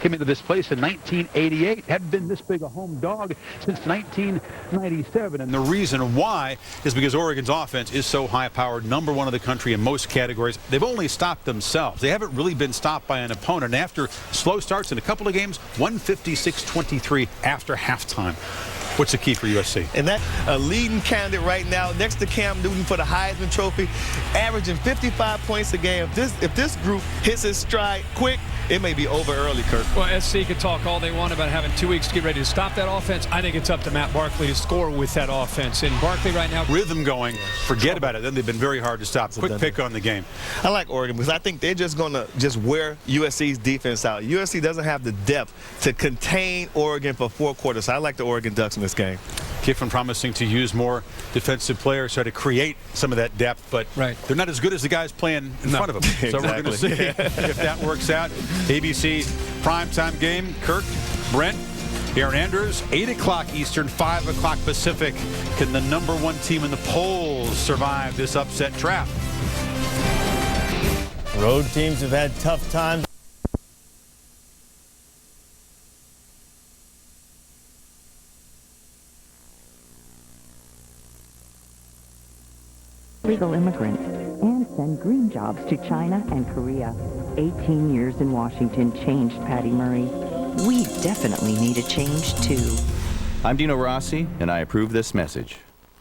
came into this place in 1988. Hadn't been this big a home dog since 1997. And the reason why is because Oregon's offense is so high-powered, number one in the country in most categories. They've only stopped themselves. They haven't really been stopped by an opponent. And after slow starts in a couple of games, 156-23 after halftime. What's the key for USC? And that a leading candidate right now next to Cam Newton for the Heisman Trophy, averaging 55 points a game. If this group hits its stride quick, it may be over early, Kirk. Well, SC could talk all they want about having 2 weeks to get ready to stop that offense. I think it's up to Matt Barkley to score with that offense. And Barkley right now, rhythm going, forget about it. Then they've been very hard to stop. Quick pick on the game. I like Oregon because I think they're just going to wear USC's defense out. USC doesn't have the depth to contain Oregon for 4 quarters. So I like the Oregon Ducks in this game. Kiffin promising to use more defensive players, try to create some of that depth, but they're not as good as the guys playing in front of them. So we're going to see if that works out. ABC primetime game. Kirk, Brent, Aaron Andrews, 8 o'clock Eastern, 5 o'clock Pacific. Can the number 1 team in the polls survive this upset trap? Road teams have had tough times. Legal immigrants and send green jobs to China and Korea. 18 years in Washington changed Patty Murray. We definitely need a change too. I'm Dino Rossi, and I approve this message.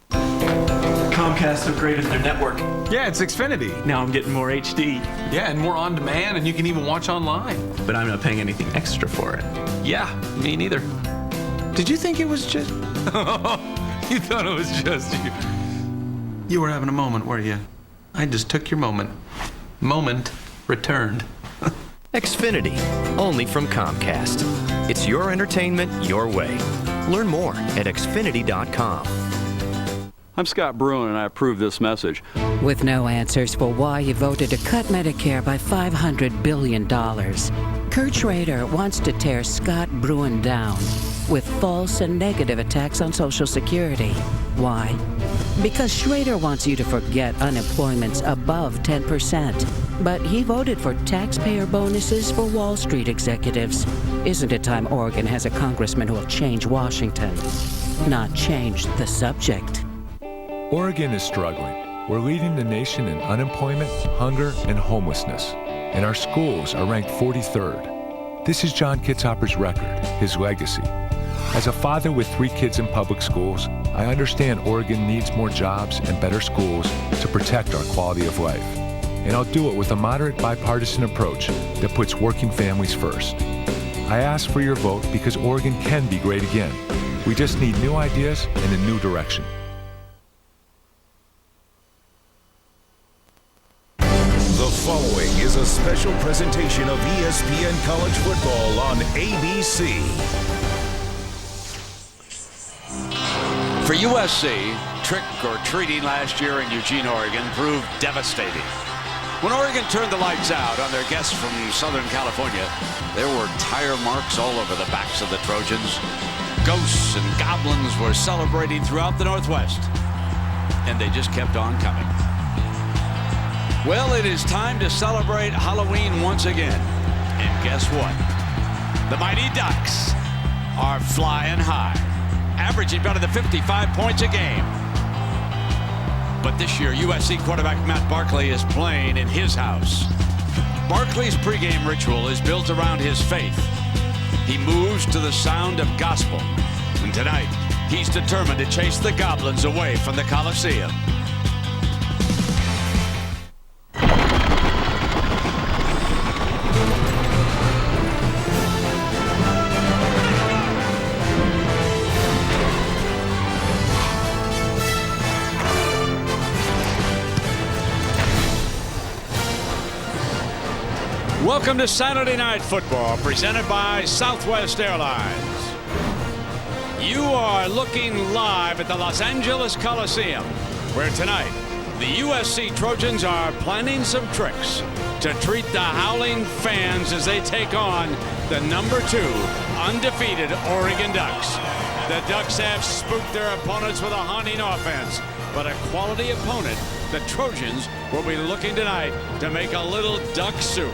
Comcast upgraded their network. Yeah, it's Xfinity. Now I'm getting more HD. Yeah, and more on demand, and you can even watch online. But I'm not paying anything extra for it. Yeah, me neither. Did you think it was just... You thought it was just you. You were having a moment, were you? I just took your moment. Moment returned. Xfinity, only from Comcast. It's your entertainment, your way. Learn more at Xfinity.com. I'm Scott Bruin, and I approve this message. With no answers for why he voted to cut Medicare by $500 billion, Kurt Schrader wants to tear Scott Bruin down with false and negative attacks on Social Security. Why? Because Schrader wants you to forget unemployment's above 10%. But he voted for taxpayer bonuses for Wall Street executives. Isn't it time Oregon has a congressman who will change Washington, not change the subject? Oregon is struggling. We're leading the nation in unemployment, hunger, and homelessness. And our schools are ranked 43rd. This is John Kitzhopper's record, his legacy. As a father with 3 kids in public schools, I understand Oregon needs more jobs and better schools to protect our quality of life. And I'll do it with a moderate bipartisan approach that puts working families first. I ask for your vote because Oregon can be great again. We just need new ideas and a new direction. The following is a special presentation of ESPN College Football on ABC. For USC, trick or treating last year in Eugene, Oregon proved devastating. When Oregon turned the lights out on their guests from Southern California, there were tire marks all over the backs of the Trojans. Ghosts and goblins were celebrating throughout the Northwest, and they just kept on coming. Well, it is time to celebrate Halloween once again. And guess what? The Mighty Ducks are flying high, averaging better than 55 points a game. But this year, USC quarterback Matt Barkley is playing in his house. Barkley's pregame ritual is built around his faith. He moves to the sound of gospel. And tonight, he's determined to chase the goblins away from the Coliseum. Welcome to Saturday Night Football, presented by Southwest Airlines. You are looking live at the Los Angeles Coliseum, where tonight the USC Trojans are planning some tricks to treat the howling fans as they take on the #2 undefeated Oregon Ducks. The Ducks have spooked their opponents with a haunting offense, but a quality opponent, the Trojans, will be looking tonight to make a little duck soup.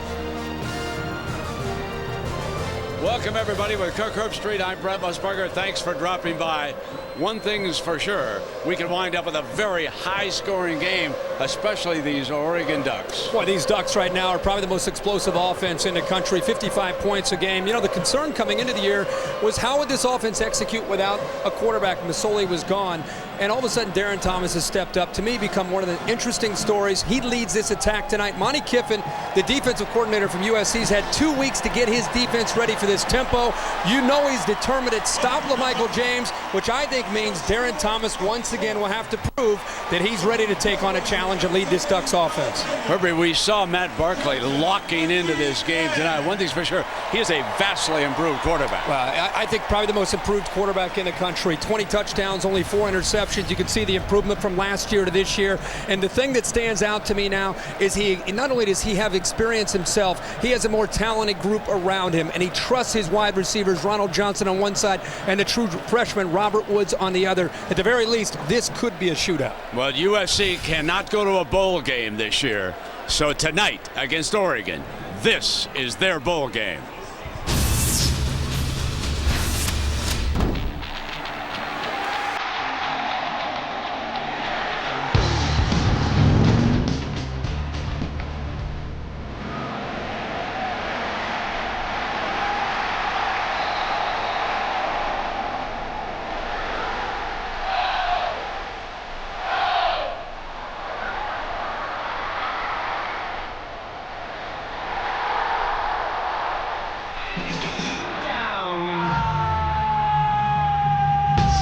Welcome, everybody, with Cook Herbstreit. I'm Brett Musburger. Thanks for dropping by. One thing's for sure, we can wind up with a very high-scoring game, especially these Oregon Ducks. Boy, these Ducks right now are probably the most explosive offense in the country, 55 points a game. You know, the concern coming into the year was how would this offense execute without a quarterback? Masoli was gone, and all of a sudden Darren Thomas has stepped up. To me, become one of the interesting stories. He leads this attack tonight. Monty Kiffin, the defensive coordinator from USC, has had 2 weeks to get his defense ready for this tempo. You know he's determined to stop LaMichael James, which I think means Darren Thomas once again will have to prove that he's ready to take on a challenge and lead this Ducks offense. Herbie, we saw Matt Barkley locking into this game tonight. One thing's for sure, he is a vastly improved quarterback. Well, I think probably the most improved quarterback in the country. 20 touchdowns, only 4 interceptions. You can see the improvement from last year to this year. And the thing that stands out to me now is he not only does he have experience himself, he has a more talented group around him, and he trusts his wide receivers, Ronald Johnson on one side and the true freshman Robert Woods on the other. At the very least, this could be a shootout. Well, USC cannot go to a bowl game this year. So tonight against Oregon, this is their bowl game.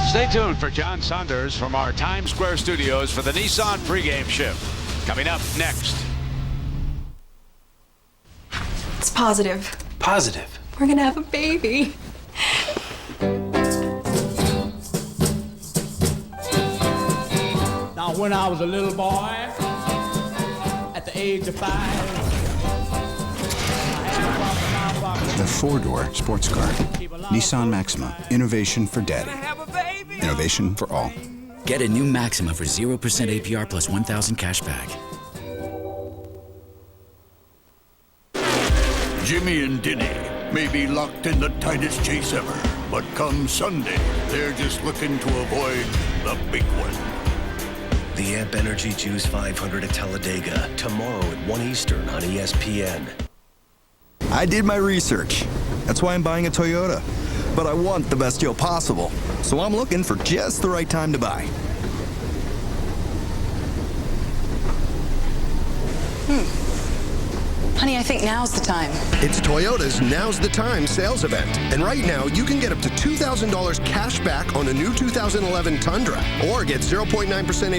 Stay tuned for John Saunders from our Times Square studios for the Nissan pregame shift. Coming up next. It's positive. Positive. We're gonna have a baby. Now, when I was a little boy, at the age of 5, the four-door sports car. Nissan Maxima. Innovation for daddy. Innovation for all. Get a new Maxima for 0% APR plus 1,000 cash back. Jimmy and Denny may be locked in the tightest chase ever, but come Sunday, they're just looking to avoid the big one. The Amp Energy Juice 500 at Talladega, tomorrow at 1 Eastern on ESPN. I did my research. That's why I'm buying a Toyota. But I want the best deal possible, so I'm looking for just the right time to buy. Honey, I think now's the time. It's Toyota's Now's the Time sales event. And right now, you can get up to $2,000 cash back on a new 2011 Tundra. Or get 0.9%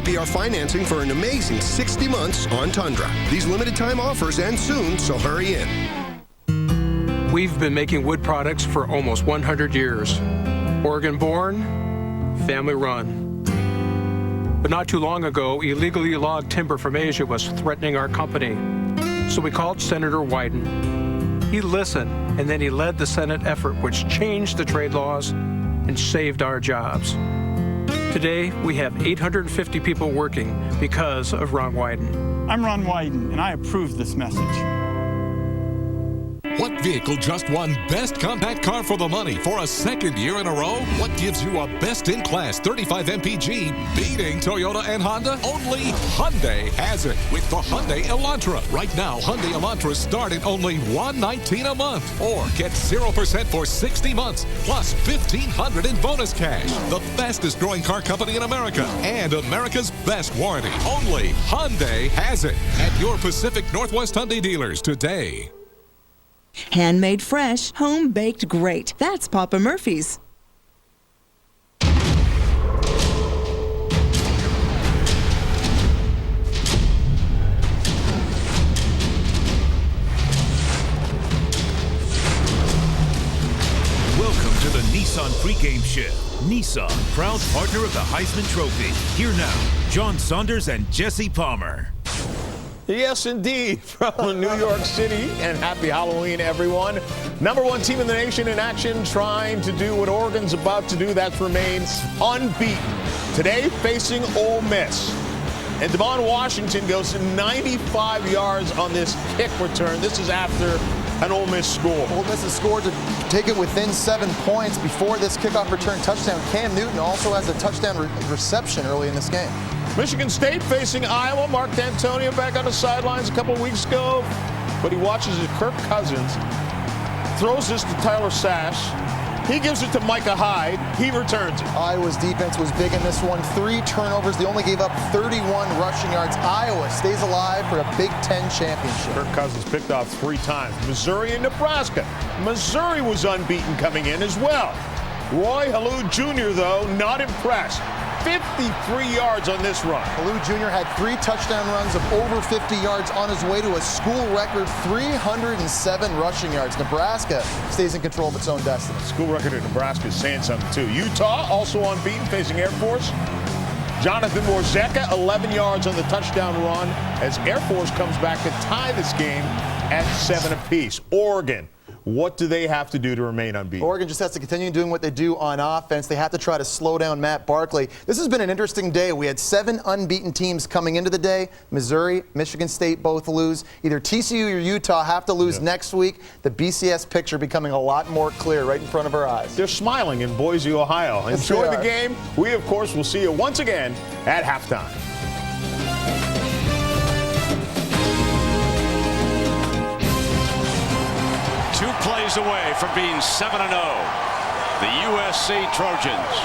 APR financing for an amazing 60 months on Tundra. These limited time offers end soon, so hurry in. We've been making wood products for almost 100 years. Oregon-born, family-run. But not too long ago, illegally logged timber from Asia was threatening our company. So we called Senator Wyden. He listened, and then he led the Senate effort, which changed the trade laws and saved our jobs. Today, we have 850 people working because of Ron Wyden. I'm Ron Wyden, and I approve this message. What vehicle just won Best Compact Car for the Money for a second year in a row? What gives you a best-in-class 35 MPG beating Toyota and Honda? Only Hyundai has it with the Hyundai Elantra. Right now, Hyundai Elantras start at only $119 a month. Or get 0% for 60 months, plus $1,500 in bonus cash. The fastest growing car company in America and America's best warranty. Only Hyundai has it at your Pacific Northwest Hyundai dealers today. Handmade fresh, home-baked great. That's Papa Murphy's. Welcome to the Nissan pregame shift. Nissan, proud partner of the Heisman Trophy. Here now, John Saunders and Jesse Palmer. Yes, indeed, from New York City, and happy Halloween, everyone. #1 team in the nation in action, trying to do what Oregon's about to do. That remains unbeaten. Today, facing Ole Miss. And Devon Washington goes 95 yards on this kick return. This is after an Ole Miss score. Ole Miss has scored to take it within 7 points before this kickoff return touchdown. Cam Newton also has a touchdown reception early in this game. Michigan State facing Iowa. Mark D'Antonio back on the sidelines a couple of weeks ago, but he watches as Kirk Cousins throws this to Tyler Sash. He gives it to Micah Hyde. He returns it. Iowa's defense was big in this one. 3 turnovers. They only gave up 31 rushing yards. Iowa stays alive for a Big Ten championship. Kirk Cousins picked off 3 times. Missouri and Nebraska. Missouri was unbeaten coming in as well. Roy Halou Jr., though, not impressed. 53 yards on this run. Halou Jr. had 3 touchdown runs of over 50 yards on his way to a school record 307 rushing yards. Nebraska stays in control of its own destiny. School record in Nebraska is saying something, too. Utah also unbeaten, facing Air Force. Jonathan Morzeka, 11 yards on the touchdown run as Air Force comes back to tie this game at 7 apiece. Oregon. What do they have to do to remain unbeaten? Oregon just has to continue doing what they do on offense. They have to try to slow down Matt Barkley. This has been an interesting day. We had 7 unbeaten teams coming into the day. Missouri, Michigan State both lose. Either TCU or Utah have to lose next week. The BCS picture becoming a lot more clear right in front of our eyes. They're smiling in Boise, Ohio. Enjoy the game. We, of course, will see you once again at halftime. Plays away from being 7-0, the USC Trojans.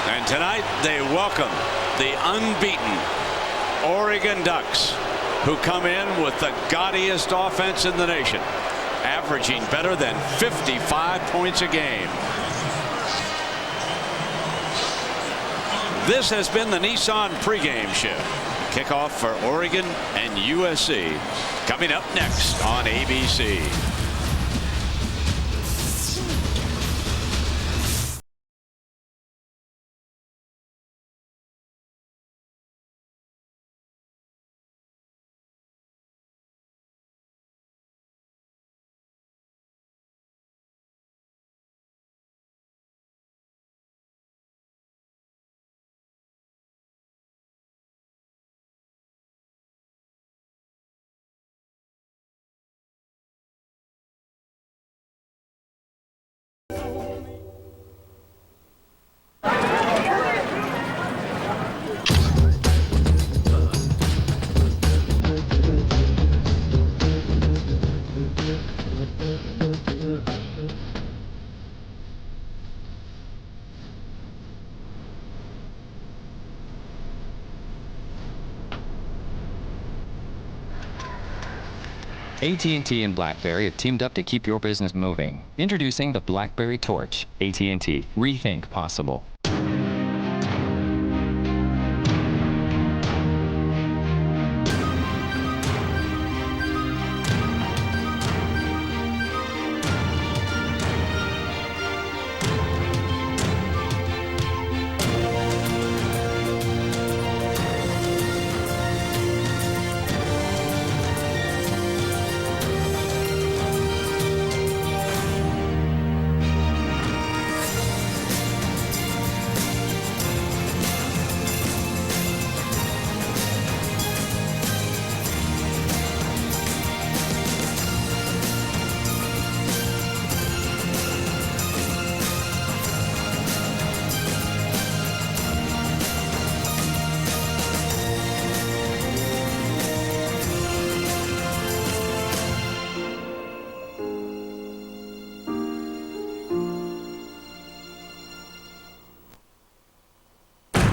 And tonight they welcome the unbeaten Oregon Ducks, who come in with the gaudiest offense in the nation, averaging better than 55 points a game. This has been the Nissan pregame show. Kickoff for Oregon and USC coming up next on ABC. AT&T and BlackBerry have teamed up to keep your business moving. Introducing the BlackBerry Torch. AT&T. Rethink possible.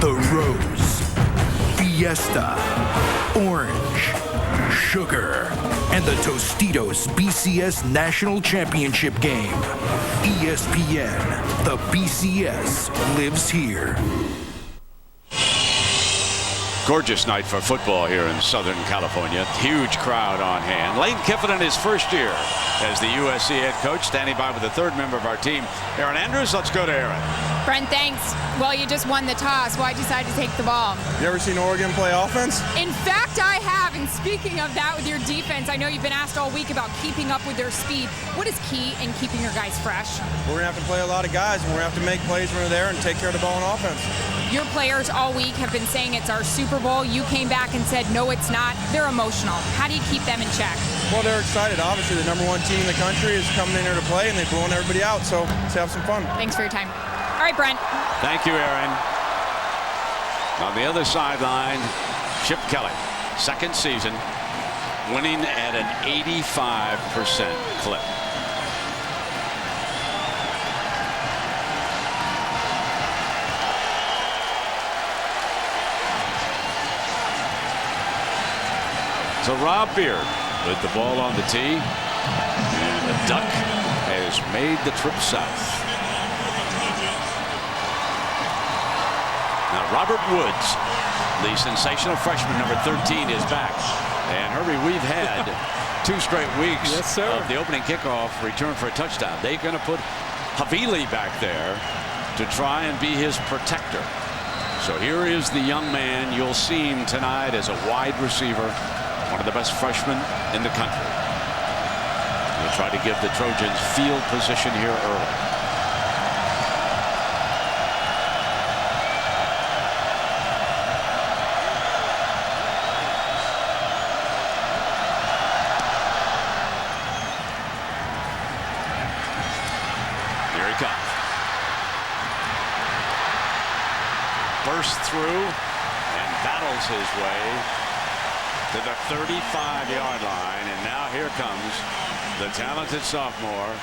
The Rose, Fiesta, Orange, Sugar, and the Tostitos BCS National Championship Game. ESPN, the BCS lives here. Gorgeous night for football here in Southern California. Huge crowd on hand. Lane Kiffin in his first year as the USC head coach, standing by with the third member of our team, Aaron Andrews. Let's go to Aaron. Brent, thanks. Well, you just won the toss. Why'd you decide to take the ball? You ever seen Oregon play offense? In fact, I have. And speaking of that with your defense, I know you've been asked all week about keeping up with their speed. What is key in keeping your guys fresh? We're going to have to play a lot of guys, and we're going to have to make plays when we're there and take care of the ball on offense. Your players all week have been saying it's our Super Bowl. You came back and said, no, it's not. They're emotional. How do you keep them in check? Well, they're excited. Obviously, the #1 team in the country is coming in here to play, and they're blowing everybody out. So let's have some fun. Thanks for your time. All right, Brent. Thank you, Aaron. On the other sideline, Chip Kelly, second season, winning at an 85% clip. So Rob Beard with the ball on the tee, and the Duck has made the trip south. Now Robert Woods, the sensational freshman, number 13, is back. And Herbie, we've had 2 straight weeks of the opening kickoff return for a touchdown. They're going to put Havili back there to try and be his protector. So here is the young man. You'll see him tonight as a wide receiver, one of the best freshmen in the country. We'll try to give the Trojans field position here early. Here he comes. Bursts through and battles his way to the 35-yard line, and now here comes the talented sophomore,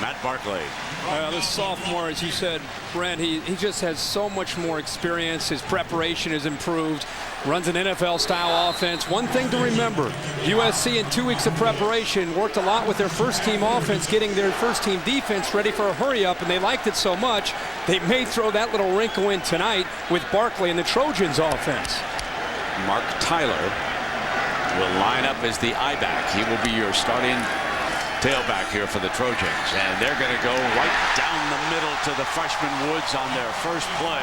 Matt Barkley. The sophomore, as you said, Brent, he just has so much more experience. His preparation has improved. Runs an NFL-style offense. One thing to remember, USC in 2 weeks of preparation worked a lot with their first-team offense, getting their first-team defense ready for a hurry-up, and they liked it so much, they may throw that little wrinkle in tonight with Barkley and the Trojans offense. Mark Tyler will line up as the I-back. He will be your starting tailback here for the Trojans, and they're going to go right down the middle to the freshman Woods on their first play.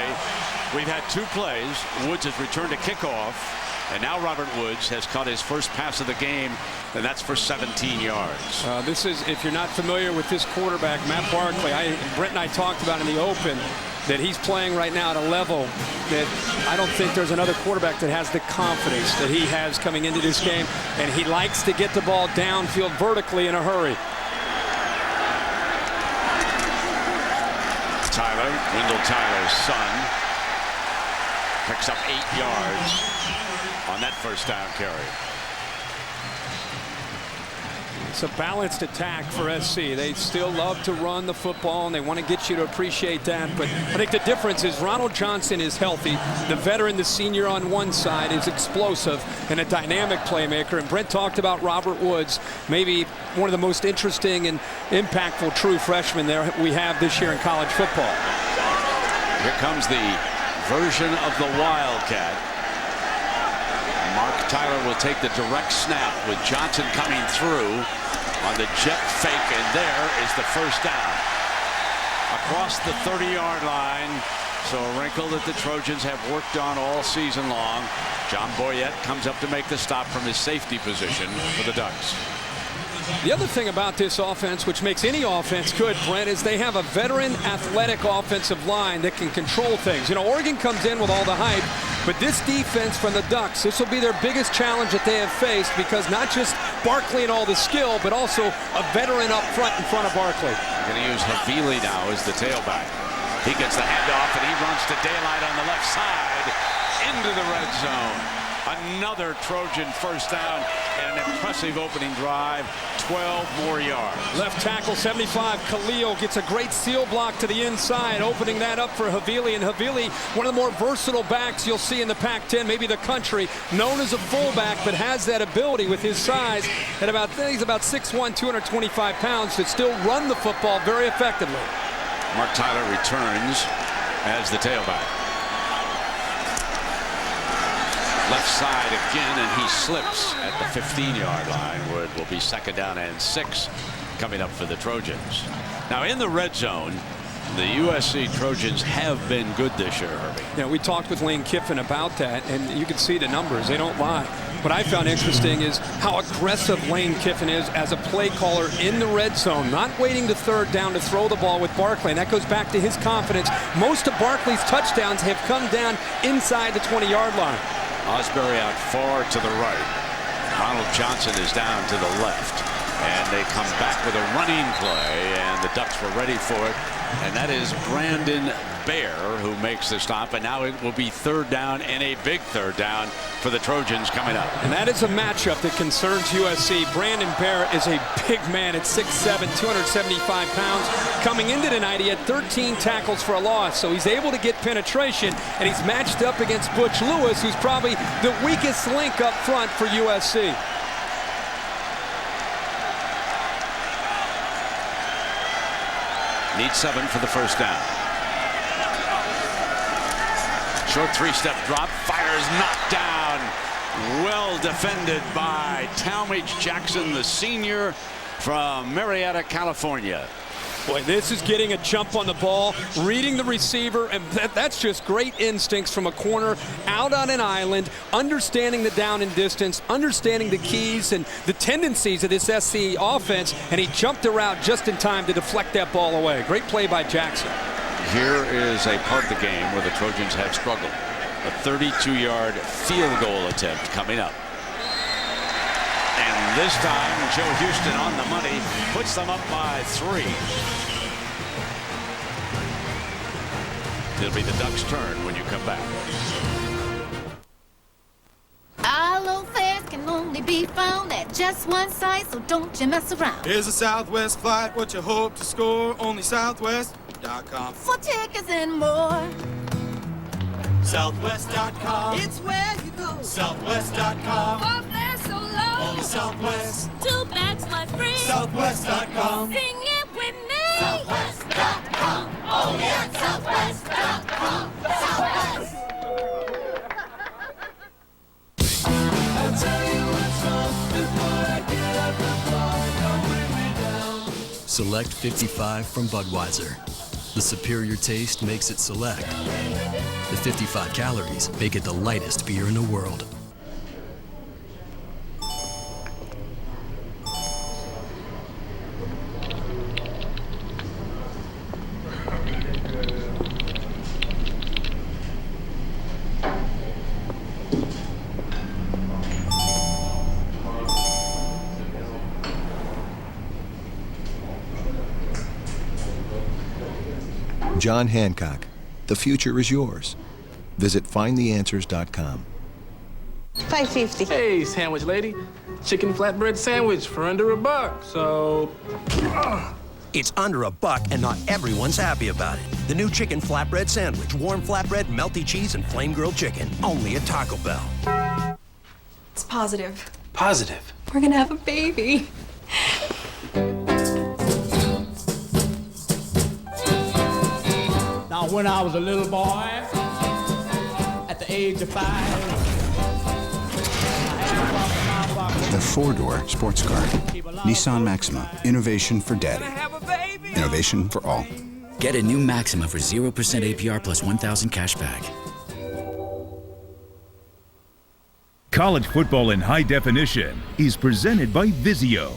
We've had 2 plays. Woods has returned a kickoff, and now Robert Woods has caught his first pass of the game, and that's for 17 yards. This is, if you're not familiar with this quarterback, Matt Barkley, Brent and I talked about in the open that he's playing right now at a level that I don't think there's another quarterback that has the confidence that he has coming into this game, and he likes to get the ball downfield vertically in a hurry. Tyler, Wendell Tyler's son, picks up 8 yards on that first down carry. It's a balanced attack for SC. They still love to run the football, and they want to get you to appreciate that. But I think the difference is Ronald Johnson is healthy. The veteran, the senior on one side, is explosive and a dynamic playmaker. And Brent talked about Robert Woods, maybe one of the most interesting and impactful true freshmen there we have this year in college football. Here comes the version of the Wildcat. Mark Tyler will take the direct snap with Johnson coming through on the jet fake, and there is the first down. Across the 30-yard line, so a wrinkle that the Trojans have worked on all season long. John Boyette comes up to make the stop from his safety position for the Ducks. The other thing about this offense, which makes any offense good, Brent, is they have a veteran athletic offensive line that can control things. You know, Oregon comes in with all the hype, but this defense from the Ducks, this will be their biggest challenge that they have faced, because not just Barkley and all the skill, but also a veteran up front in front of Barkley. They're going to use Havili now as the tailback. He gets the handoff, and he runs to daylight on the left side into the red zone. Another Trojan first down and an impressive opening drive, 12 more yards. Left tackle 75, Khalil gets a great seal block to the inside, opening that up for Havili. And Havili, one of the more versatile backs you'll see in the Pac-10, maybe the country, known as a fullback, but has that ability with his size at about, he's about 6'1", 225 pounds, to still run the football very effectively. Mark Tyler returns as the tailback. Left side again, and he slips at the 15-yard line, where it will be 2nd down and 6 coming up for the Trojans. Now in the red zone, The USC Trojans have been good this year, Herbie. Yeah, we talked with Lane Kiffin about that, and you can see the numbers. They don't lie. What I found interesting is how aggressive Lane Kiffin is as a play caller in the red zone, not waiting to third down to throw the ball with Barkley. And that goes back to his confidence. Most of Barkley's touchdowns have come down inside the 20-yard line. Osbury out far to the right. Ronald Johnson is down to the left. And they come back with a running play, and the Ducks were ready for it. And that is Brandon Bear who makes the stop, and now it will be third down, and a big third down for the Trojans coming up. And that is a matchup that concerns USC. Brandon Bear is a big man at 6'7", 275 pounds. Coming into tonight, he had 13 tackles for a loss, so he's able to get penetration, and he's matched up against Butch Lewis, who's probably the weakest link up front for USC. Need 7 for the first down. Short three-step drop, fires, knocked down. Well defended by Talmadge Jackson, the senior from Marietta, California. Boy, this is getting a jump on the ball, reading the receiver, and that's just great instincts from a corner out on an island, understanding the down and distance, understanding the keys and the tendencies of this SC offense, and he jumped the route just in time to deflect that ball away. Great play by Jackson. Here is a part of the game where the Trojans have struggled. A 32-yard field goal attempt coming up. And this time, Joe Houston on the money, puts them up by 3. It'll be the Ducks' turn when you come back. All fares can only be found at just one site, so don't you mess around. Here's a Southwest flight, what you hope to score, only Southwest.com. For tickets and more. Southwest.com. It's where you go. Southwest.com. For fares so low. Only Southwest. 2 bags fly free. Southwest.com. Sing it with me. Southwest.com. Only at Southwest.com. Southwest. I'll tell you what's wrong before I get up the phone. Don't bring me down. Select 55 from Budweiser. The superior taste makes it Select. The 55 calories make it the lightest beer in the world. John Hancock. The future is yours. Visit findtheanswers.com. $5.50. Hey, sandwich lady. Chicken flatbread sandwich for under $1. So. It's under $1 and not everyone's happy about it. The new chicken flatbread sandwich. Warm flatbread, melty cheese, and flame grilled chicken. Only at Taco Bell. It's positive. Positive. We're gonna have a baby. Now, when I was a little boy, at the age of 5, The 4-door sports car. Nissan Maxima. Innovation for daddy. Innovation for all. Get a new Maxima for 0% APR plus 1,000 cash back. College football in high definition is presented by Vizio.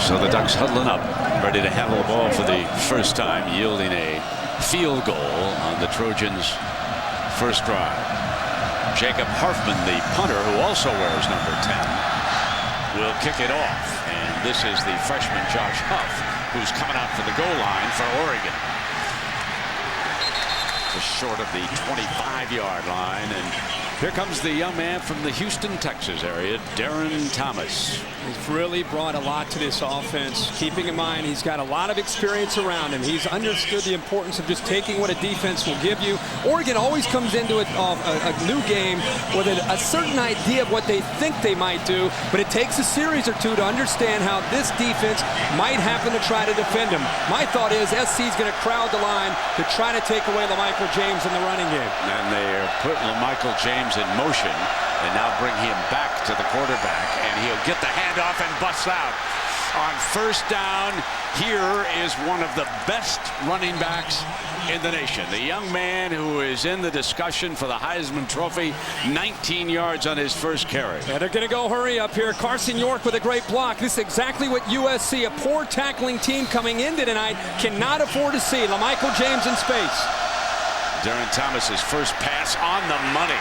So the Ducks huddling up, ready to handle the ball for the first time, yielding a field goal on the Trojans' first drive. Jacob Harfman, the punter, who also wears number 10, will kick it off. And this is the freshman Josh Huff, who's coming out for the goal line for Oregon. Just short of the 25-yard line. And here comes the young man from the Houston, Texas area, Darren Thomas. He's really brought a lot to this offense. Keeping in mind he's got a lot of experience around him. He's understood the importance of just taking what a defense will give you. Oregon always comes into a new game with a certain idea of what they think they might do, but it takes a series or two to understand how this defense might happen to try to defend him. My thought is SC's going to crowd the line to try to take away LaMichael James in the running game. And they're putting LaMichael James in motion and now bring him back to the quarterback, and he'll get the handoff and busts out. on first down. Here is one of the best running backs in the nation. The young man who is in the discussion for the Heisman Trophy, 19 yards on his first carry. And they're going to go hurry up here. Carson York with a great block. This is exactly what USC, a poor tackling team coming into tonight, cannot afford to see. LaMichael James in space. Darren Thomas's first pass on the money.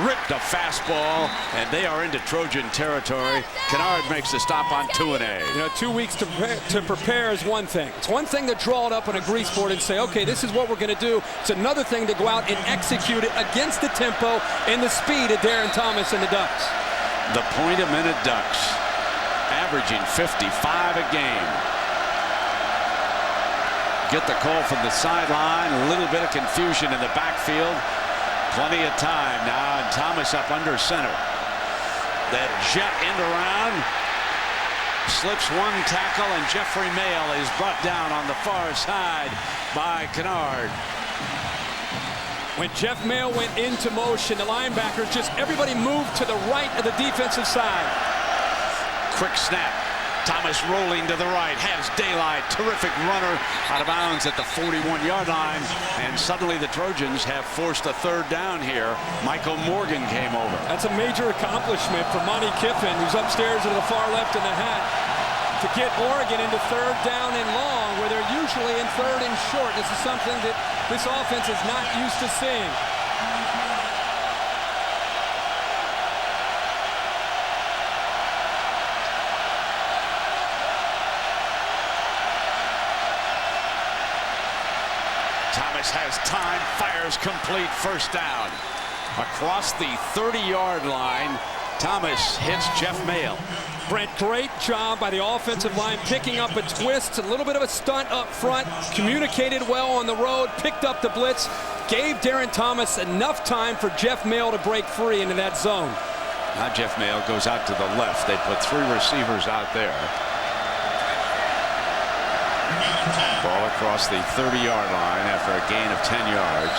Ripped a fastball, and they are into Trojan territory. Kennard makes the stop on 2-A. You know, 2 weeks to prepare is one thing. It's one thing to draw it up on a grease board and say, okay, this is what we're going to do. It's another thing to go out and execute it against the tempo and the speed of Darren Thomas and the Ducks. The point-a-minute Ducks, averaging 55 a game. Get the call from the sideline. A little bit of confusion in the backfield. Plenty of time now, and Thomas up under center. That jet end around. Slips one tackle, and Jeffrey Mayle is brought down on the far side by Kennard. When Jeff Mayle went into motion, the linebackers, just everybody moved to the right of the defensive side. Quick snap. Thomas rolling to the right, has daylight, terrific runner out of bounds at the 41-yard line, and suddenly the Trojans have forced a third down here. Michael Morgan came over. That's a major accomplishment for Monty Kiffin, who's upstairs to the far left in the hat, to get Oregon into third down and long, where they're usually in third and short. This is something that this offense is not used to seeing. Thomas has time, fires complete, first down. Across the 30-yard line, Thomas hits Jeff Mayle. Brent, great job by the offensive line, picking up a twist, a little bit of a stunt up front, communicated well on the road, picked up the blitz, gave Darren Thomas enough time for Jeff Mayle to break free into that zone. Now Jeff Mayle goes out to the left. They put 3 receivers out there. Ball across the 30-yard line after a gain of 10 yards.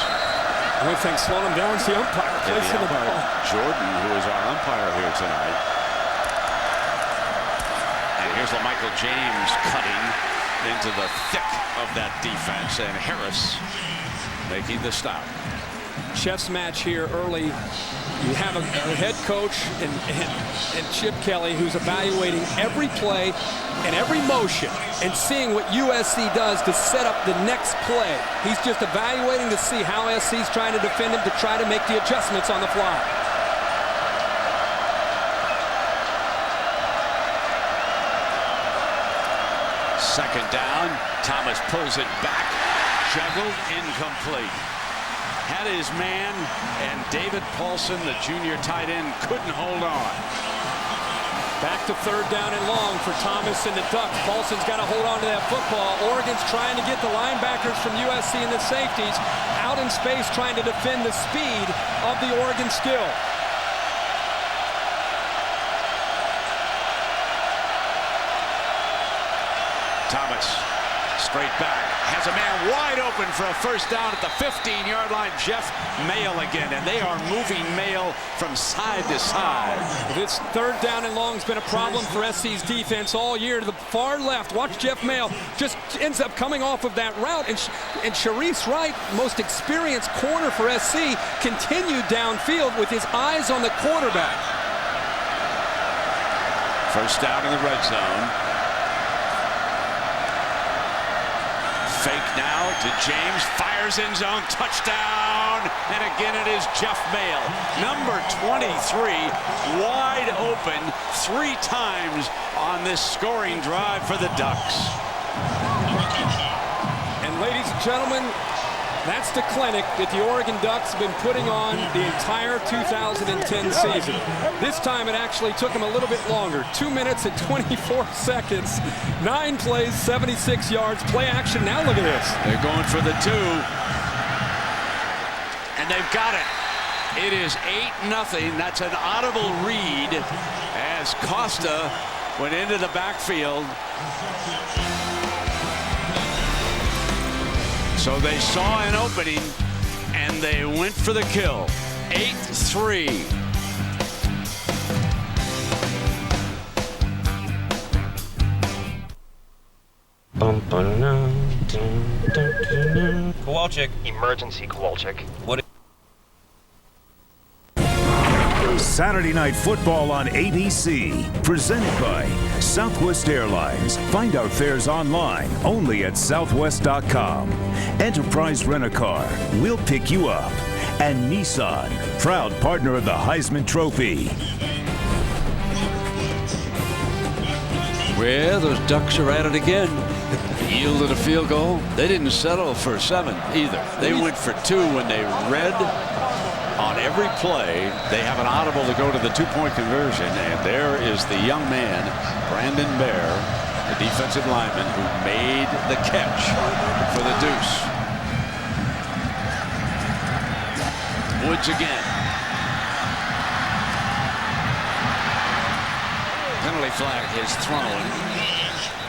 The only thing slowing him down is the umpire placing the ball. Jordan, who is our umpire here tonight. And here's LaMichael James cutting into the thick of that defense, and Harris making the stop. Chess match here early. You have a head coach and Chip Kelly who's evaluating every play and every motion and seeing what USC does to set up the next play. He's just evaluating to see how SC's trying to defend him to try to make the adjustments on the fly. Second down, Thomas pulls it back, juggled, incomplete. Had his man, and David Paulson, the junior tight end, couldn't hold on. Back to third down and long for Thomas and the Ducks. Paulson's got to hold on to that football. Oregon's trying to get the linebackers from USC and the safeties out in space, trying to defend the speed of the Oregon skill. Thomas straight back, has a man wide open for a first down at the 15-yard line. Jeff Mayle again, and they are moving Mayle from side to side. This third down and long has been a problem for SC's defense all year. To the far left, watch Jeff Mayle just ends up coming off of that route, and Sharice Wright, most experienced corner for SC, continued downfield with his eyes on the quarterback. First down in the red zone. Fake now to James, fires in zone, touchdown, and again it is Jeff Mayle, number 23, wide open 3 times on this scoring drive for the Ducks. And ladies and gentlemen, that's the clinic that the Oregon Ducks have been putting on the entire 2010 season. This time it actually took them a little bit longer. 2 minutes and 24 seconds. 9 plays, 76 yards. Play action. Now look at this. They're going for the 2. And they've got it. It is 8-0. That's an audible read as Costa went into the backfield. So they saw an opening, and they went for the kill. 8-3. Kowalczyk. Emergency, Kowalczyk. What? Saturday Night Football on ABC, presented by Southwest Airlines. Find our fares online only at southwest.com. Enterprise Rent-A-Car, we'll pick you up. And Nissan, proud partner of the Heisman Trophy. Well, those Ducks are at it again. Yielded a field goal. They didn't settle for 7 either. They went for 2 when they read on every play. They have an audible to go to the 2-point conversion, and there is the young man, Brandon Bear, the defensive lineman who made the catch for the deuce. Woods again. Penalty flag is thrown.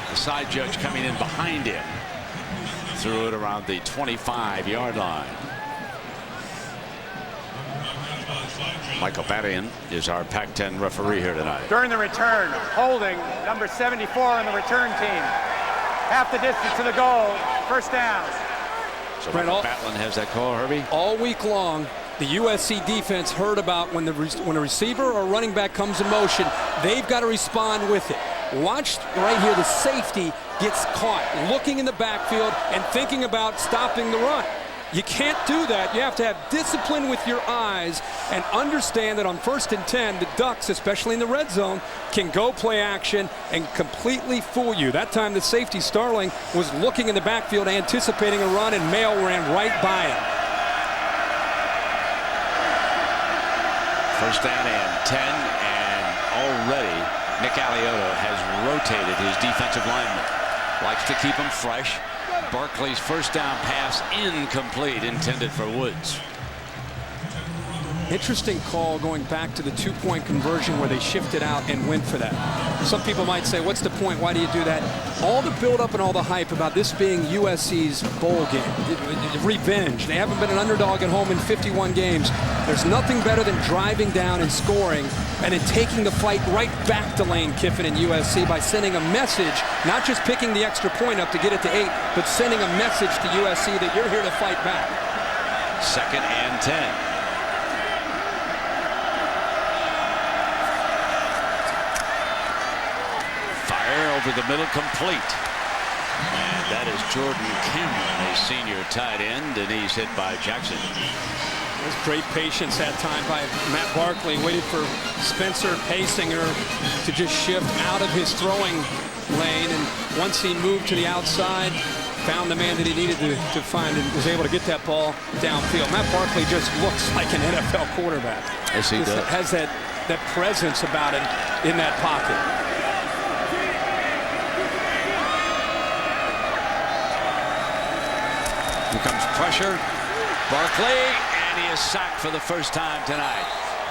The side judge coming in behind him. Threw it around the 25-yard line. Michael Badian is our Pac-10 referee here tonight. During the return, holding number 74 on the return team. Half the distance to the goal, first down. So Michael Batlin has that call, Herbie? All week long, the USC defense heard about when a receiver or running back comes in motion, they've got to respond with it. Watch right here, the safety gets caught looking in the backfield and thinking about stopping the run. You can't do that. You have to have discipline with your eyes and understand that on 1st and 10, the Ducks, especially in the red zone, can go play action and completely fool you. That time the safety, Starling, was looking in the backfield, anticipating a run, and Mayo ran right by him. 1st down and 10, and already Nick Alioto has rotated his defensive lineman. Likes to keep him fresh. Barkley's first down pass incomplete, intended for Woods. Interesting call going back to the 2-point conversion where they shifted out and went for that. Some people might say, what's the point? Why do you do that? All the buildup and all the hype about this being USC's bowl game. Revenge. They haven't been an underdog at home in 51 games. There's nothing better than driving down and scoring and then taking the fight right back to Lane Kiffin and USC by sending a message, not just picking the extra point up to get it to 8, but sending a message to USC that you're here to fight back. 2nd and 10. Over the middle, complete. And that is Jordan Cameron, a senior tight end, and he's hit by Jackson. There's great patience that time by Matt Barkley. Waited for Spencer Paysinger to just shift out of his throwing lane, and once he moved to the outside, found the man that he needed to find and was able to get that ball downfield. Matt Barkley just looks like an NFL quarterback. Yes, he does. Has that presence about him in that pocket. Here comes pressure. Barkley, and he is sacked for the first time tonight.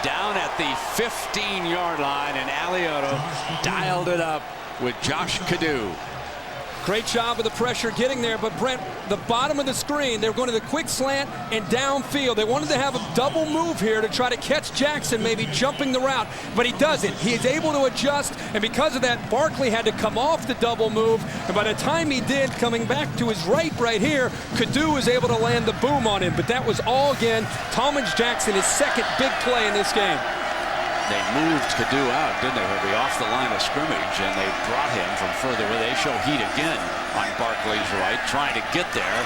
Down at the 15-yard line, and Alioto dialed it up with Josh Cadeau. Great job of the pressure getting there, but Brent, the bottom of the screen, they were going to the quick slant and downfield. They wanted to have a double move here to try to catch Jackson, maybe jumping the route, but he doesn't. He is able to adjust, and because of that, Barkley had to come off the double move, and by the time he did, coming back to his right here, Cadeau was able to land the boom on him, but that was all, again, Talmadge Jackson, his second big play in this game. They moved Cadeau out, didn't they? He'll be off the line of scrimmage, and they brought him from further away. They show heat again on Barkley's right, trying to get there,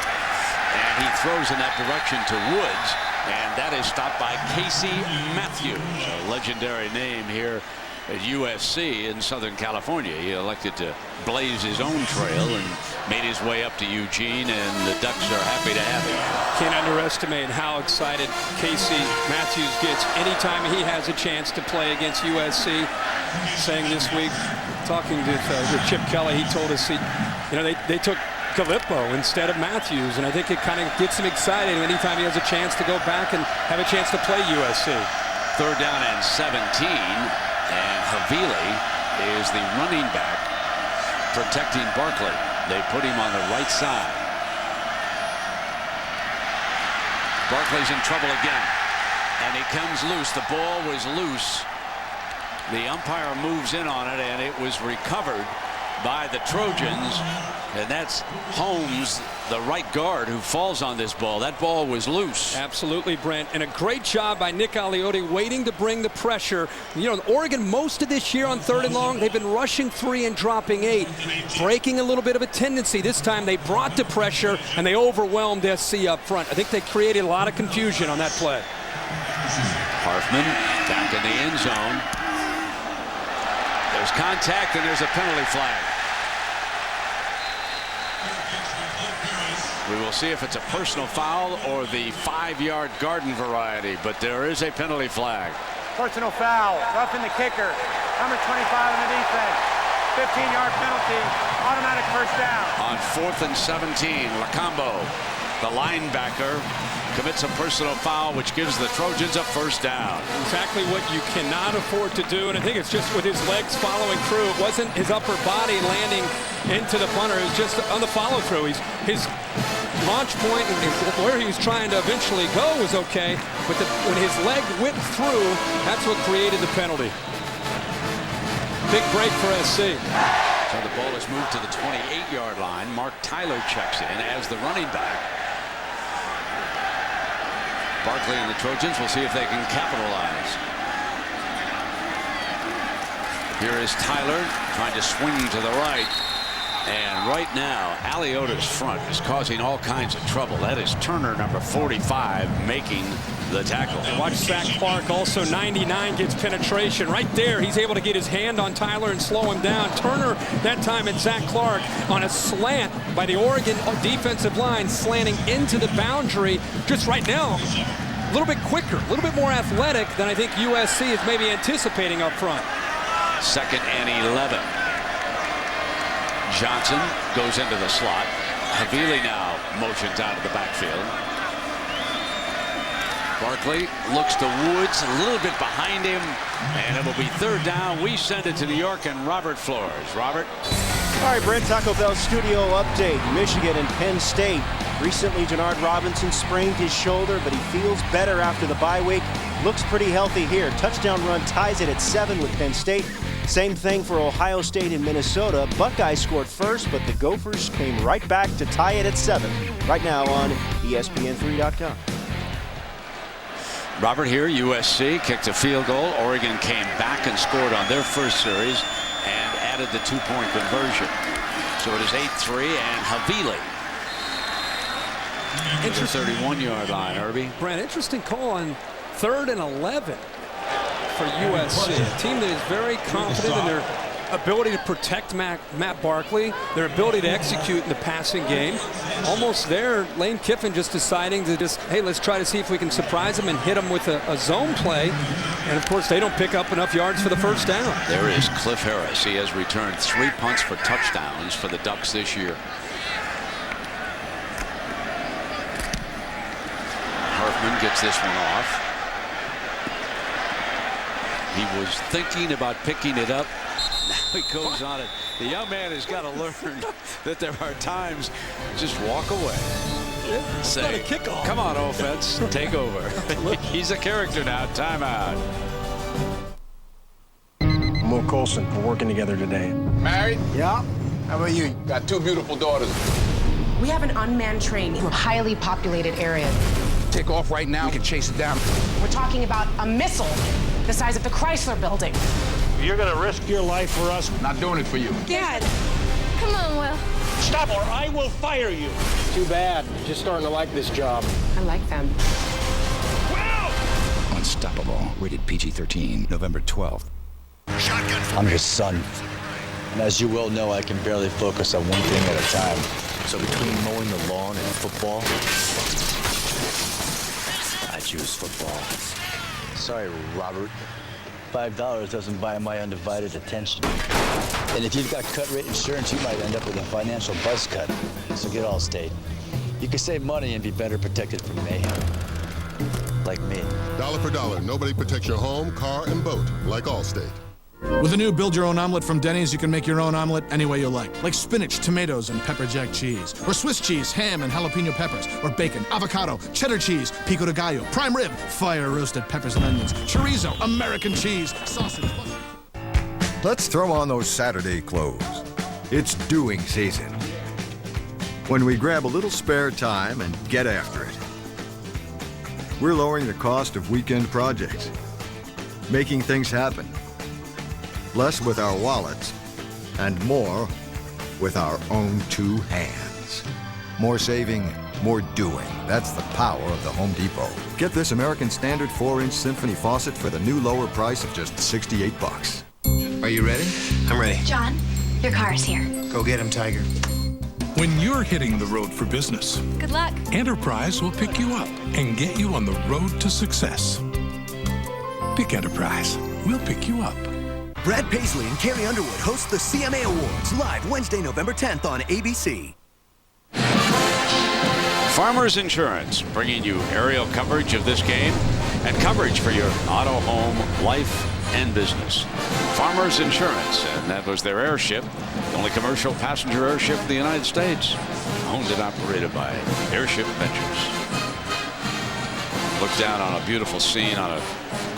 and he throws in that direction to Woods, and that is stopped by Casey Matthews, a legendary name here at USC in Southern California. He elected to blaze his own trail and made his way up to Eugene, and the Ducks are happy to have him. Can't underestimate how excited Casey Matthews gets anytime he has a chance to play against USC. Saying this week, talking to Chip Kelly, he told us they took Gallipo instead of Matthews, and I think it kind of gets him excited anytime he has a chance to go back and have a chance to play USC. 3rd down and 17. And Havili is the running back protecting Barkley. They put him on the right side. Barkley's in trouble again, and he comes loose. The ball was loose. The umpire moves in on it, and it was recovered by the Trojans, And that's Holmes, the right guard, who falls on this ball. That ball was loose. Absolutely, Brent. And a great job by Nick Aliotti waiting to bring the pressure. You know, Oregon, most of this year on 3rd and long, they've been rushing 3 and dropping 8, breaking a little bit of a tendency. This time they brought the pressure and they overwhelmed SC up front. I think they created a lot of confusion on that play. Harfman back in the end zone. There's contact and there's a penalty flag. We will see if it's a personal foul or the 5-yard Garden variety, but there is a penalty flag. Personal foul, roughing the kicker, number 25 on the defense. 15-yard penalty, automatic first down. On 4th and 17, Lacombo, the linebacker, commits a personal foul, which gives the Trojans a first down. Exactly what you cannot afford to do, and I think it's just with his legs following through. It wasn't his upper body landing into the punter. It was just on the follow-through. His launch point and where he was trying to eventually go was okay, but when his leg whipped through, that's what created the penalty. Big break for SC. So the ball is moved to the 28-yard line. Mark Tyler checks in as the running back. Barkley and the Trojans will see if they can capitalize. Here is Tyler trying to swing to the right. And right now, Aliotta's front is causing all kinds of trouble. That is Turner, number 45, making the tackle. And watch Zach Clark, also 99, gets penetration. Right there, he's able to get his hand on Tyler and slow him down. Turner, that time, and Zach Clark on a slant by the Oregon defensive line, slanting into the boundary. Just right now, a little bit quicker, a little bit more athletic than I think USC is maybe anticipating up front. 2nd and 11. Johnson goes into the slot. Havili now motions out of the backfield. Barkley looks to Woods a little bit behind him, and it will be 3rd down. We send it to New York and Robert Flores. Robert. All right, Brent, Taco Bell studio update. Michigan and Penn State. Recently, Jannard Robinson sprained his shoulder, but he feels better after the bye week. Looks pretty healthy here. Touchdown run ties it at 7 with Penn State. Same thing for Ohio State and Minnesota. Buckeyes scored first, but the Gophers came right back to tie it at 7. Right now on ESPN3.com. Robert here, USC kicked a field goal. Oregon came back and scored on their first series and added the 2-point conversion. So it is 8-3 and Havili. Interesting 31-yard line, Herbie. Brent, interesting call on 3rd and 11 for USC. A team that is very confident in their ability to protect Matt Barkley, their ability to execute in the passing game. Almost there, Lane Kiffin just deciding to hey, let's try to see if we can surprise them and hit them with a zone play. And of course, they don't pick up enough yards for the first down. There is Cliff Harris. He has returned 3 punts for touchdowns for the Ducks this year. Harfman gets this one off. He was thinking about picking it up. Now he goes on it. The young man has got to learn that there are times just walk away. Say, come on, offense, take over. He's a character now. Timeout. I'm Will Colson. We're working together today. Married? Yeah. How about you? Got 2 beautiful daughters. We have an unmanned train in a highly populated area. Take off right now. We can chase it down. We're talking about a missile the size of the Chrysler Building. You're gonna risk your life for us. Not doing it for you. Dad! Come on, Will. Stop or I will fire you. Too bad. Just starting to like this job. I like them. Unstoppable. Rated PG-13. November 12th. I'm his son. And as you well know, I can barely focus on one thing at a time. So between mowing the lawn and football, I choose football. Sorry, Robert. $5 doesn't buy my undivided attention. And if you've got cut rate insurance, you might end up with a financial buzz cut. So get Allstate. You can save money and be better protected from mayhem. Like me. Dollar for dollar, nobody protects your home, car, and boat like Allstate. With a new build-your-own omelet from Denny's, you can make your own omelet any way you like spinach, tomatoes, and pepper jack cheese, or Swiss cheese, ham, and jalapeno peppers, or bacon, avocado, cheddar cheese, pico de gallo, prime rib, fire-roasted peppers and onions, chorizo, American cheese, sausage. Let's throw on those Saturday clothes. It's doing season. when we grab a little spare time and get after it. We're lowering the cost of weekend projects, making things happen. Less with our wallets and more with our own two hands. More saving, more doing. That's the power of the Home Depot. Get this American Standard 4-inch Symphony faucet for the new lower price of just $68. Are you ready? I'm ready. John, your car is here. Go get him, Tiger. When you're hitting the road for business, Good luck. Enterprise will pick you up and get you on the road to success. Pick Enterprise. We'll pick you up. Brad Paisley and Carrie Underwood host the CMA Awards live Wednesday, November 10th on ABC. Farmers Insurance, bringing you aerial coverage of this game and coverage for your auto, home, life, and business. Farmers Insurance, and that was their airship, the only commercial passenger airship in the United States, owned and operated by Airship Ventures. Look down on a beautiful scene on a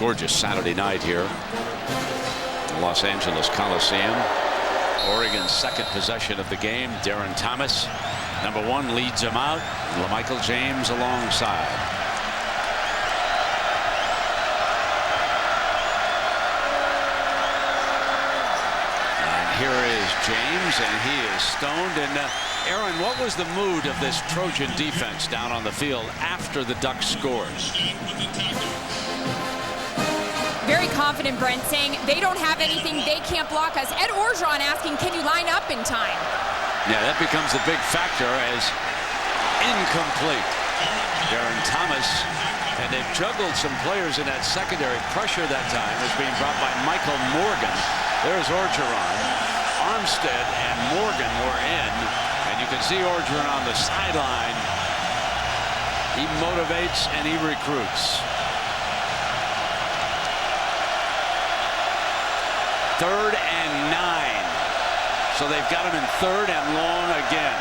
gorgeous Saturday night here at the Los Angeles Coliseum. Oregon's second possession of the game. Darren Thomas, number 1, leads him out. LaMichael James alongside. Here is James, and he is stoned. And Aaron, what was the mood of this Trojan defense down on the field after the Ducks scored? Very confident, Brent, saying they don't have anything, they can't block us. Ed Orgeron asking, can you line up in time? Yeah, that becomes a big factor as incomplete. Darren Thomas, and they've juggled some players in that secondary. Pressure that time was being brought by Michael Morgan. There's Orgeron. Armstead and Morgan were in, and you can see Orgeron on the sideline. He motivates and he recruits. 3rd and 9. So they've got him in 3rd and long again.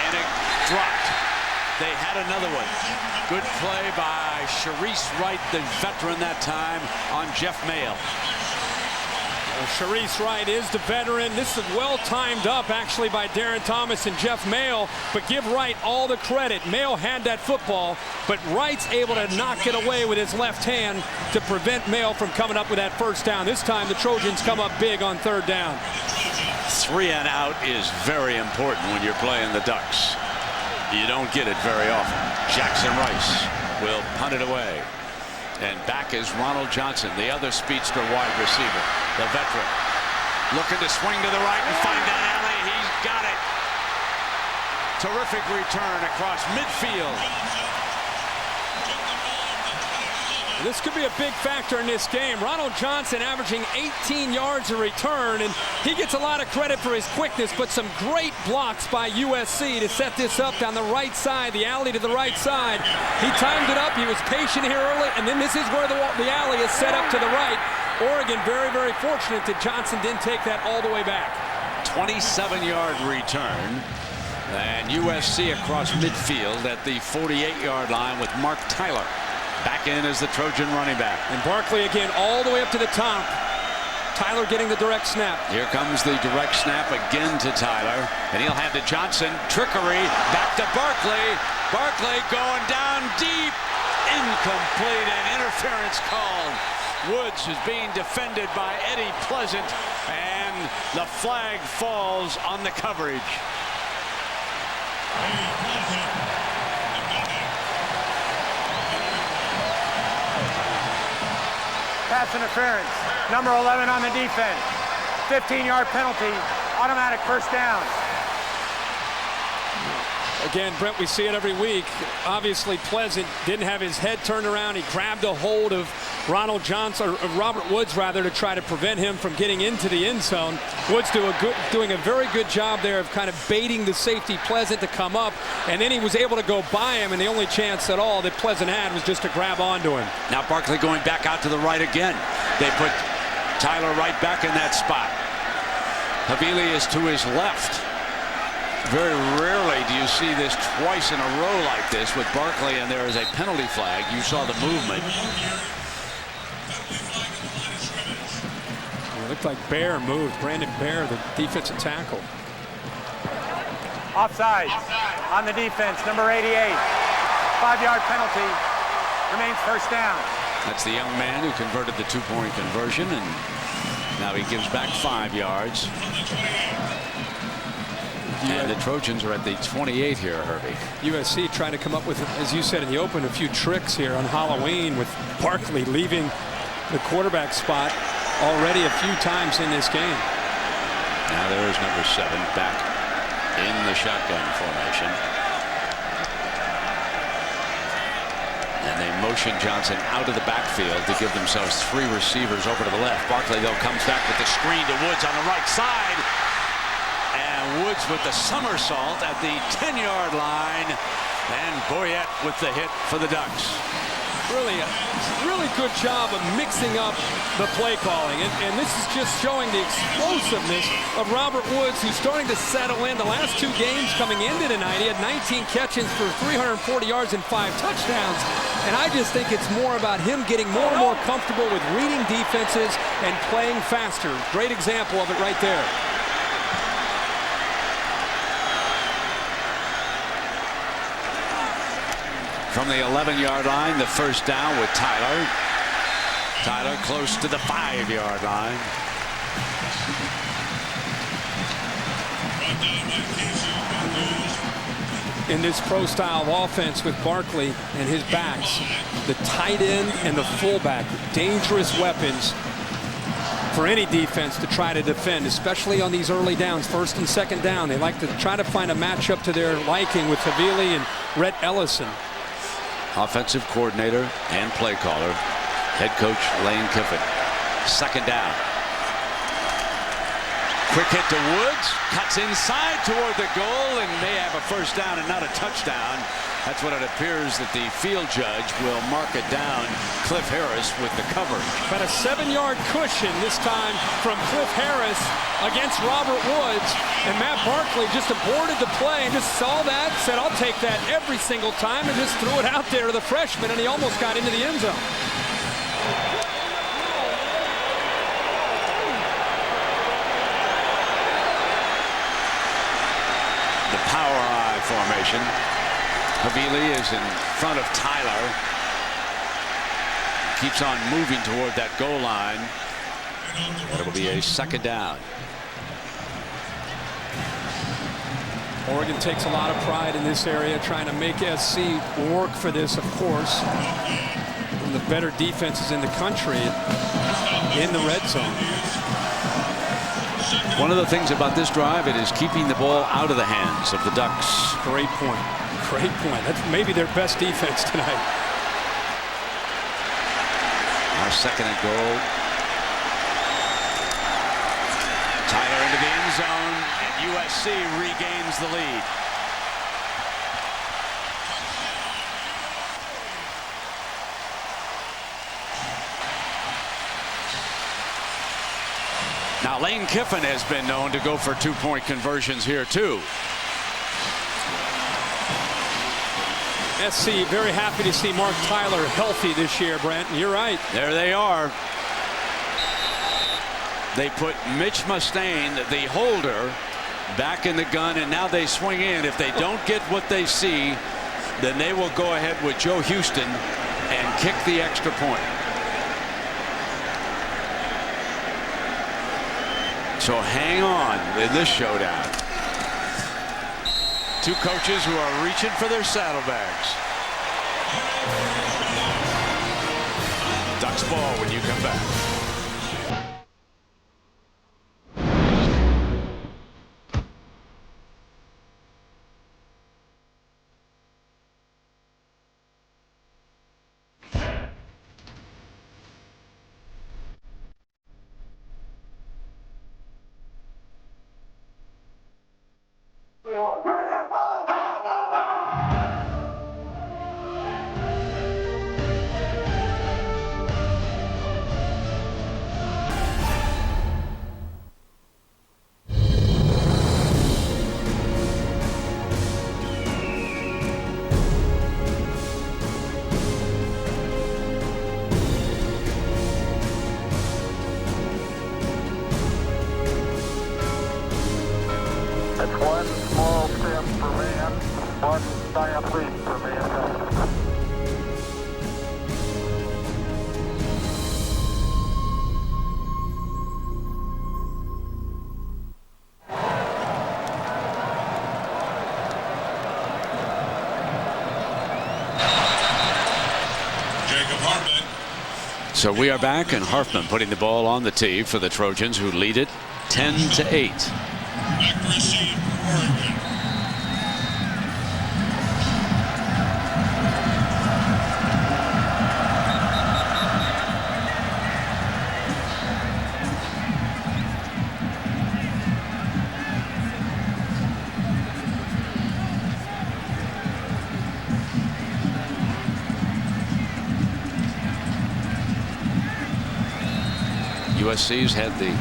And it dropped. They had another one. Good play by Sharice Wright, the veteran that time, on Jeff Mayle. Sharice Wright is the veteran. This is well timed up actually by Darren Thomas and Jeff Mayle, but give Wright all the credit. Mayle had that football, but Wright's able to knock it away with his left hand to prevent Mayle from coming up with that first down. This time the Trojans come up big on 3rd down. 3 and out is very important when you're playing the Ducks. You don't get it very often. Jackson Rice will punt it away. And back is Ronald Johnson, the other speedster wide receiver, the veteran. Looking to swing to the right and find that alley. He's got it. Terrific return across midfield. This could be a big factor in this game. Ronald Johnson averaging 18 yards a return, and he gets a lot of credit for his quickness, but some great blocks by USC to set this up down the right side, the alley to the right side. He timed it up. He was patient here early, and then this is where the alley is set up to the right. Oregon very, very fortunate that Johnson didn't take that all the way back. 27-yard return, and USC across midfield at the 48-yard line with Mark Tyler back in as the Trojan running back. And Barkley again all the way up to the top. Tyler getting the direct snap. Here comes the direct snap again to Tyler, and he'll hand to Johnson. Trickery, back to Barkley. Barkley going down deep. Incomplete, and interference called. Woods is being defended by Eddie Pleasant, and the flag falls on the coverage. Pass interference. Number 11 on the defense. 15-yard penalty. Automatic first down. Again, Brent, we see it every week. Obviously, Pleasant didn't have his head turned around. He grabbed a hold of Ronald Johnson, or Robert Woods, rather, to try to prevent him from getting into the end zone. Woods doing a very good job there of kind of baiting the safety Pleasant to come up, and then he was able to go by him, and the only chance at all that Pleasant had was just to grab onto him. Now Barkley going back out to the right again. They put Tyler right back in that spot. Havili is to his left. Very rarely do you see this twice in a row like this with Barkley, and there is a penalty flag. You saw the movement. The looked like Bear moved. Brandon Bear, the defensive tackle. Offside on the defense, number 88. 5-yard penalty, remains first down. That's the young man who converted the two-point conversion, and now he gives back 5 yards. And the Trojans are at the 28 here, Herbie. USC trying to come up with, as you said in the open, a few tricks here on Halloween, with Barkley leaving the quarterback spot already a few times in this game. Now there is number 7 back in the shotgun formation. And they motion Johnson out of the backfield to give themselves 3 receivers over to the left. Barkley, though, comes back with the screen to Woods on the right side. And Woods with the somersault at the 10-yard line. And Boyette with the hit for the Ducks. Really good job of mixing up the play calling. And this is just showing the explosiveness of Robert Woods, who's starting to settle in. The last 2 games coming into tonight, he had 19 catches for 340 yards and 5 touchdowns. And I just think it's more about him getting more and more comfortable with reading defenses and playing faster. Great example of it right there. From the 11-yard line, the first down with Tyler. Tyler close to the 5-yard line. In this pro-style offense with Barkley and his backs, the tight end and the fullback, dangerous weapons for any defense to try to defend, especially on these early downs, 1st and 2nd down. They like to try to find a matchup to their liking with Havili and Rhett Ellison. Offensive coordinator and play caller, head coach Lane Kiffin. 2nd down. Quick hit to Woods, cuts inside toward the goal, and may have a first down and not a touchdown. That's what it appears that the field judge will mark it down. Cliff Harris with the coverage. But a 7-yard cushion this time from Cliff Harris against Robert Woods. And Matt Barkley just aborted the play and just saw that, said, I'll take that every single time, and just threw it out there to the freshman, and he almost got into the end zone. The power I formation. Havili is in front of Tyler. Keeps on moving toward that goal line. It'll be a 2nd down. Oregon takes a lot of pride in this area, trying to make SC work for this, of course. One of the better defenses in the country in the red zone. One of the things about this drive, it is keeping the ball out of the hands of the Ducks. Great point. Great point. That's maybe their best defense tonight. Now 2nd and goal. Tyler into the end zone, and USC regains the lead. Now Lane Kiffin has been known to go for 2-point conversions here too. SC very happy to see Mark Tyler healthy this year, Brent. And you're right. There they are. They put Mitch Mustaine, the holder, back in the gun, and now they swing in. If they don't get what they see, then they will go ahead with Joe Houston and kick the extra point. So hang on in this showdown. 2 coaches who are reaching for their saddlebags. Ducks ball when you come back. That's one small step for man, one giant leap for mankind. So we are back, and Harfman putting the ball on the tee for the Trojans, who lead it 10-8. Accuracy for Oregon. USC's had the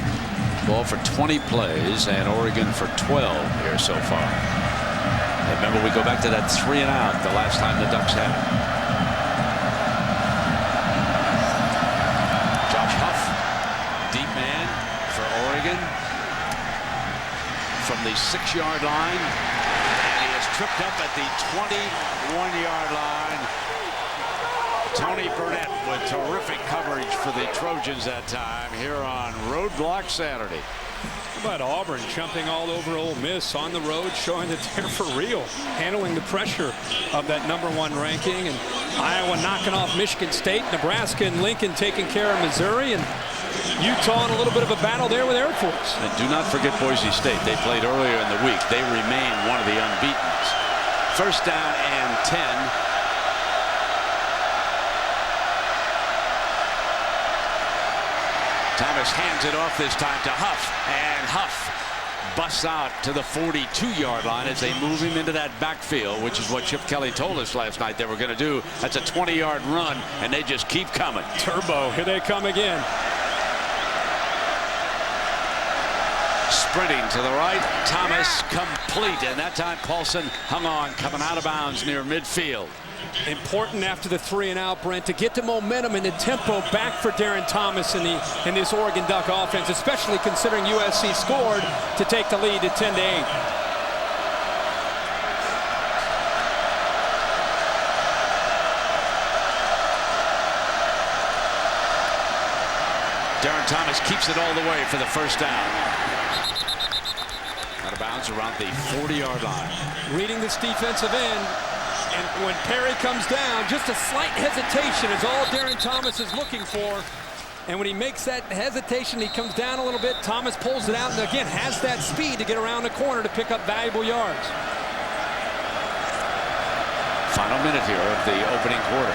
ball for 20 plays and Oregon for 12 here so far. And remember, we go back to that 3 and out the last time the Ducks had it. Josh Huff, deep man for Oregon from the 6-yard line, and he is tripped up at the 21-yard line. Tony Burnett with terrific coverage for the Trojans that time here on Roadblock Saturday. How about Auburn jumping all over Ole Miss on the road, showing that they're for real, handling the pressure of that #1 ranking, and Iowa knocking off Michigan State, Nebraska and Lincoln taking care of Missouri, and Utah in a little bit of a battle there with Air Force. And do not forget Boise State. They played earlier in the week. They remain one of the unbeatens. First down and 10. Thomas hands it off this time to Huff, and Huff busts out to the 42-yard line as they move him into that backfield, which is what Chip Kelly told us last night they were going to do. That's a 20-yard run, and they just keep coming. Turbo, here they come again. Sprinting to the right, Thomas complete, and that time Paulson hung on, coming out of bounds near midfield. Important after the 3 and out, Brent, to get the momentum and the tempo back for Darren Thomas in this Oregon Duck offense, especially considering USC scored to take the lead at 10-8. Darren Thomas keeps it all the way for the first down. Out of bounds around the 40-yard line. Reading this defensive end. And when Perry comes down, just a slight hesitation is all Darren Thomas is looking for. And when he makes that hesitation, he comes down a little bit. Thomas pulls it out and again has that speed to get around the corner to pick up valuable yards. Final minute here of the opening quarter.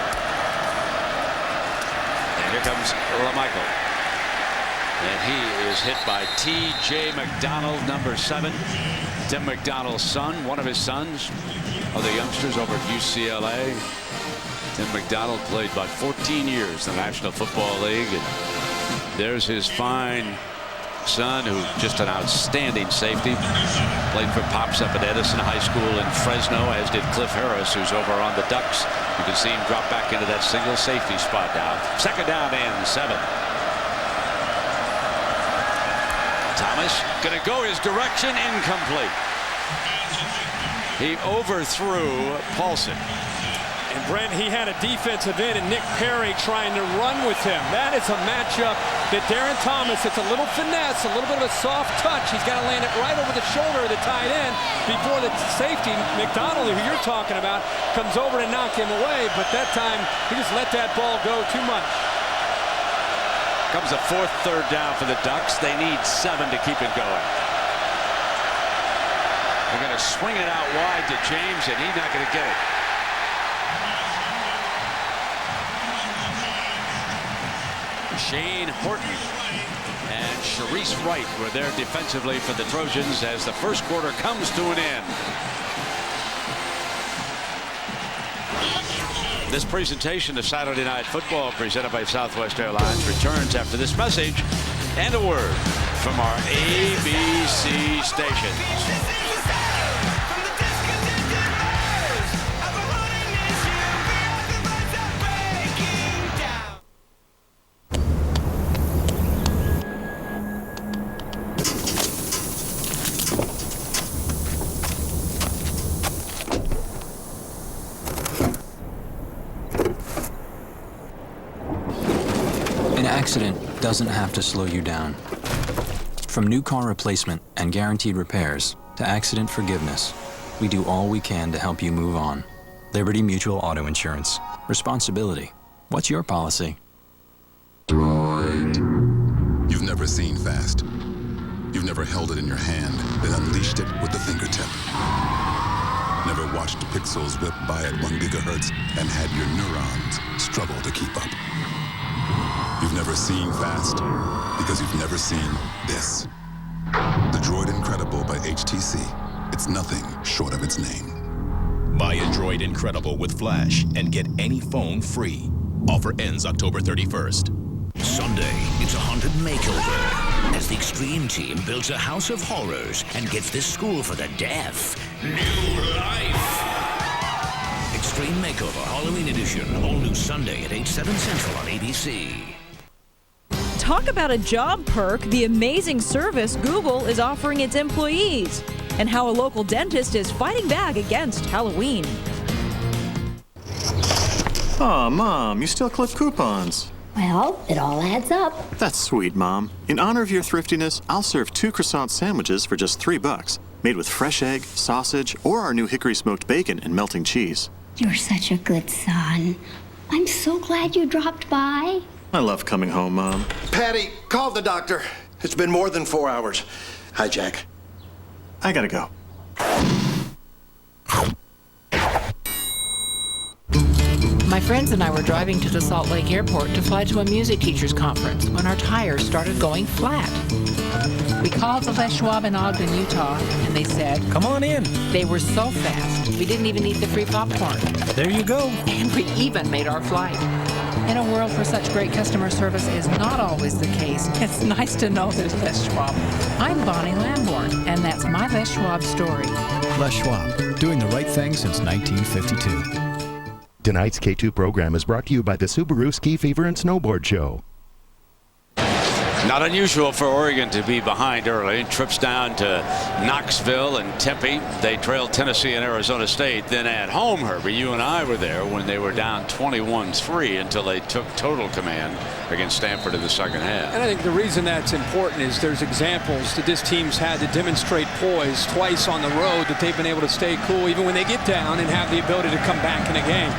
And here comes LaMichael. And he is hit by T.J. McDonald, number 7. Tim McDonald's son, one of his sons, other youngsters over at UCLA. Tim McDonald played about 14 years in the National Football League. And there's his fine son, who's just an outstanding safety. Played for Pops up at Edison High School in Fresno, as did Cliff Harris, who's over on the Ducks. You can see him drop back into that single safety spot now. Second down and 7. Thomas going to go his direction, incomplete. He overthrew Paulson. And Brent, he had a defensive end and Nick Perry trying to run with him. That is a matchup that Darren Thomas, it's a little finesse, a little bit of a soft touch. He's got to land it right over the shoulder of the tight end before the safety, McDonald, who you're talking about, comes over to knock him away. But that time, he just let that ball go too much. Comes a 4th third down for the Ducks. They need 7 to keep it going. They're going to swing it out wide to James, and he's not going to get it. Shane Horton and Sharice Wright were there defensively for the Trojans as the first quarter comes to an end. This presentation of Saturday Night Football, presented by Southwest Airlines, returns after this message and a word from our ABC stations. doesn't have to slow you down. From new car replacement and guaranteed repairs to accident forgiveness, we do all we can to help you move on. Liberty Mutual Auto Insurance. Responsibility. What's your policy? You've never seen fast. You've never held it in your hand, then unleashed it with the fingertip. Never watched pixels whip by at 1 gigahertz and had your neurons struggle to keep up. You've never seen fast because you've never seen this. The Droid Incredible by HTC. It's nothing short of its name. Buy a Droid Incredible with Flash and get any phone free. Offer ends October 31st. Sunday, it's a haunted makeover as the Extreme Team builds a house of horrors and gets this school for the deaf new life. Extreme Makeover Halloween Edition, all new Sunday at 8, 7 Central on ABC. Talk about a job perk, the amazing service Google is offering its employees, and how a local dentist is fighting back against Halloween. Aw, Mom, you still clip coupons. Well, it all adds up. That's sweet, Mom. In honor of your thriftiness, I'll serve 2 croissant sandwiches for just $3, made with fresh egg, sausage, or our new hickory smoked bacon and melting cheese. You're such a good son. I'm so glad you dropped by. I love coming home, Mom. Patty, call the doctor. It's been more than 4 hours. Hi, Jack. I gotta go. My friends and I were driving to the Salt Lake Airport to fly to a music teachers conference when our tires started going flat. We called the Les Schwab in Ogden, Utah, and they said, "Come on in." They were so fast, we didn't even eat the free popcorn. There you go. And we even made our flight. In a world where such great customer service is not always the case, it's nice to know there's Les Schwab. I'm Bonnie Lamborn, and that's my Les Schwab story. Les Schwab, doing the right thing since 1952. Tonight's K2 program is brought to you by the Subaru Ski Fever and Snowboard Show. Not unusual for Oregon to be behind early. Trips down to Knoxville and Tempe. They trailed Tennessee and Arizona State. Then at home, Herbie, you and I were there when they were down 21-3 until they took total command against Stanford in the second half. And I think the reason that's important is there's examples that this team's had to demonstrate poise twice on the road, that they've been able to stay cool even when they get down and have the ability to come back in a game.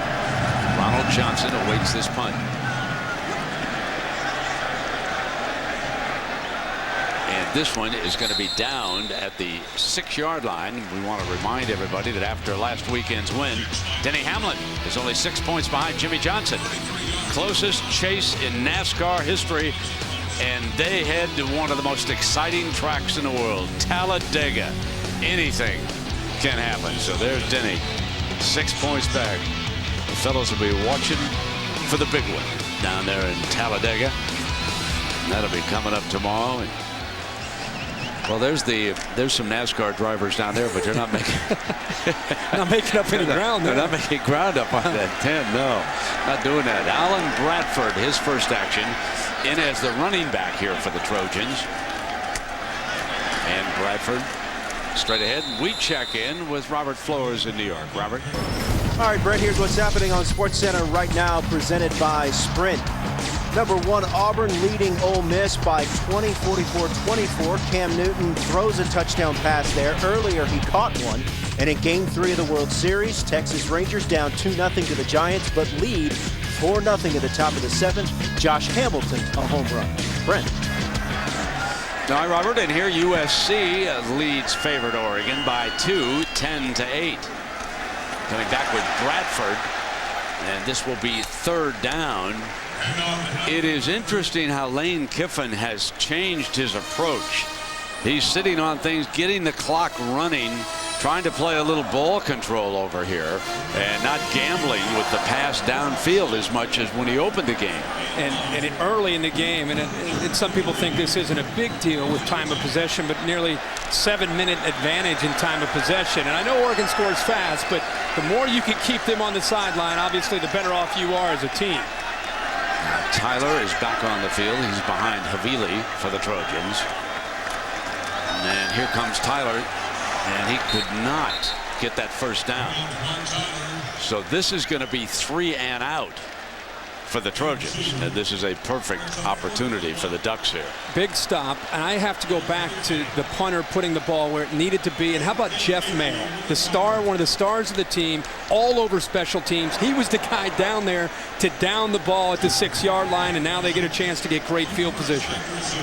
Ronald Johnson awaits this punt. This one is going to be downed at the 6-yard line. We want to remind everybody that after last weekend's win, Denny Hamlin is only 6 points behind Jimmy Johnson. Closest chase in NASCAR history, and they head to one of the most exciting tracks in the world, Talladega. Anything can happen. So there's Denny, 6 points back. The fellows will be watching for the big one down there in Talladega. And that'll be coming up tomorrow. Well, there's some NASCAR drivers down there, but they're not making not making up any ground. They're not making ground up on that 10. No, not doing that. Alan Bradford, his first action, in as the running back here for the Trojans. And Bradford straight ahead. We check in with Robert Flores in New York. Robert. All right, Brent, here's what's happening on SportsCenter right now, presented by Sprint. Number 1, Auburn leading Ole Miss by 20, 44-24. Cam Newton throws a touchdown pass there. Earlier, he caught one. And in Game 3 of the World Series, Texas Rangers down 2-0 to the Giants, but lead 4-0 at the top of the 7th. Josh Hamilton, a home run. Brent. All right, Robert, and here USC leads favored Oregon by 2, 10-8. Coming back with Bradford, and this will be 3rd down. It is interesting how Lane Kiffin has changed his approach. He's sitting on things, getting the clock running, trying to play a little ball control over here, and not gambling with the pass downfield as much as when he opened the game. And early in the game, and some people think this isn't a big deal with time of possession, but nearly 7-minute advantage in time of possession. And I know Oregon scores fast, but the more you can keep them on the sideline, obviously the better off you are as a team. Tyler is back on the field. He's behind Havili for the Trojans. And here comes Tyler, and he could not get that first down. So this is going to be 3 and out for the Trojans, and this is a perfect opportunity for the Ducks here. Big stop, and I have to go back to the punter putting the ball where it needed to be. And how about Jeff Mayo, the star, one of the stars of the team, all over special teams. He was the guy down there to down the ball at the 6-yard line, and now they get a chance to get great field position.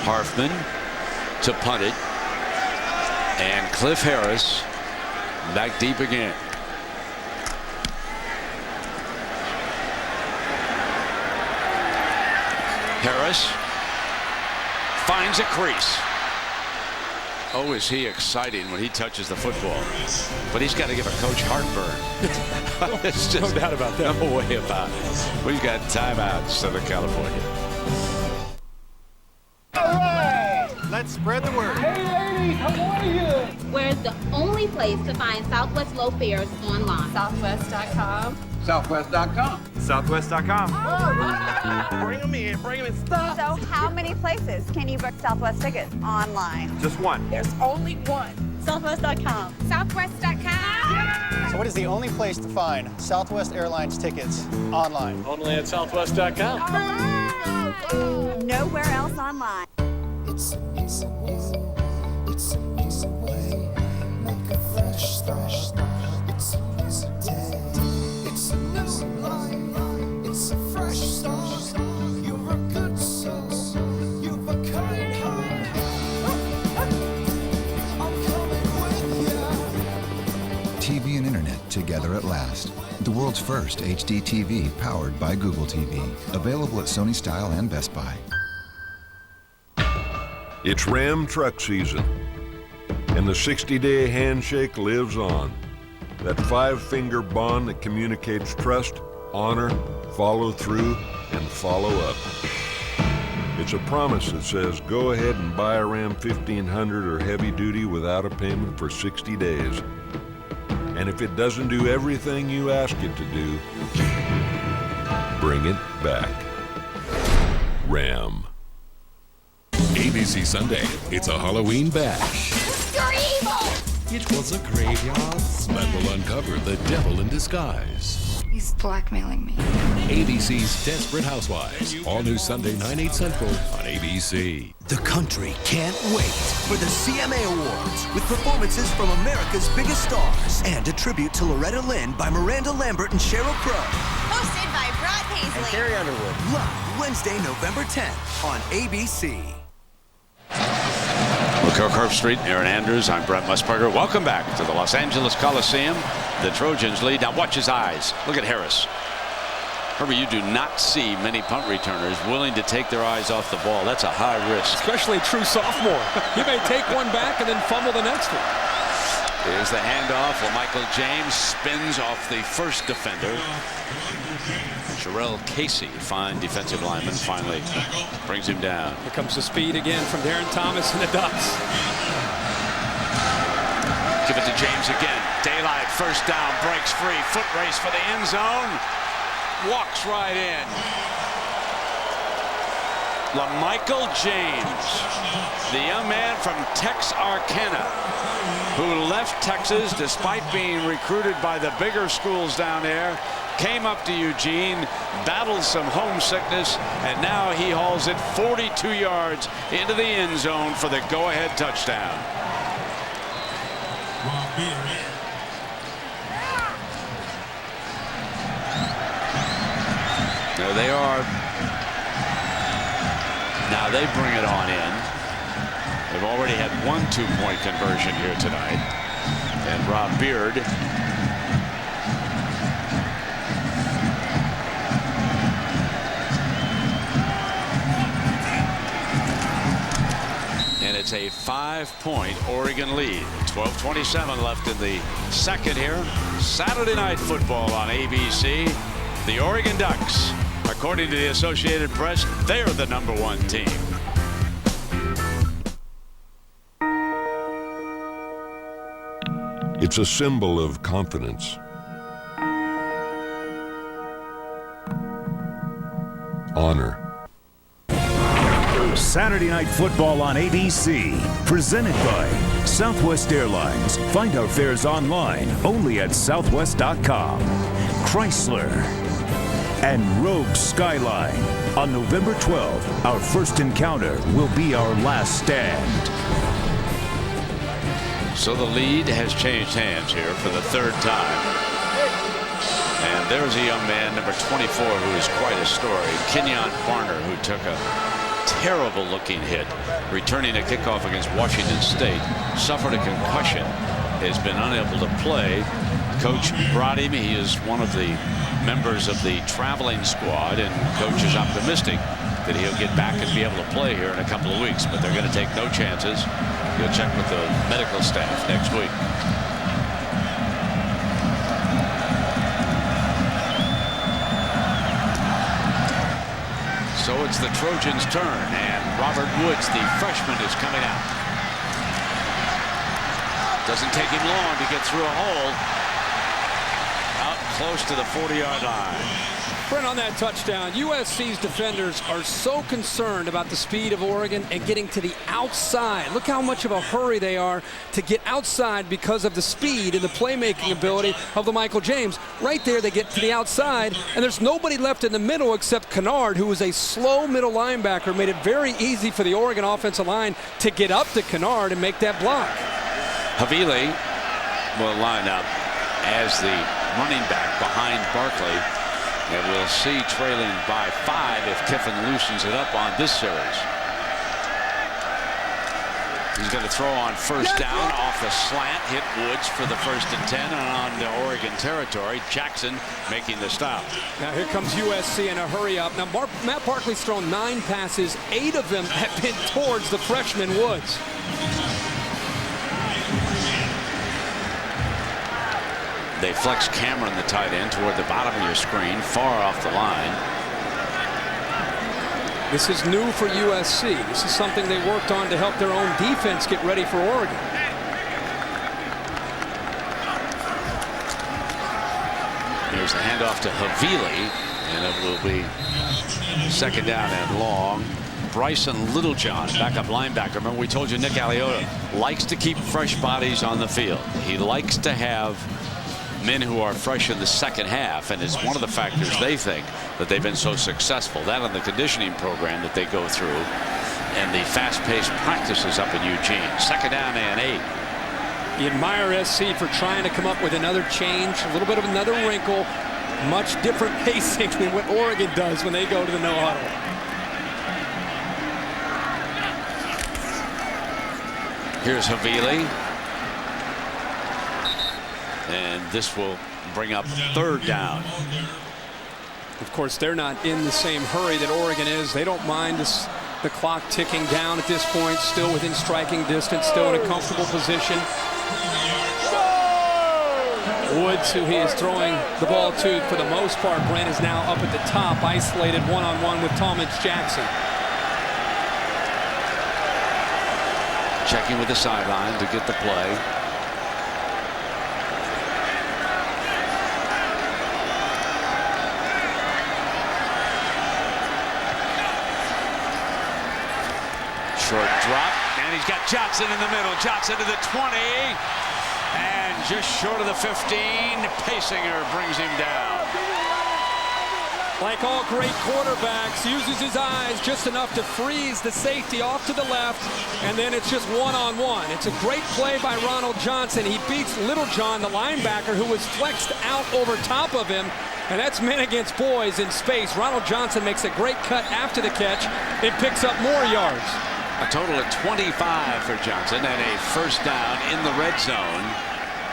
Harfman to punt it, and Cliff Harris back deep again. Harris finds a crease. Oh, is he exciting when he touches the football. But he's got to give a coach heartburn. It's just no doubt about that. No way about it. We've got timeouts, Southern California. All right. Let's spread the word. Hey, ladies, how are you? Where's the only place to find Southwest low fares online? Southwest.com. Southwest.com. Southwest.com. Bring them in. Stop. So how many places can you book Southwest tickets online? Just one. There's only one. Southwest.com. Southwest.com. So what is the only place to find Southwest Airlines tickets online? Only at Southwest.com. Nowhere else online. It's an easy way. It's an easy way. Make a fresh start. It's an easy day. It's a new life. It's a fresh start. You're a good soul. You've a kind heart. I'm coming with you. TV and internet together at last. The world's first HD TV powered by Google TV. Available at Sony Style and Best Buy. It's Ram truck season, and the 60-day handshake lives on. That 5-finger bond that communicates trust, honor, follow through, and follow up. It's a promise that says go ahead and buy a Ram 1500 or heavy duty without a payment for 60 days. And if it doesn't do everything you ask it to do, bring it back. Ram. ABC Sunday, it's a Halloween bash. You're evil! It was a graveyard. Sven will uncover the devil in disguise. He's blackmailing me. ABC's Desperate Housewives, all new Sunday, 9/8 Central on ABC. The country can't wait for the CMA Awards with performances from America's biggest stars and a tribute to Loretta Lynn by Miranda Lambert and Sheryl Crow. Hosted by Brad Paisley and Carrie Underwood. Live Wednesday, November 10th on ABC. McCourt Street, Aaron Andrews. I'm Brent Musburger. Welcome back to the Los Angeles Coliseum. The Trojans lead. Now watch his eyes. Look at Harris. Remember, you do not see many punt returners willing to take their eyes off the ball. That's a high risk. Especially a true sophomore. He may take one back and then fumble the next one. Here's the handoff. Well, Michael James spins off the first defender. Sherrell Casey, fine defensive lineman, finally brings him down. Here comes the speed again from Darren Thomas and the Ducks. Give it to James again. Daylight, first down, breaks free. Foot race for the end zone. Walks right in. LaMichael James, the young man from Texarkana, who left Texas despite being recruited by the bigger schools down there, came up to Eugene, battled some homesickness, and now he hauls it 42 yards into the end zone for the go-ahead touchdown. There they are. Now they bring it on in. They've already had one 2-point conversion here tonight. And Rob Beard and it's a 5-point Oregon lead. 12:27 left in the second here. Saturday Night Football on ABC. The Oregon Ducks, according to the Associated Press, they're the #1 team. It's a symbol of confidence, honor. Saturday Night Football on ABC, presented by Southwest Airlines. Find our fares online only at southwest.com. Chrysler and Rogue Skyline. On November 12th, our first encounter will be our last stand. So the lead has changed hands here for the third time. And there's a young man, number 24, who is quite a story. Kenyon Barner, who took a terrible looking hit returning a kickoff against Washington State, suffered a concussion, has been unable to play. Coach brought him. He is one of the members of the traveling squad, and coach is optimistic that he'll get back and be able to play here in a couple of weeks, but they're going to take no chances. He'll check with the medical staff next week. So it's the Trojans' turn, and Robert Woods, the freshman, is coming out. Doesn't take him long to get through a hole. Out close to the 40-yard line. Brent, on that touchdown, USC's defenders are so concerned about the speed of Oregon and getting to the outside. Look how much of a hurry they are to get outside because of the speed and the playmaking ability of the Michael James. Right there, they get to the outside, and there's nobody left in the middle except Kennard, who is a slow middle linebacker. Made it very easy for the Oregon offensive line to get up to Kennard and make that block. Havili will line up as the running back behind Barkley. And we'll see trailing by 5 if Kiffin loosens it up on this series. He's going to throw on first down off a slant, hit Woods for the 1st and 10, and on to Oregon territory. Jackson making the stop. Now here comes USC in a hurry up. Now Matt Barkley's thrown 9 passes. 8 of them have been towards the freshman Woods. They flex Cameron, the tight end, toward the bottom of your screen, far off the line. This is new for USC. This is something they worked on to help their own defense get ready for Oregon. Here's the handoff to Havili, and it will be 2nd down and long. Bryson Littlejohn, backup linebacker. Remember, we told you Nick Aliotta likes to keep fresh bodies on the field. He likes to have men who are fresh in the second half, and it's one of the factors they think that they've been so successful. That and the conditioning program that they go through, and the fast-paced practices up in Eugene. 2nd down and 8. You admire SC for trying to come up with another change, a little bit of another wrinkle, much different pacing than what Oregon does when they go to the no huddle. Here's Havili. And this will bring up 3rd down. Of course, they're not in the same hurry that Oregon is. They don't mind the clock ticking down at this point, still within striking distance, still in a comfortable position. Woods, who he is throwing the ball to for the most part, Brent, is now up at the top, isolated one-on-one with Thomas Jackson. Checking with the sideline to get the play. Short drop, and he's got Johnson in the middle. Johnson to the 20, and just short of the 15. Paysinger brings him down. Like all great quarterbacks, uses his eyes just enough to freeze the safety off to the left, and then it's just one-on-one. It's a great play by Ronald Johnson. He beats Littlejohn, the linebacker, who was flexed out over top of him, and that's men against boys in space. Ronald Johnson makes a great cut after the catch and picks up more yards. A total of 25 for Johnson, and a 1st down in the red zone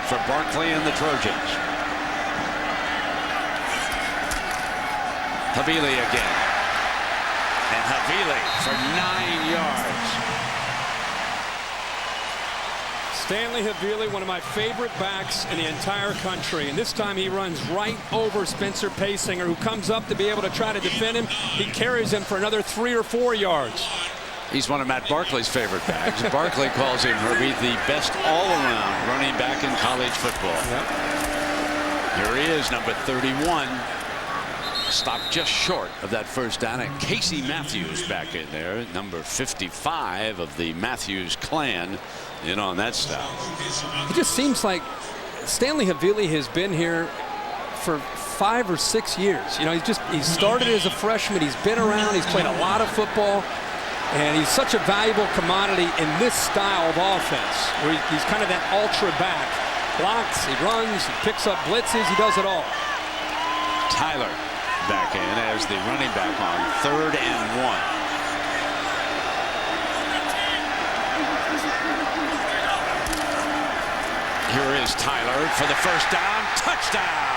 for Barkley and the Trojans. Havili again. And Havili for 9 yards. Stanley Havili, one of my favorite backs in the entire country. And this time he runs right over Spencer Paysinger, who comes up to be able to try to defend him. He carries him for another 3 or 4 yards. He's one of Matt Barkley's favorite backs. Barkley calls him, Herbie, the best all-around running back in college football. Yep. Here he is, number 31. Stopped just short of that 1st down, and Casey Matthews back in there, number 55 of the Matthews clan, in on that stop. It just seems like Stanley Havili has been here for 5 or 6 years. You know, he started as a freshman. He's been around. He's played a lot of football. And he's such a valuable commodity in this style of offense, where he's kind of that ultra back. Blocks, he runs, he picks up blitzes, he does it all. Tyler back in as the running back on 3rd and 1. Here is Tyler for the first down. Touchdown!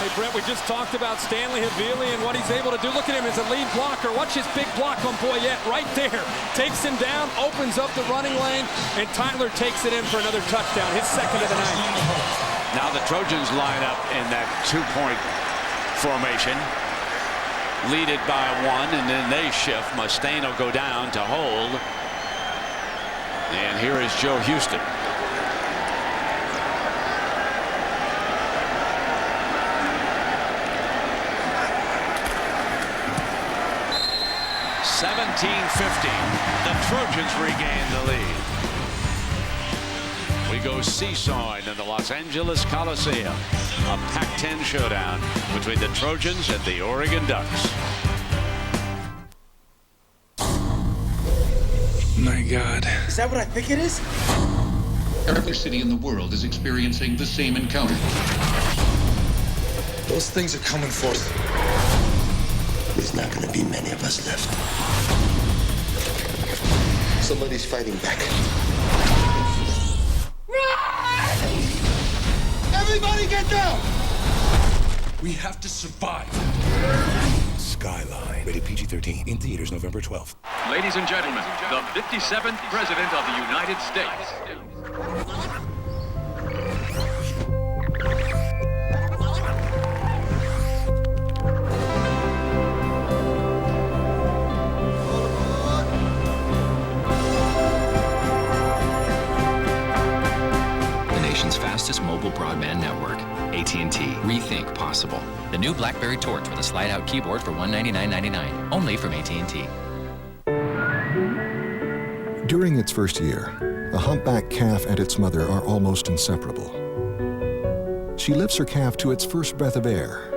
Hey, Brett, we just talked about Stanley Havili and what he's able to do. Look at him as a lead blocker. Watch his big block on Boyette right there. Takes him down, opens up the running lane, and Tyler takes it in for another touchdown, his second of the night. Now the Trojans line up in that 2-point formation. Lead it by 1, and then they shift. Mustaine will go down to hold. And here is Joe Houston. (17-15). The Trojans regain the lead. We go seesawing in the Los Angeles Coliseum. A Pac-10 showdown between the Trojans and the Oregon Ducks. My God. Is that what I think it is? Every city in the world is experiencing the same encounter. Those things are coming for us. There's not going to be many of us left. Somebody's fighting back. Run! Everybody get down! We have to survive. Skyline. Rated PG-13. In theaters November 12th. Ladies and gentlemen, the 57th President of the United States. Fastest mobile broadband network. AT&T. Rethink possible. The new BlackBerry Torch with a slide-out keyboard for $199.99. Only from AT&T. During its first year, a humpback calf and its mother are almost inseparable. She lifts her calf to its first breath of air,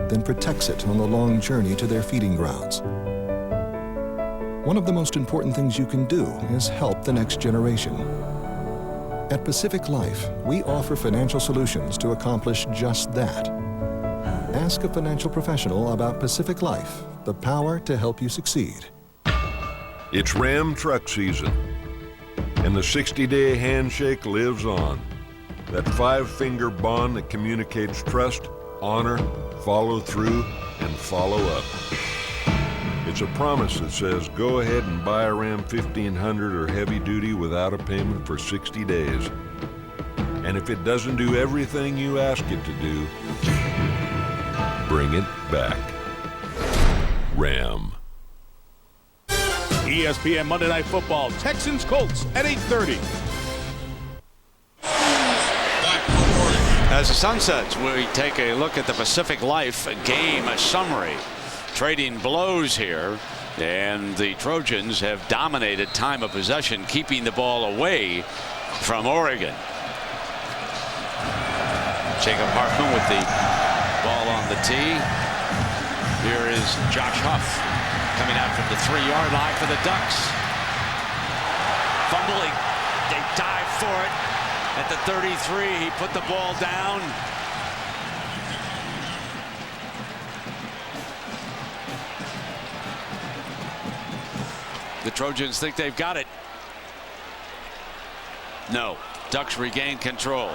then protects it on the long journey to their feeding grounds. One of the most important things you can do is help the next generation. At Pacific Life, we offer financial solutions to accomplish just that. Ask a financial professional about Pacific Life, the power to help you succeed. It's Ram truck season, and the 60-day handshake lives on. That 5-finger bond that communicates trust, honor, follow through, and follow up. It's a promise that says go ahead and buy a Ram 1500 or heavy duty without a payment for 60 days. And if it doesn't do everything you ask it to do, bring it back. Ram. ESPN Monday Night Football, Texans Colts at 8:30. As the sun sets, we take a look at the Pacific Life game summary. Trading blows here, and the Trojans have dominated time of possession, keeping the ball away from Oregon. Jacob Hartman with the ball on the tee. Here is Josh Huff coming out from the 3-yard line for the Ducks. Fumbling, they dive for it at the 33. He put the ball down. The Trojans think they've got it. No, Ducks regain control.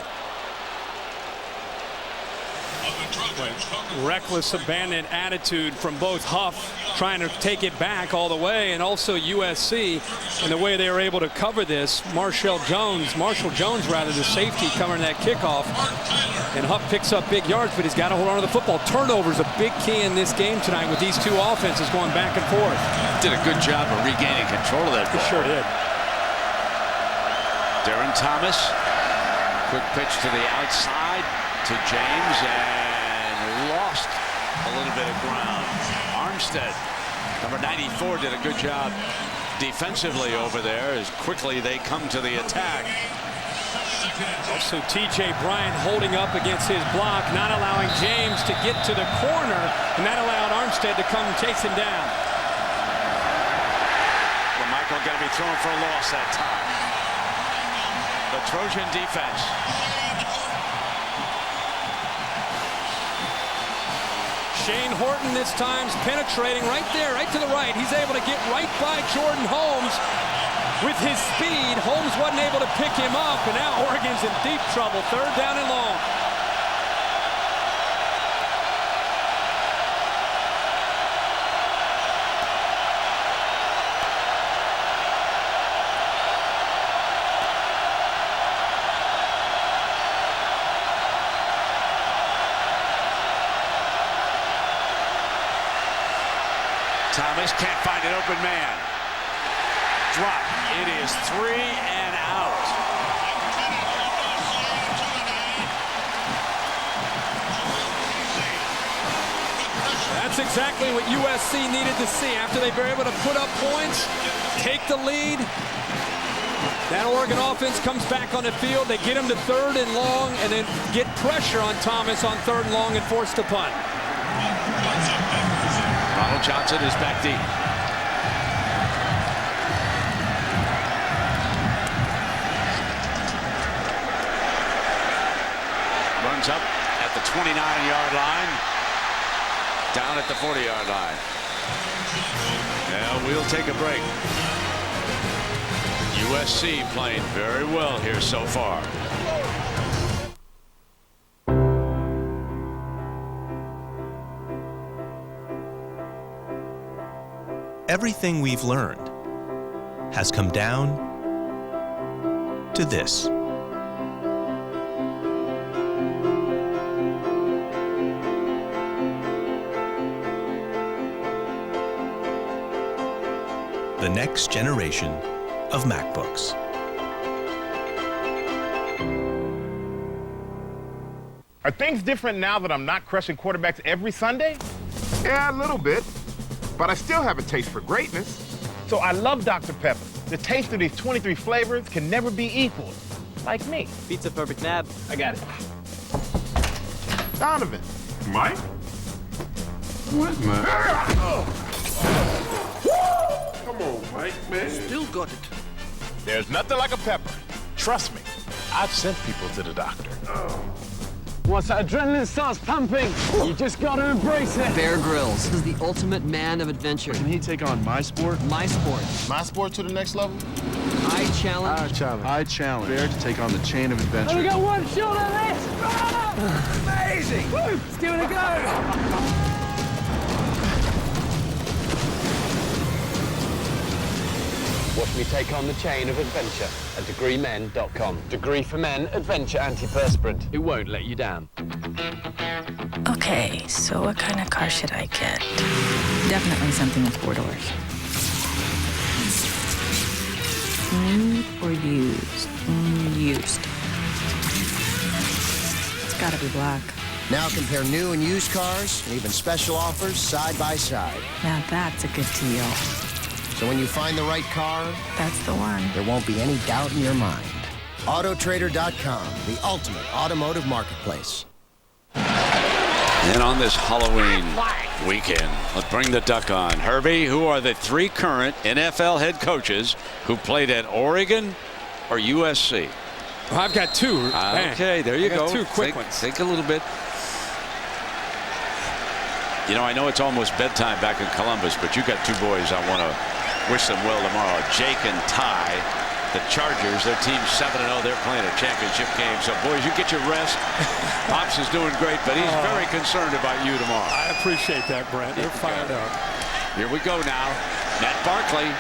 Reckless, abandoned attitude from both Huff, trying to take it back all the way, and also USC, and the way they were able to cover this. Marshall Jones, the safety, covering that kickoff. And Huff picks up big yards, but he's got to hold on to the football. Turnovers a big key in this game tonight with these two offenses going back and forth. Did a good job of regaining control of that ball. Sure did. Darren Thomas, quick pitch to the outside to James, and lost a little bit of ground. Armstead, number 94, did a good job defensively over there as quickly they come to the attack. Also, T.J. Bryant holding up against his block, not allowing James to get to the corner, and that allowed Armstead to come chase him down. Well, Michael going to be thrown for a loss that time. The Trojan defense. Shane Horton this time's penetrating right there, right to the right. He's able to get right by Jordan Holmes. With his speed, Holmes wasn't able to pick him up, and now Oregon's in deep trouble. 3rd down and long. Thomas can't find an open man. Drop. It is 3 and out. That's exactly what USC needed to see after they were able to put up points, take the lead. That Oregon offense comes back on the field. They get him to 3rd and long and then get pressure on Thomas on 3rd and long and force to punt. Ronald Johnson is back deep. Runs up at the 29-yard line, down at the 40-yard line. Now we'll take a break. USC playing very well here so far. Everything we've learned has come down to this. The next generation of MacBooks. Are things different now that I'm not crushing quarterbacks every Sunday? Yeah, a little bit. But I still have a taste for greatness. So I love Dr. Pepper. The taste of these 23 flavors can never be equaled. Like me. Pizza perfect nab. I got it. Donovan. Mike? What, man? Come on, Mike, man. Still got it. There's nothing like a pepper. Trust me. I've sent people to the doctor. Once that adrenaline starts pumping, you just got to embrace it. Bear Grylls is the ultimate man of adventure. Can he take on my sport? My sport. My sport to the next level? I challenge. I challenge Bear to take on the chain of adventure. We got one shot on this. Amazing. Woo, let's give it a go. Watch me take on the chain of adventure at degreemen.com. Degree for Men Adventure Antiperspirant. It won't let you down. Okay, so what kind of car should I get? Definitely something with 4 doors. New or used? Used. It's gotta be black. Now compare new and used cars and even special offers side by side. Now that's a good deal. So when you find the right car, that's the one. There won't be any doubt in your mind. Autotrader.com, the ultimate automotive marketplace. And on this Halloween weekend, let's bring the duck on. Herbie, who are the 3 current NFL head coaches who played at Oregon or USC? Well, I've got 2. Okay, there you go. 2 quick ones. Think a little bit. You know, I know it's almost bedtime back in Columbus, but you got 2 boys I want to wish them well tomorrow. Jake and Ty, the Chargers, their team's 7-0. They're playing a championship game. So, boys, you get your rest. Pops is doing great, but he's very concerned about you tomorrow. I appreciate that, Brent. They're fired up. Here we go now. Matt Barkley,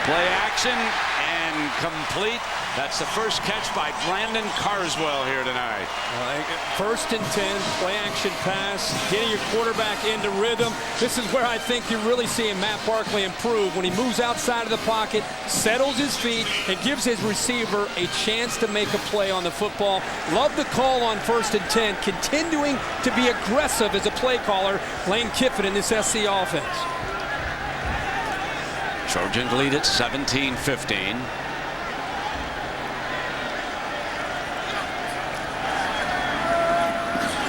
play action, and complete. That's the first catch by Brandon Carswell here tonight. First and 10, play action pass, getting your quarterback into rhythm. This is where I think you're really seeing Matt Barkley improve, when he moves outside of the pocket, settles his feet, and gives his receiver a chance to make a play on the football. Love the call on first and 10, continuing to be aggressive as a play caller, Lane Kiffin in this SC offense. Trojans lead at 17-15.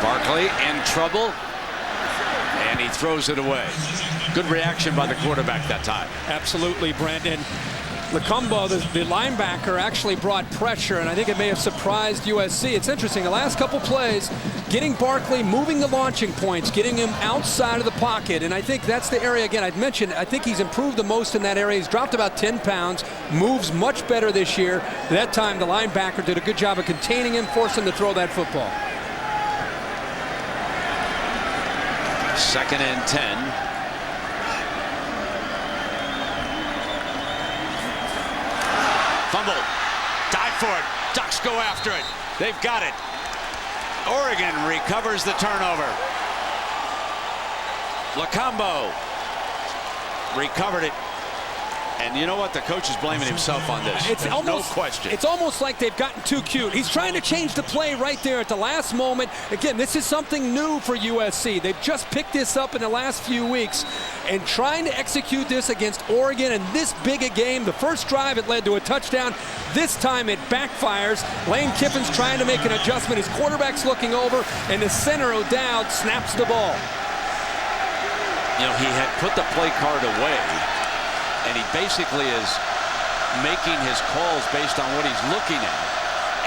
Barkley in trouble, and he throws it away. Good reaction by the quarterback that time. Absolutely, Brandon. Lacumbo, the linebacker, actually brought pressure, and I think it may have surprised USC. It's interesting, the last couple plays, getting Barkley, moving the launching points, getting him outside of the pocket, and I think that's the area, again, I'd mentioned, I think he's improved the most in that area. He's dropped about 10 pounds, moves much better this year. That time, the linebacker did a good job of containing him, forcing him to throw that football. 2nd and 10. Fumble, dive for it, Ducks go after it, they've got it. Oregon recovers the turnover. Lacumbo recovered it. And you know what? The coach is blaming himself on this. There's no question. It's almost like they've gotten too cute. He's trying to change the play right there at the last moment. Again, this is something new for USC. They've just picked this up in the last few weeks. And trying to execute this against Oregon in this big a game. The first drive, it led to a touchdown. This time it backfires. Lane Kiffin's trying to make an adjustment. His quarterback's looking over, and the center, O'Dowd, snaps the ball. You know, he had put the play card away, and he basically is making his calls based on what he's looking at.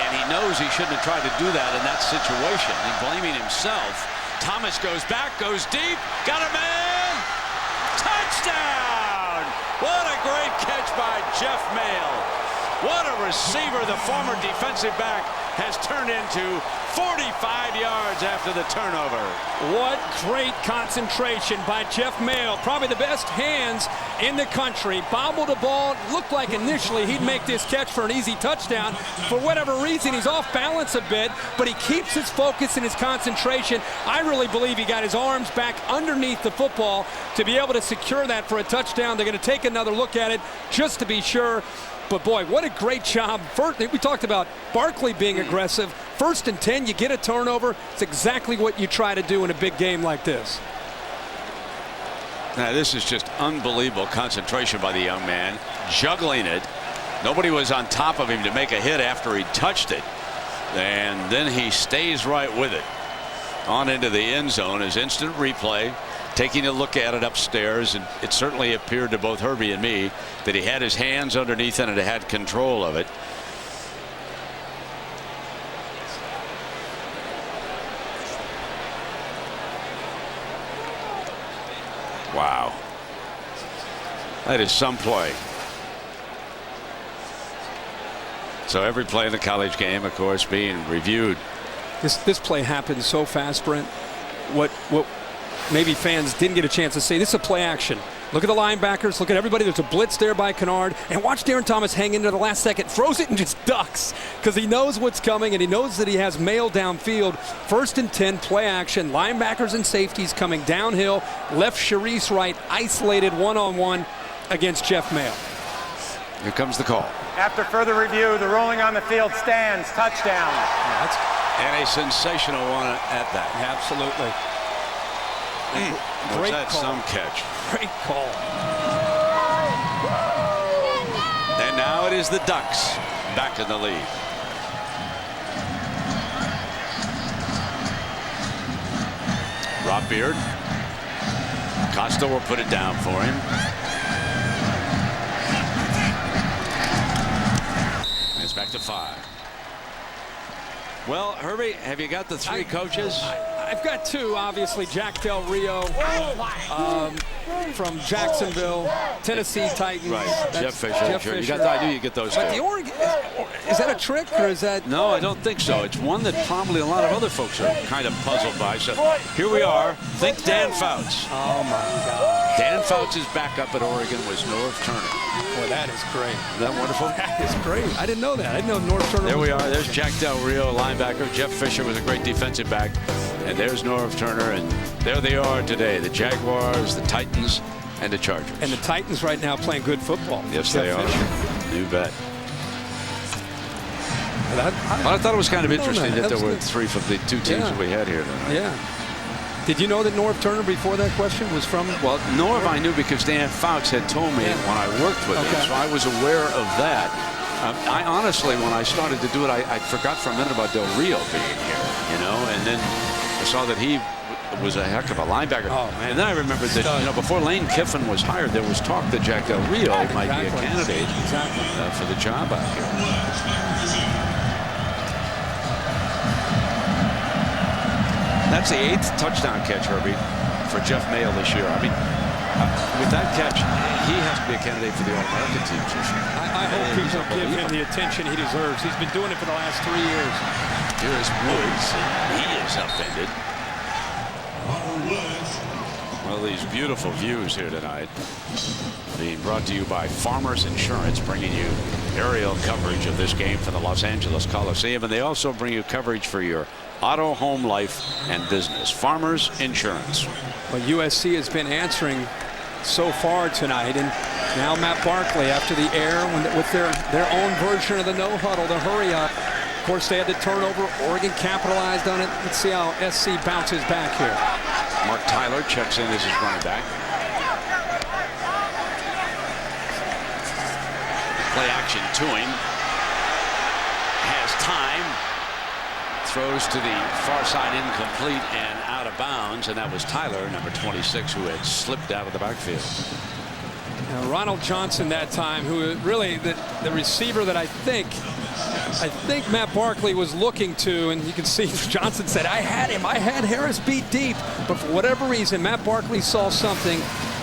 And he knows he shouldn't have tried to do that in that situation. He's blaming himself. Thomas goes back, goes deep, got a man! Touchdown! What a great catch by Jeff Mayle. What a receiver the former defensive back has turned into 45 yards after the turnover. What great concentration by Jeff Mayle. Probably the best hands in the country. Bobbled the ball. Looked like initially he'd make this catch for an easy touchdown. For whatever reason, he's off balance a bit, but he keeps his focus and his concentration. I really believe he got his arms back underneath the football to be able to secure that for a touchdown. They're going to take another look at it just to be sure. But boy, what a great job. First, we talked about Barkley being aggressive. 1st and 10, you get a turnover. It's exactly what you try to do in a big game like this. Now, this is just unbelievable concentration by the young man. Juggling it. Nobody was on top of him to make a hit after he touched it. And then he stays right with it. On into the end zone is instant replay. Taking a look at it upstairs, and it certainly appeared to both Herbie and me that he had his hands underneath it and had control of it. Wow. That is some play. So every play in the college game, of course, being reviewed. This play happened so fast, Brent. What maybe fans didn't get a chance to see. This is a play action. Look at the linebackers. Look at everybody. There's a blitz there by Kennard. And watch Darren Thomas hang into the last second. Throws it and just ducks because he knows what's coming, and he knows that he has Mayle downfield. 1st and 10, play action. Linebackers and safeties coming downhill. Left Sharice right, isolated one-on-one against Jeff Mayle. Here comes the call. After further review, the ruling on the field stands. Touchdown. And a sensational one at that. Absolutely. Great call. Some catch. Great call. And now it is the Ducks back in the lead. Rob Beard. Costa will put it down for him. And it's back to 5. Well, Herbie, have you got the 3 coaches? I've got two, obviously. Jack Del Rio from Jacksonville, Tennessee Titans. Right, That's Jeff Fisher. Jeff Sure. Fisher. I knew you'd get those But two. the Oregon, is that a trick or is that? No, I don't think so. It's one that probably a lot of other folks are kind of puzzled by. So here we are. Think Dan Fouts. Oh, my God. Dan Fouts' backup at Oregon was Norv Turner. Boy, that is great. Isn't that wonderful? That is great. I didn't know that. I didn't know Norv Turner. There we are. There's Jack Del Rio, linebacker. Jeff Fisher was a great defensive back. And there's Norv Turner. And there they are today. The Jaguars, the Titans, and the Chargers. And the Titans right now playing good football. Yes, Jeff they are. Fisher. You bet. I thought it was kind of interesting that there were good. three from the two teams that we had here tonight. Yeah. Did you know that Norv Turner, before that question, was from? Well, Norv I knew because Dan Fouts had told me when I worked with him, so I was aware of that. I honestly, when I started to do it, I forgot for a minute about Del Rio being here, you know, and then I saw that he was a heck of a linebacker. Oh, man. And then I remembered that, you know, before Lane Kiffin was hired, there was talk that Jack Del Rio might be a candidate for the job out here. That's the 8th touchdown catch, Herbie, for Jeff Mayo this year. I mean, with that catch, he has to be a candidate for the All-American team position. I hope people give him the attention he deserves. He's been doing it for the last 3 years. Here's Woods. He is upended. Well, these beautiful views here tonight being brought to you by Farmers Insurance, bringing you aerial coverage of this game from the Los Angeles Coliseum, and they also bring you coverage for your auto, home, life, and business. Farmers Insurance. Well, USC has been answering so far tonight, and now Matt Barkley after the air with their own version of the no huddle, the hurry up. Of course, they had the turnover. Oregon capitalized on it. Let's see how SC bounces back here. Mark Tyler checks in as his running back. Play action to him. Has time. Throws to the far side, incomplete and out of bounds, and that was Tyler, number 26, who had slipped out of the backfield. Now, Ronald Johnson that time, who really the receiver that I think Matt Barkley was looking to, and you can see Johnson said, I had him. I had Harris beat deep. But for whatever reason, Matt Barkley saw something,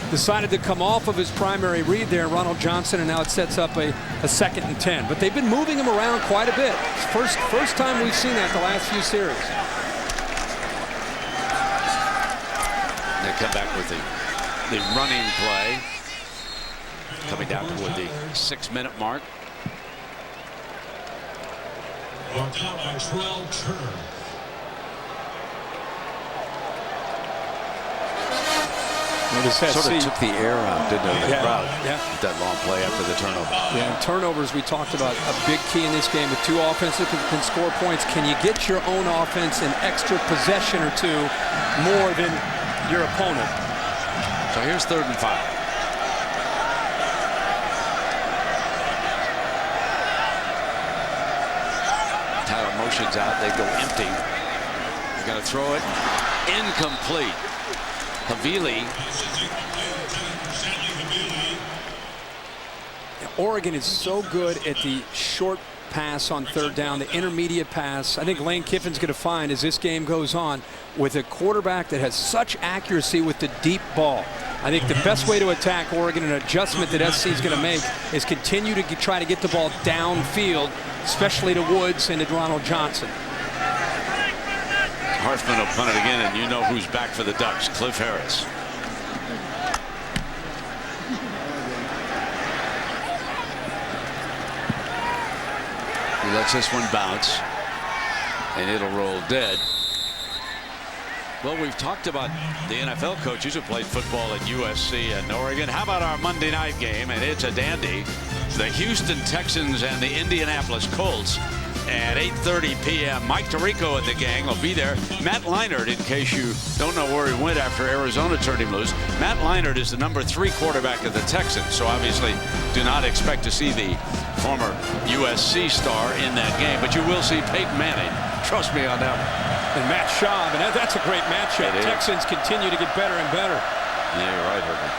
decided to come off of his primary read there, Ronald Johnson, and now it sets up a 2nd and 10. But they've been moving him around quite a bit. First time we've seen that the last few series. They come back with the running play. Coming down toward the 6-minute mark. Sort of took the air out, didn't it, the crowd? Yeah. With that long play after the turnover. Yeah, and turnovers we talked about, a big key in this game with two offenses that can score points. Can you get your own offense an extra possession or two more than your opponent? So here's 3rd and 5. Tyler motions out. They go empty. They're going to throw it. Incomplete. Havili. Oregon is so good at the short pass on 3rd down, the intermediate pass. I think Lane Kiffin's going to find as this game goes on with a quarterback that has such accuracy with the deep ball. I think the best way to attack Oregon, an adjustment that SC is going to make, is continue to try to get the ball downfield, especially to Woods and to Ronald Johnson. Hartman will punt it again, and you know who's back for the Ducks, Cliff Harris. He lets this one bounce, and it'll roll dead. Well, we've talked about the NFL coaches who played football at USC and Oregon. How about our Monday night game? And it's a dandy. The Houston Texans and the Indianapolis Colts at 8:30 p.m. Mike Tirico and the gang will be there. Matt Leinart, in case you don't know where he went after Arizona turned him loose, Matt Leinart is the number 3 quarterback of the Texans. So obviously do not expect to see the former USC star in that game. But you will see Peyton Manning. Trust me on that one. And Matt Schaub, and that's a great matchup. Texans continue to get better and better. Yeah, you're right, Herbie.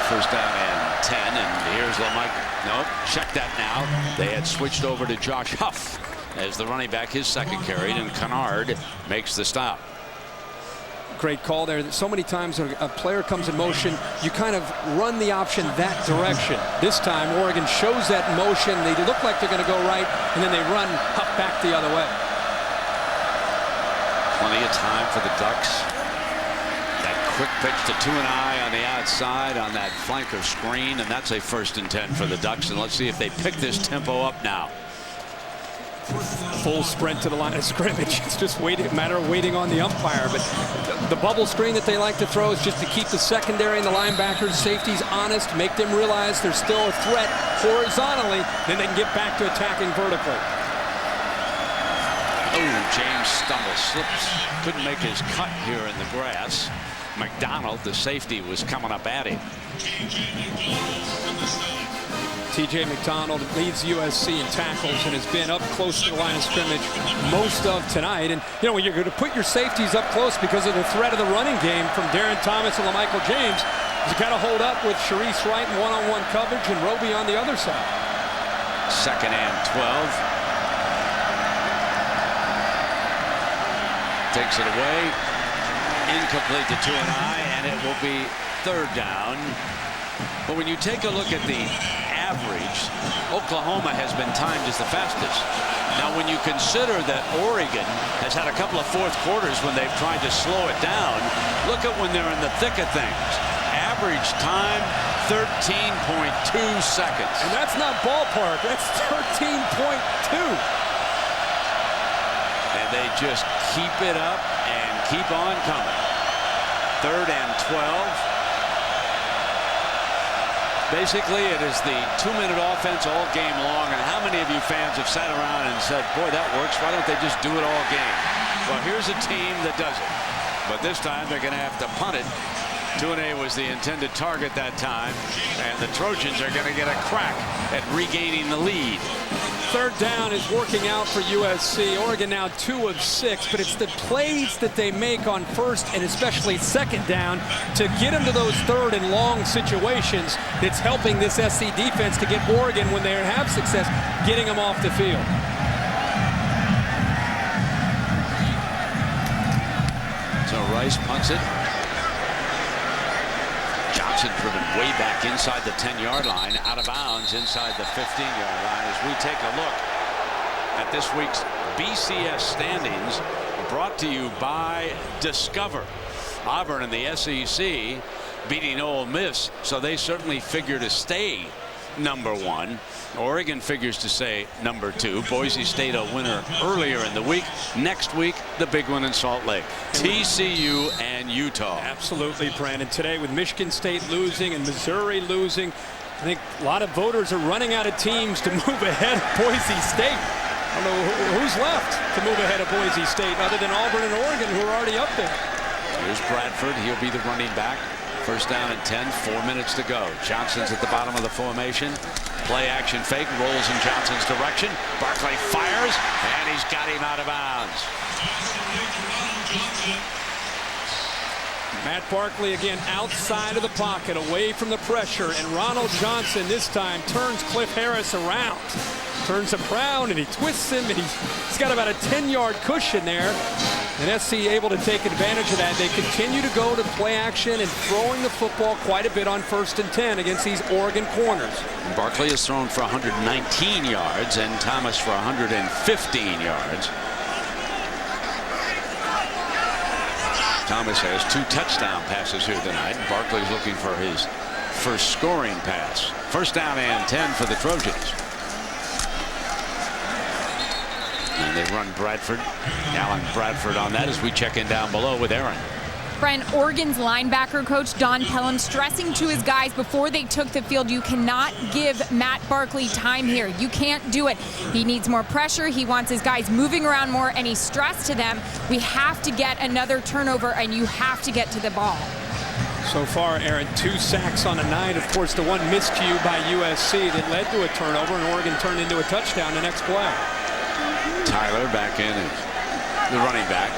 1st down and 10, and here's Mike. Nope, check that now. They had switched over to Josh Huff. as the running back, his second carry, and Kennard makes the stop. Great call there. So many times a player comes in motion, you kind of run the option that direction. This time, Oregon shows that motion. They look like they're going to go right, and then they run up back the other way. Plenty of time for the Ducks. That quick pitch to 2-and-I on the outside on that flanker screen, and that's a 1st and 10 for the Ducks. And let's see if they pick this tempo up now. Full sprint to the line of scrimmage. It's just a matter of waiting on the umpire. But the bubble screen that they like to throw is just to keep the secondary and the linebackers, safeties honest, make them realize there's still a threat horizontally, then they can get back to attacking vertically. Oh, James stumbles, slips, couldn't make his cut here in the grass. McDonald, the safety, was coming up at him. TJ McDonald leads USC in tackles and has been up close to the line of scrimmage most of tonight. And, you know, when you're going to put your safeties up close because of the threat of the running game from Darren Thomas and LaMichael James, you got to hold up with Sharice Wright in one-on-one coverage and Roby on the other side. 2nd and 12. Takes it away. Incomplete to 2-and-I, and it will be 3rd down. But when you take a look at the average, Oklahoma has been timed as the fastest. Now, when you consider that Oregon has had a couple of fourth quarters when they've tried to slow it down, look at when they're in the thick of things. Average time, 13.2 seconds. And that's not ballpark. That's 13.2. And they just keep it up and keep on coming. 3rd and 12. Basically, it is the 2-minute offense all game long. And how many of you fans have sat around and said, boy, that works. Why don't they just do it all game? Well, here's a team that does it. But this time they're going to have to punt it. 2-and-A was the intended target that time. And the Trojans are going to get a crack at regaining the lead. 3rd down is working out for USC. Oregon now 2 of 6, but it's the plays that they make on 1st and especially 2nd down to get them to those 3rd and long situations that's helping this SC defense to get Oregon, when they have success, getting them off the field. So Rice punts it. Johnson driven way back inside the 10-yard line, out of bounds inside the 15-yard line. As we take a look at this week's BCS standings, brought to you by Discover. Auburn and the SEC beating Ole Miss, so they certainly figure to stay #1. Oregon figures to stay #2. Boise State a winner earlier in the week. Next week, the big one in Salt Lake. TCU and Utah. Absolutely, Brandon. Today, with Michigan State losing and Missouri losing, I think a lot of voters are running out of teams to move ahead of Boise State. I don't know who's left to move ahead of Boise State other than Auburn and Oregon, who are already up there. Here's Bradford. He'll be the running back. 1st down and 10, 4 minutes to go. Johnson's at the bottom of the formation. Play action fake, rolls in Johnson's direction. Barkley fires, and he's got him out of bounds. Matt Barkley again outside of the pocket, away from the pressure, and Ronald Johnson this time turns Cliff Harris around. Turns him around, and he twists him, and he's got about a 10-yard cushion there. And SC able to take advantage of that. They continue to go to play action and throwing the football quite a bit on 1st and 10 against these Oregon corners. Barkley has thrown for 119 yards and Thomas for 115 yards. Thomas has 2 touchdown passes here tonight. Barkley's looking for his first scoring pass. 1st down and 10 for the Trojans. And they run Bradford. Alan Bradford on that as we check in down below with Aaron. Brian, Oregon's linebacker coach Don Pelham stressing to his guys before they took the field, you cannot give Matt Barkley time here. You can't do it. He needs more pressure. He wants his guys moving around more, and he stressed to them, we have to get another turnover, and you have to get to the ball. So far, Aaron, 2 sacks on the night. Of course, the one miscue by USC that led to a turnover, and Oregon turned into a touchdown the next play. Tyler back in as the running back.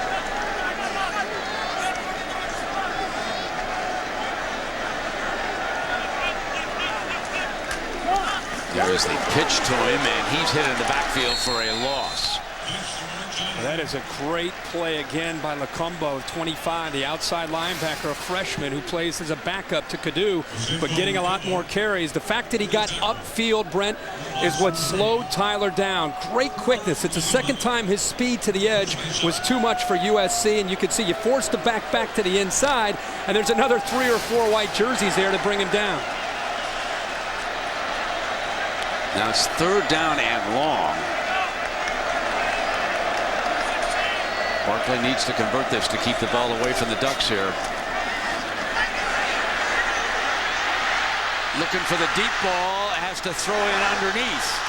There is the pitch to him, and he's hit in the backfield for a loss. That is a great play again by Lacombo, 25, the outside linebacker, a freshman who plays as a backup to Kadu, but getting a lot more carries. The fact that he got upfield, Brent, is what slowed Tyler down. Great quickness. It's the second time his speed to the edge was too much for USC, and you can see you forced the back to the inside, and there's another 3 or 4 white jerseys there to bring him down. Now it's 3rd down and long. Barkley needs to convert this to keep the ball away from the Ducks here. Looking for the deep ball, has to throw in underneath.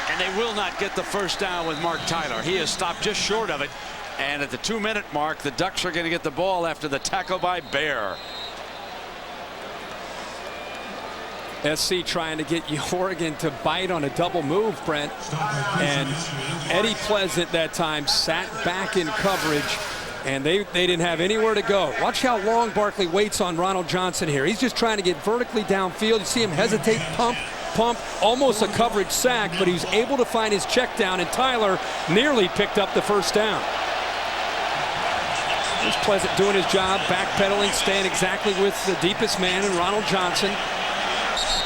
And they will not get the first down with Mark Tyler. He has stopped just short of it. And at the 2-minute mark, the Ducks are going to get the ball after the tackle by Bear. SC trying to get Oregon to bite on a double move, Brent. And Eddie Pleasant that time sat back in coverage, and they didn't have anywhere to go. Watch how long Barkley waits on Ronald Johnson here. He's just trying to get vertically downfield. You see him hesitate, pump, almost a coverage sack, but he's able to find his check down, and Tyler nearly picked up the first down. Here's Pleasant doing his job, backpedaling, staying exactly with the deepest man in Ronald Johnson.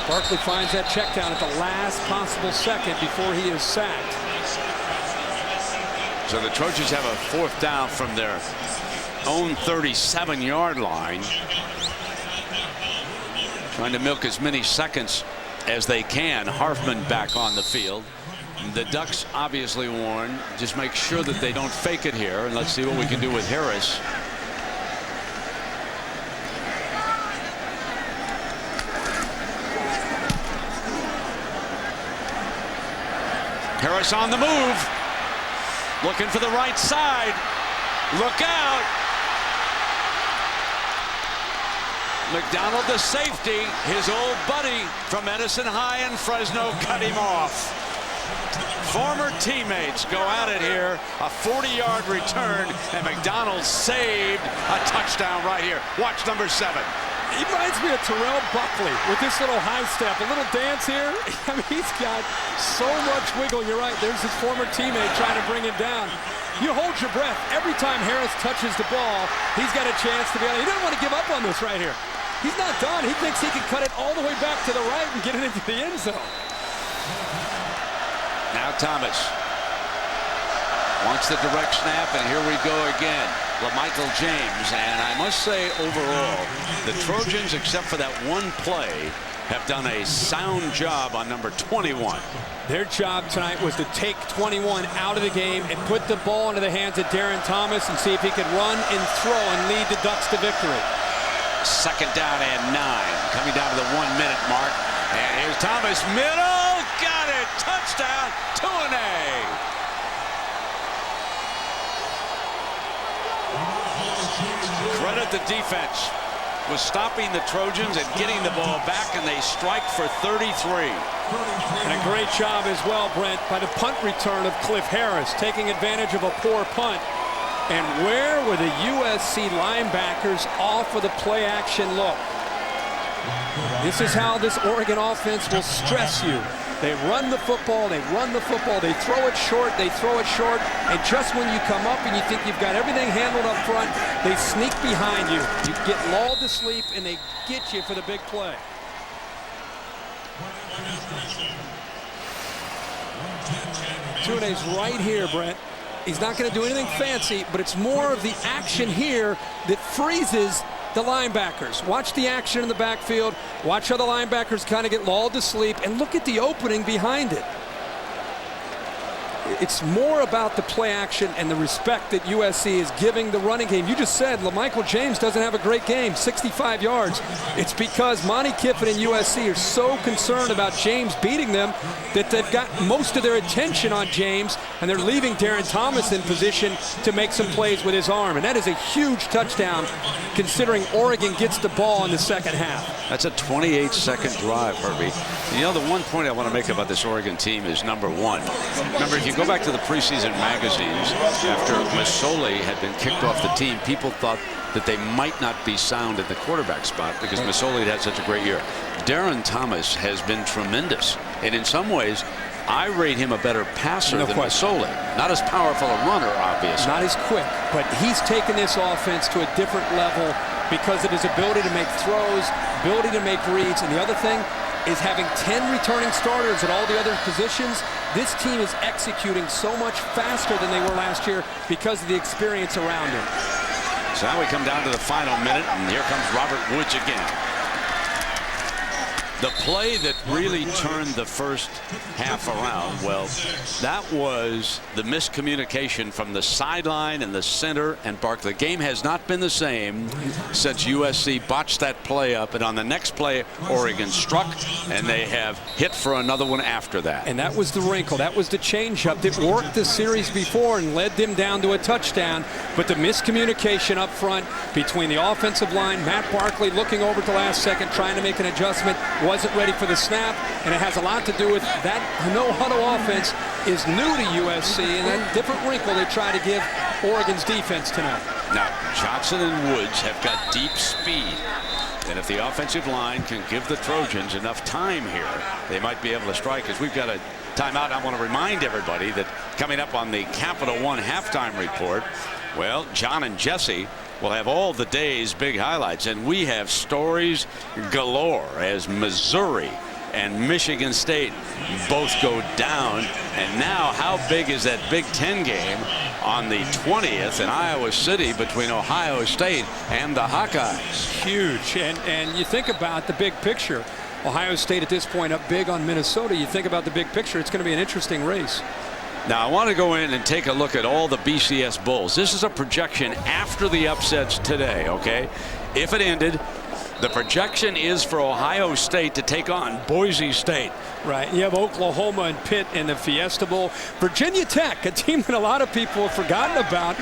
Barkley finds that check down at the last possible second before he is sacked. So the Trojans have a 4th down from their own 37-yard line. Trying to milk as many seconds as they can. Harfman back on the field. The Ducks obviously warn, just make sure that they don't fake it here, and let's see what we can do with Harris. Harris on the move, looking for the right side. Look out. McDonald, the safety, his old buddy from Edison High in Fresno, cut him off. Former teammates go at it here. A 40-yard return, and McDonald saved a touchdown right here. Watch number 7. He reminds me of Terrell Buckley with this little high step, a little dance here. I mean, he's got so much wiggle. You're right. There's his former teammate trying to bring him down. You hold your breath. Every time Harris touches the ball, he's got a chance to be able. He doesn't want to give up on this right here. He's not done. He thinks he can cut it all the way back to the right and get it into the end zone. Now Thomas wants the direct snap, and here we go again. LaMichael James, and I must say overall, the Trojans, except for that one play, have done a sound job on number 21. Their job tonight was to take 21 out of the game and put the ball into the hands of Darren Thomas and see if he could run and throw and lead the Ducks to victory. 2nd down and 9, coming down to the 1-minute mark. And here's Thomas, middle, got it, touchdown, Tuanay. Credit the defense with stopping the Trojans and getting the ball back, and they strike for 33. And a great job as well, Brent, by the punt return of Cliff Harris, taking advantage of a poor punt. And where were the USC linebackers off of the play action look? This is how this Oregon offense will stress you. They run the football, they run the football, they throw it short, and just when you come up and you think you've got everything handled up front, they sneak behind you. You get lulled to sleep, and they get you for the big play. Tuanay's right here, Brent. He's not going to do anything fancy, but it's more of the action here that freezes the linebackers. Watch the action in the backfield. Watch how the linebackers kind of get lulled to sleep, and look at the opening behind it. It's more about the play action and the respect that USC is giving the running game. You just said LaMichael James doesn't have a great game, 65 yards. It's because Monty Kiffin and USC are so concerned about James beating them that they've got most of their attention on James, and they're leaving Darren Thomas in position to make some plays with his arm. And that is a huge touchdown considering Oregon gets the ball in the 2nd half. That's a 28-second drive, Herbie. And you know, the one point I want to make about this Oregon team is number 1. Remember, if you go back to the preseason magazines, after Masoli had been kicked off the team, people thought that they might not be sound at the quarterback spot because Masoli had such a great year. Darren Thomas has been tremendous, and in some ways I rate him a better passer than Masoli. Not as powerful a runner, obviously. Not as quick, but he's taken this offense to a different level because of his ability to make throws, ability to make reads, and the other thing is having 10 returning starters at all the other positions. This team is executing so much faster than they were last year because of the experience around him. So now we come down to the final minute, and here comes Robert Woods again. The play that really turned the first half around, well, that was the miscommunication from the sideline and the center and Barkley. The game has not been the same since USC botched that play up, and on the next play, Oregon struck, and they have hit for another one after that. And that was the wrinkle. That was the changeup that worked the series before and led them down to a touchdown. But the miscommunication up front between the offensive line, Matt Barkley looking over at the last second, trying to make an adjustment, wasn't ready for the snap, and it has a lot to do with that no-huddle offense is new to USC, and that different wrinkle they try to give Oregon's defense tonight. Now, Johnson and Woods have got deep speed, and if the offensive line can give the Trojans enough time here, they might be able to strike. As we've got a timeout, I want to remind everybody that coming up on the Capital One halftime report, well, John and Jesse will have all the day's big highlights, and we have stories galore as Missouri and Michigan State both go down. And now, how big is that Big Ten game on the 20th in Iowa City between Ohio State and the Hawkeyes? Huge. And you think about the big picture. Ohio State at this point up big on Minnesota. You think about the big picture, it's going to be an interesting race. Now, I want to go in and take a look at all the BCS Bulls. This is a projection after the upsets today, okay? If it ended, the projection is for Ohio State to take on Boise State. Right. You have Oklahoma and Pitt in the Fiesta Bowl. Virginia Tech, a team that a lot of people have forgotten about,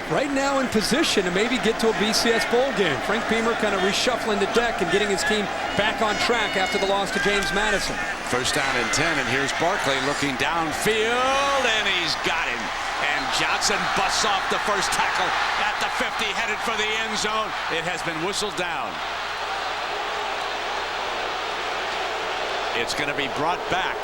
right now in position to maybe get to a BCS Bowl game. Frank Beamer kind of reshuffling the deck and getting his team back on track after the loss to James Madison. First down and 10, and here's Barkley looking downfield, and he's got him. And Johnson busts off the first tackle at the 50, headed for the end zone. It has been whistled down. It's going to be brought back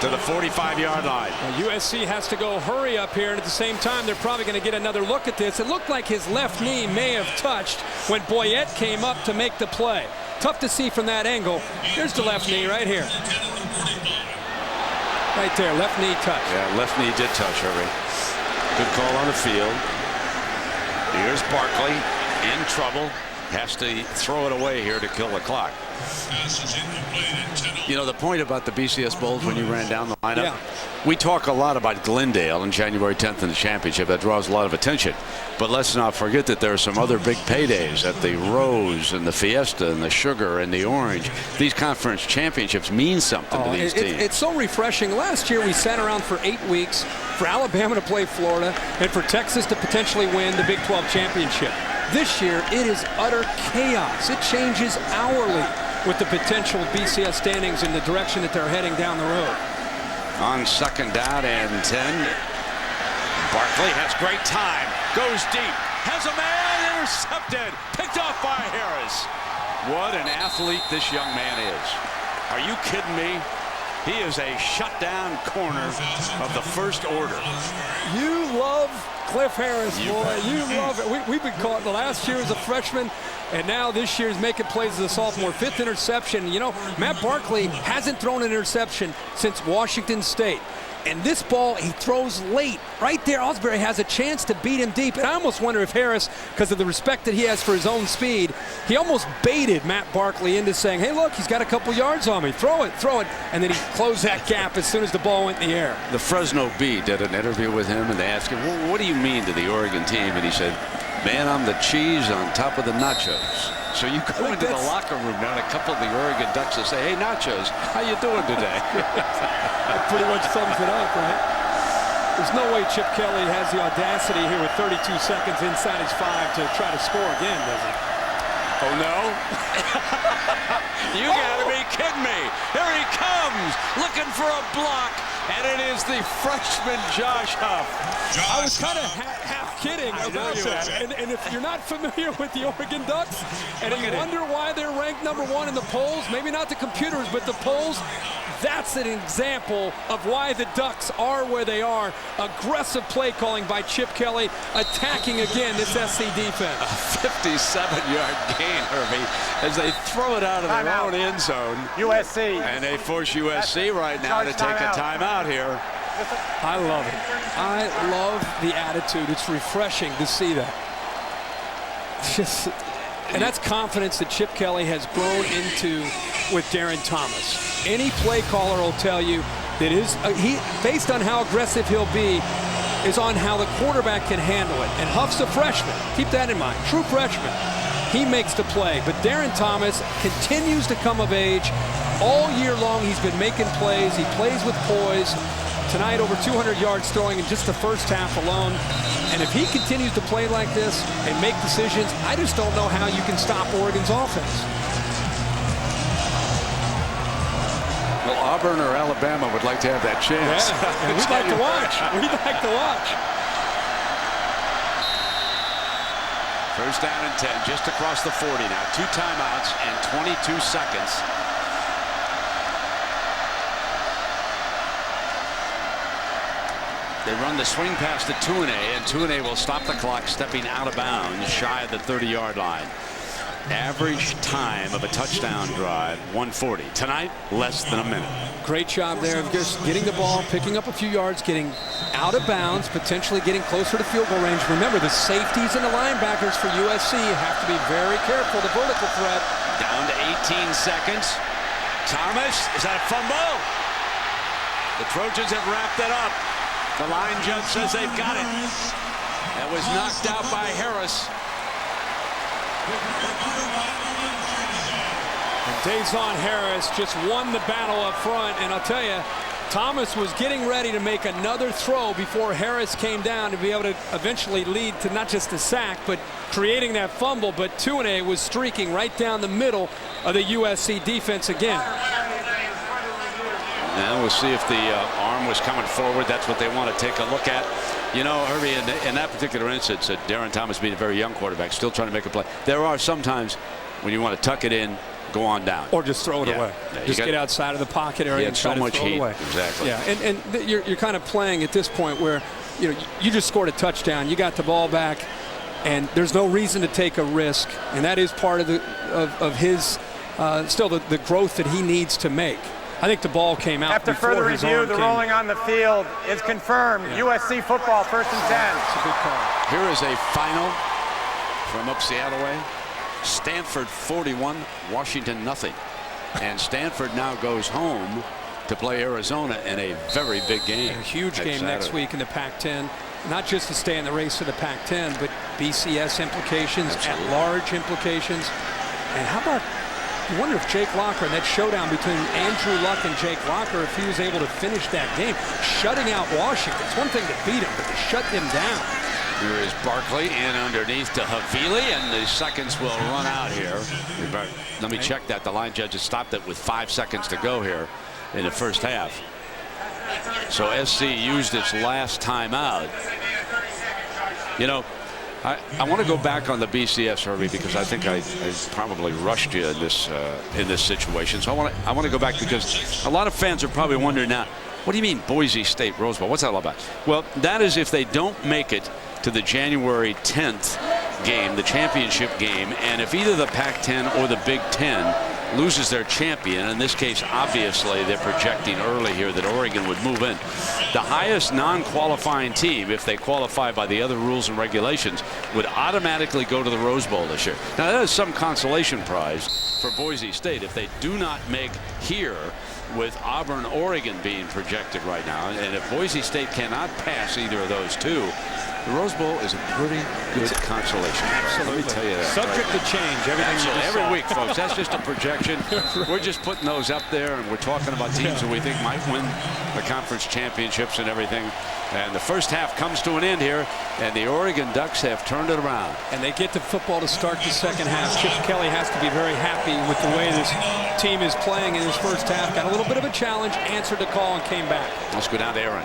to the 45-yard line. Well, USC has to go hurry up here, and at the same time, they're probably going to get another look at this. It looked like his left knee may have touched when Boyette came up to make the play. Tough to see from that angle. Here's the left knee right here. Right there, left knee touch. Yeah, left knee did touch, Herbie. Good call on the field. Here's Barkley in trouble. Has to throw it away here to kill the clock. You know, the point about the BCS Bowls when you ran down the lineup, we talk a lot about Glendale on January 10th in the championship. That draws a lot of attention. But let's not forget that there are some other big paydays at the Rose and the Fiesta and the Sugar and the Orange. These conference championships mean something to these teams. It's so refreshing. Last year we sat around for 8 weeks for Alabama to play Florida and for Texas to potentially win the Big 12 championship. This year it is utter chaos. It changes hourly with the potential BCS standings in the direction that they're heading down the road. On second down and 10, Barkley has great time, goes deep, has a man, intercepted, picked off by Harris. What an athlete this young man is. Are you kidding me? He is a shutdown corner of the first order. You love Cliff Harris, boy. You love it. We've been caught the last year as a freshman, and now this year is making plays as a sophomore. 5th interception. You know, Matt Barkley hasn't thrown an interception since Washington State. And this ball, he throws late. Right there, Osbury has a chance to beat him deep. And I almost wonder if Harris, because of the respect that he has for his own speed, he almost baited Matt Barkley into saying, hey, look, he's got a couple yards on me. Throw it, throw it. And then he closed that gap as soon as the ball went in the air. The Fresno Bee did an interview with him, and they asked him, well, what do you mean to the Oregon team? And he said, man, I'm the cheese on top of the nachos. So you go into the locker room now, and a couple of the Oregon Ducks will say, hey, Nachos, how you doing today? That pretty much sums it up, right? There's no way Chip Kelly has the audacity here with 32 seconds inside his 5 to try to score again, does he? Oh, no? You got to be kidding me. Here he comes, looking for a block. And it is the freshman Josh Huff. I was kind of half kidding about that. And if you're not familiar with the Oregon Ducks, and you wonder why they're ranked #1 in the polls, maybe not the computers, but the polls, that's an example of why the Ducks are where they are. Aggressive play calling by Chip Kelly, attacking again this SC defense. A 57-yard gain, Herbie, as they throw it out of their own end zone. USC. And they force USC right now to take a timeout here. I love it. I love the attitude. It's refreshing to see that. And that's confidence that Chip Kelly has grown into with Darren Thomas. Any play caller will tell you that based on how aggressive he'll be, is on how the quarterback can handle it. And Huff's a freshman. Keep that in mind. True freshman. He makes the play. But Darren Thomas continues to come of age. All year long, he's been making plays. He plays with poise. Tonight, over 200 yards throwing in just the first half alone. And if he continues to play like this and make decisions, I just don't know how you can stop Oregon's offense. Well, Auburn or Alabama would like to have that chance. Yeah, we'd like to watch. We'd like to watch. First down and 10, just across the 40 now. 2 timeouts and 22 seconds. They run the swing pass to Tuine, and Tuine will stop the clock stepping out of bounds shy of the 30-yard line. Average time of a touchdown drive, 140. Tonight, less than a minute. Great job there of just getting the ball, picking up a few yards, getting out of bounds, potentially getting closer to field goal range. Remember, the safeties and the linebackers for USC have to be very careful. The vertical threat. Down to 18 seconds. Thomas, is that a fumble? The Trojans have wrapped it up. The line judge says they've got it. That was knocked out by Harris. And Dazon Harris just won the battle up front. And I'll tell you, Thomas was getting ready to make another throw before Harris came down to be able to eventually lead to not just a sack, but creating that fumble. But Tuine was streaking right down the middle of the USC defense again. Now we'll see if the arm was coming forward. That's what they want to take a look at. You know, Herbie, in that particular instance, Darren Thomas being a very young quarterback, still trying to make a play. There are some times when you want to tuck it in, go on down. Or just throw it away. Yeah, just get outside of the pocket area and try to throw it away. Exactly. Yeah, and you're kind of playing at this point where, you know, you just scored a touchdown. You got the ball back, and there's no reason to take a risk. And that is part of his still the growth that he needs to make. I think the ball came out after before further his review. arm The came. rolling on the field is confirmed. Yeah. USC football, 1st and 10. It's a good call. Here is a final from up Seattle way. Stanford 41, Washington nothing, and Stanford now goes home to play Arizona in a very big game. A huge game next week in the Pac-10. Not just to stay in the race for the Pac-10, but BCS implications, at-large implications. And how about? You wonder if Jake Locker, and that showdown between Andrew Luck and Jake Locker, if he was able to finish that game, shutting out Washington. It's one thing to beat him, but to shut him down. Here is Barkley in underneath to Havili, and the seconds will run out here. Let me check that. The line judge has stopped it with 5 seconds to go here in the first half. So SC used its last timeout. You know, I want to go back on the BCS, Herbie, because I think I probably rushed you in this situation. So I want to go back because a lot of fans are probably wondering now, what do you mean Boise State Rose Bowl? What's that all about? Well, that is if they don't make it to the January 10th game, the championship game, and if either the Pac-10 or the Big Ten loses their champion, in this case, obviously, they're projecting early here that Oregon would move in. The highest non-qualifying team, if they qualify by the other rules and regulations, would automatically go to the Rose Bowl this year. Now, that is some consolation prize for Boise State if they do not make here with Auburn, Oregon being projected right now. And if Boise State cannot pass either of those two, The Rose Bowl is a pretty good consolation. Absolutely. Let me tell you that. Subject to change. Every week, folks. That's just a projection. We're just putting those up there, and we're talking about teams that we think might win the conference championships and everything. And the first half comes to an end here, and the Oregon Ducks have turned it around. And they get the football to start the second half. Chip Kelly has to be very happy with the way this team is playing in his first half. Got a little bit of a challenge, answered the call, and came back. Let's go down to Aaron.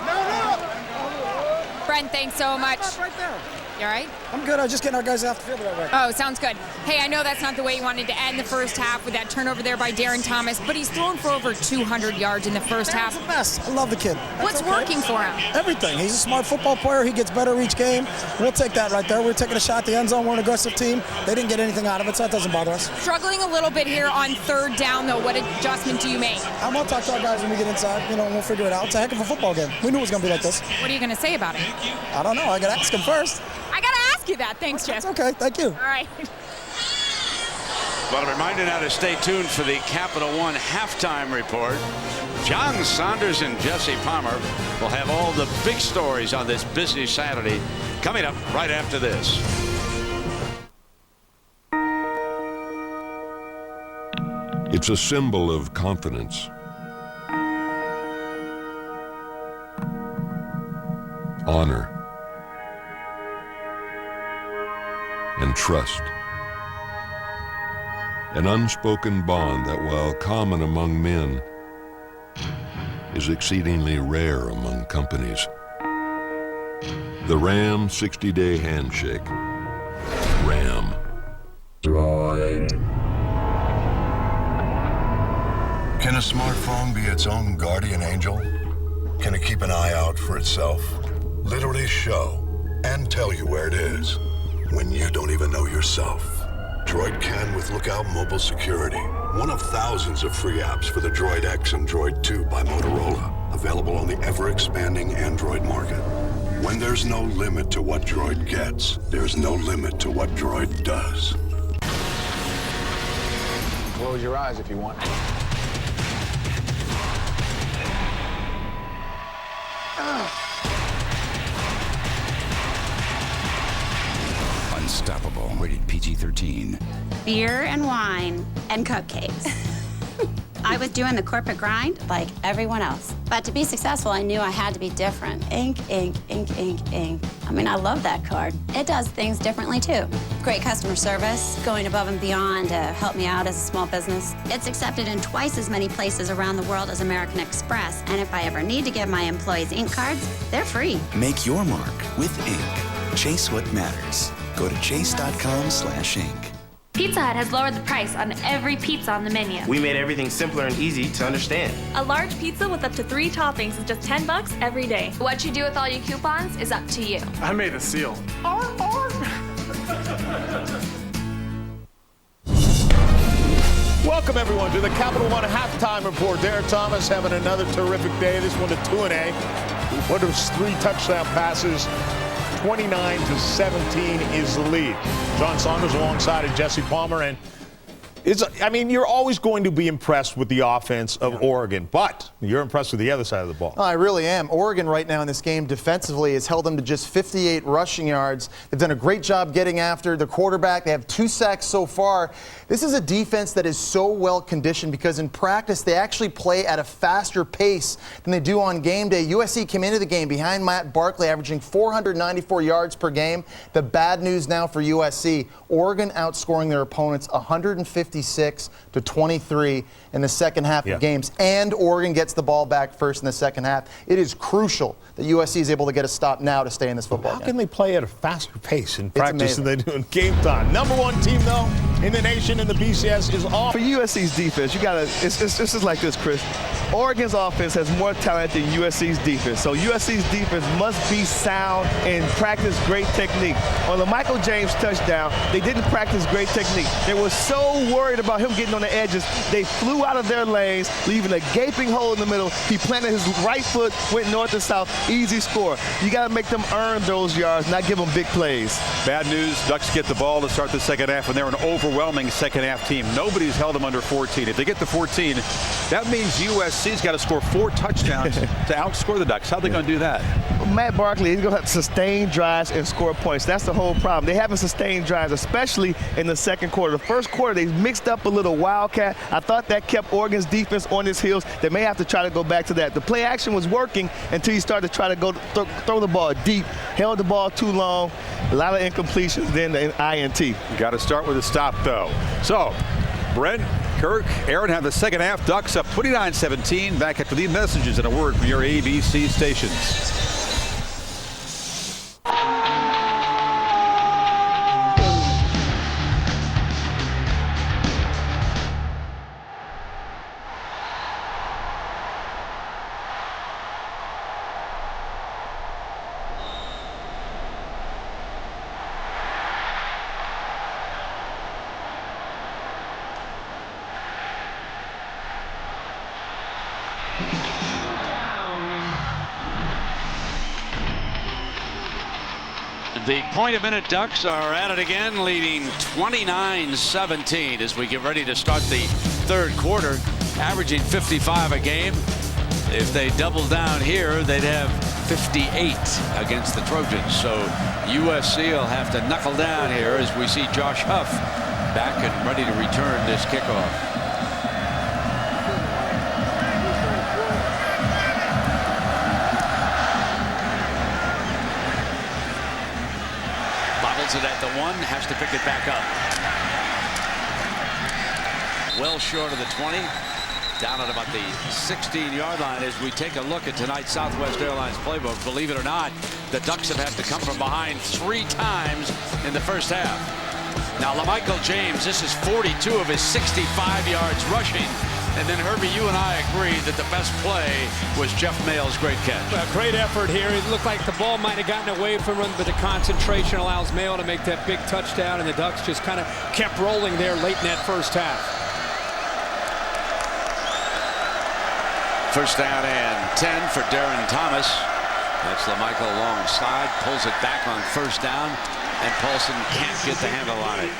Brent, thanks so much. Right there. You all right? I'm good. I was just getting our guys off the field right away. Oh, sounds good. Hey, I know that's not the way you wanted to end the first half with that turnover there by Darren Thomas, but he's thrown for over 200 yards in the first half. He's the best. I love the kid. What's working for him? Everything. He's a smart football player. He gets better each game. We'll take that right there. We're taking a shot at the end zone. We're an aggressive team. They didn't get anything out of it, so that doesn't bother us. Struggling a little bit here on third down, though. What adjustment do you make? I'm going to talk to our guys when we get inside. You know, and we'll figure it out. It's a heck of a football game. We knew it was going to be like this. What are you going to say about it? I don't know. I got to ask him first. I got to ask you that. Thanks, Jeff. Okay, thank you. All right. Well, a reminder now to stay tuned for the Capital One halftime report. John Saunders and Jesse Palmer will have all the big stories on this busy Saturday coming up right after this. It's a symbol of confidence, honor, and trust. An unspoken bond that, while common among men, is exceedingly rare among companies. The Ram 60-day handshake. Ram. Droid. Can a smartphone be its own guardian angel? Can it keep an eye out for itself? Literally show and tell you where it is when you don't even know yourself. Droid can with Lookout Mobile Security. One of thousands of free apps for the Droid X and Droid 2 by Motorola. Available on the ever-expanding Android market. When there's no limit to what Droid gets, there's no limit to what Droid does. Close your eyes if you want. Unstoppable. Rated PG-13. Beer and wine and cupcakes. I was doing the corporate grind like everyone else. But to be successful, I knew I had to be different. Ink, ink, ink, ink, ink. I mean, I love that card. It does things differently, too. Great customer service, going above and beyond to help me out as a small business. It's accepted in twice as many places around the world as American Express. And if I ever need to give my employees ink cards, they're free. Make your mark with ink. Chase what matters. Go to chase.com/ink. Pizza Hut has lowered the price on every pizza on the menu. We made everything simpler and easy to understand. A large pizza with up to 3 toppings is just $10 every day. What you do with all your coupons is up to you. I made a seal. Welcome, everyone, to the Capital One halftime report. Darren Thomas having another terrific day. This one to 2-A. One of his 3 touchdown passes. 29-17 is the lead. John Saunders alongside of Jesse Palmer. And you're always going to be impressed with the offense of Oregon, but you're impressed with the other side of the ball. Oh, I really am. Oregon right now in this game defensively has held them to just 58 rushing yards. They've done a great job getting after the quarterback. They have 2 sacks so far. This is a defense that is so well conditioned because in practice they actually play at a faster pace than they do on game day. USC came into the game behind Matt Barkley, averaging 494 yards per game. The bad news now for USC, Oregon outscoring their opponents 156-23 in the second half of games, and Oregon gets the ball back first in the second half. It is crucial that USC is able to get a stop now to stay in this football game. How can they play at a faster pace in practice than they do in game time? Number 1 team, though, in the nation in the BCS is off. For USC's defense, it's just like this, Chris. Oregon's offense has more talent than USC's defense. So USC's defense must be sound and practice great technique. On the Michael James touchdown, they didn't practice great technique. They were so worried about him getting on the edges, they flew out of their lanes, leaving a gaping hole in the middle. He planted his right foot, went north to south, easy score. You got to make them earn those yards, not give them big plays. Bad news, Ducks get the ball to start the second half, and they're an overwhelming second half team. Nobody's held them under 14. If they get to 14, that means USC USC's got to score 4 touchdowns to outscore the Ducks. How are they going to do that? Matt Barkley, he's going to have to sustain drives and score points. That's the whole problem. They haven't sustained drives, especially in the second quarter. The first quarter, they mixed up a little wildcat. I thought that kept Oregon's defense on its heels. They may have to try to go back to that. The play action was working until you started to try to go throw the ball deep, held the ball too long, a lot of incompletions, then the INT. You got to start with a stop, though. So, Brent, Kirk, Aaron have the second half. Ducks up 29-17. Back after these messages and a word from your ABC stations. The point-a-minute Ducks are at it again, leading 29-17 as we get ready to start the third quarter, averaging 55 a game. If they double down here, they'd have 58 against the Trojans. So USC will have to knuckle down here as we see Josh Huff back and ready to return this kickoff. It at the 1, has to pick it back up. Well short of the 20, down at about the 16-yard line as we take a look at tonight's Southwest Airlines playbook. Believe it or not, the Ducks have had to come from behind 3 times in the first half. Now, LaMichael James, this is 42 of his 65 yards rushing. And then, Herbie, you and I agreed that the best play was Jeff Mayle's great catch. Well, great effort here. It looked like the ball might have gotten away from him, but the concentration allows Mayle to make that big touchdown, and the Ducks just kind of kept rolling there late in that first half. First down and 10 for Darren Thomas. That's LaMichael alongside, pulls it back on first down, and Paulson can't get the handle on it.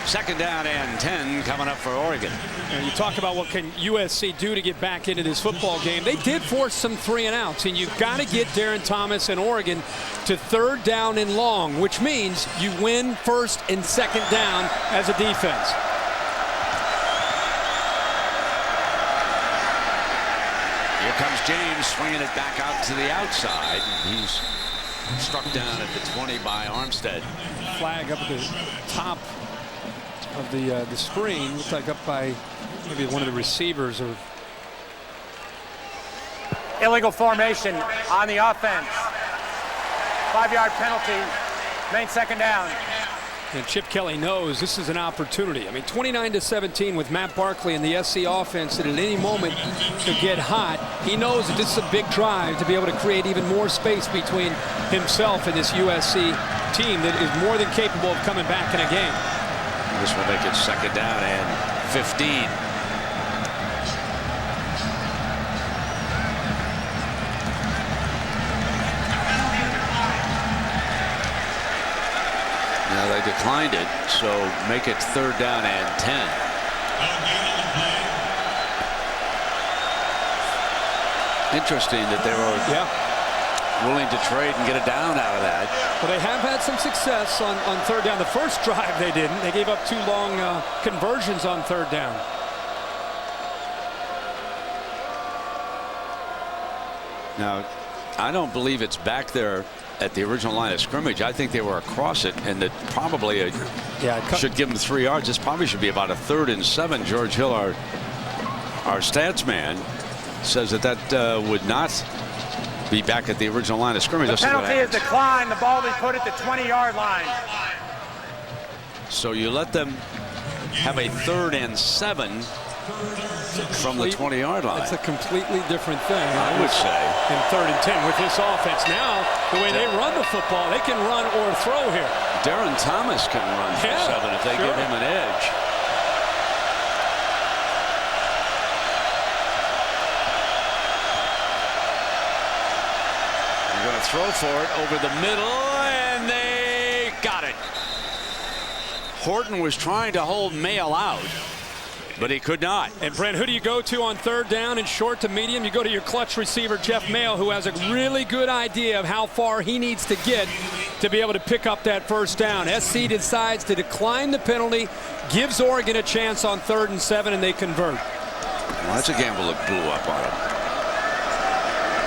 Second down and 10 coming up for Oregon. And you talk about what can USC do to get back into this football game. They did force some 3 and outs, and you've got to get Darren Thomas and Oregon to third down and long, which means you win first and second down as a defense. Here comes James swinging it back out to the outside. He's struck down at the 20 by Armstead. Flag up at the top of the screen, looks like up by maybe one of the receivers. Or illegal formation on the offense. 5-yard penalty, main second down. And Chip Kelly knows this is an opportunity. I mean, 29-17 with Matt Barkley and the SC offense that at any moment could get hot. He knows that this is a big drive to be able to create even more space between himself and this USC team that is more than capable of coming back in a game. This will make it second down and 15. Now they declined it, so make it third down and 10. Interesting that they were willing to trade and get a down out of that. Well, they have had some success on third down. The first drive they didn't. They gave up 2 long conversions on third down. Now, I don't believe it's back there at the original line of scrimmage. I think they were across it, and that probably should give them 3 yards. This probably should be about a 3rd and 7. George Hill, our stats man, says that would not be back at the original line of scrimmage. The penalty is declined. The ball will be put at the 20-yard line. So you let them have a 3rd and 7 from the 20-yard line. It's a completely different thing. I would say. In 3rd and 10 with this offense. Now, the way they run the football, they can run or throw here. Darren Thomas can run for 7 if they give him an edge. They're going to throw for it over the middle, and they got it. Horton was trying to hold Mayle out, but he could not. And Brent, who do you go to on third down and short to medium? You go to your clutch receiver, Jeff Mayo, who has a really good idea of how far he needs to get to be able to pick up that first down. SC decides to decline the penalty, gives Oregon a chance on 3rd and 7, and they convert. Well, that's a gamble that blew up on him.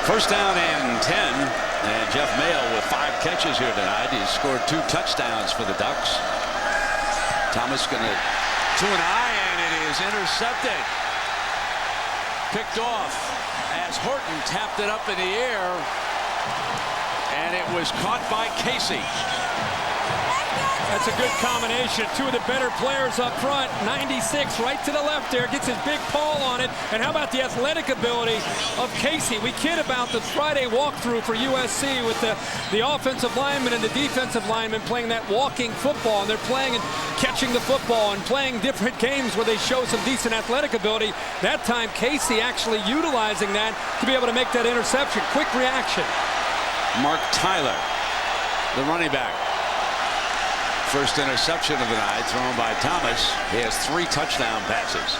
First down and 10, and Jeff Mayo with 5 catches here tonight. He's scored 2 touchdowns for the Ducks. Thomas going to an eye, and it is intercepted. Picked off as Horton tapped it up in the air, and it was caught by Casey. That's a good combination. 2 of the better players up front. 96 right to the left there. Gets his big paw on it. And how about the athletic ability of Casey? We kid about the Friday walkthrough for USC with the offensive lineman and the defensive lineman playing that walking football. And they're playing and catching the football and playing different games where they show some decent athletic ability. That time, Casey actually utilizing that to be able to make that interception. Quick reaction. Mark Tyler, the running back. First interception of the night thrown by Thomas. He has 3 touchdown passes.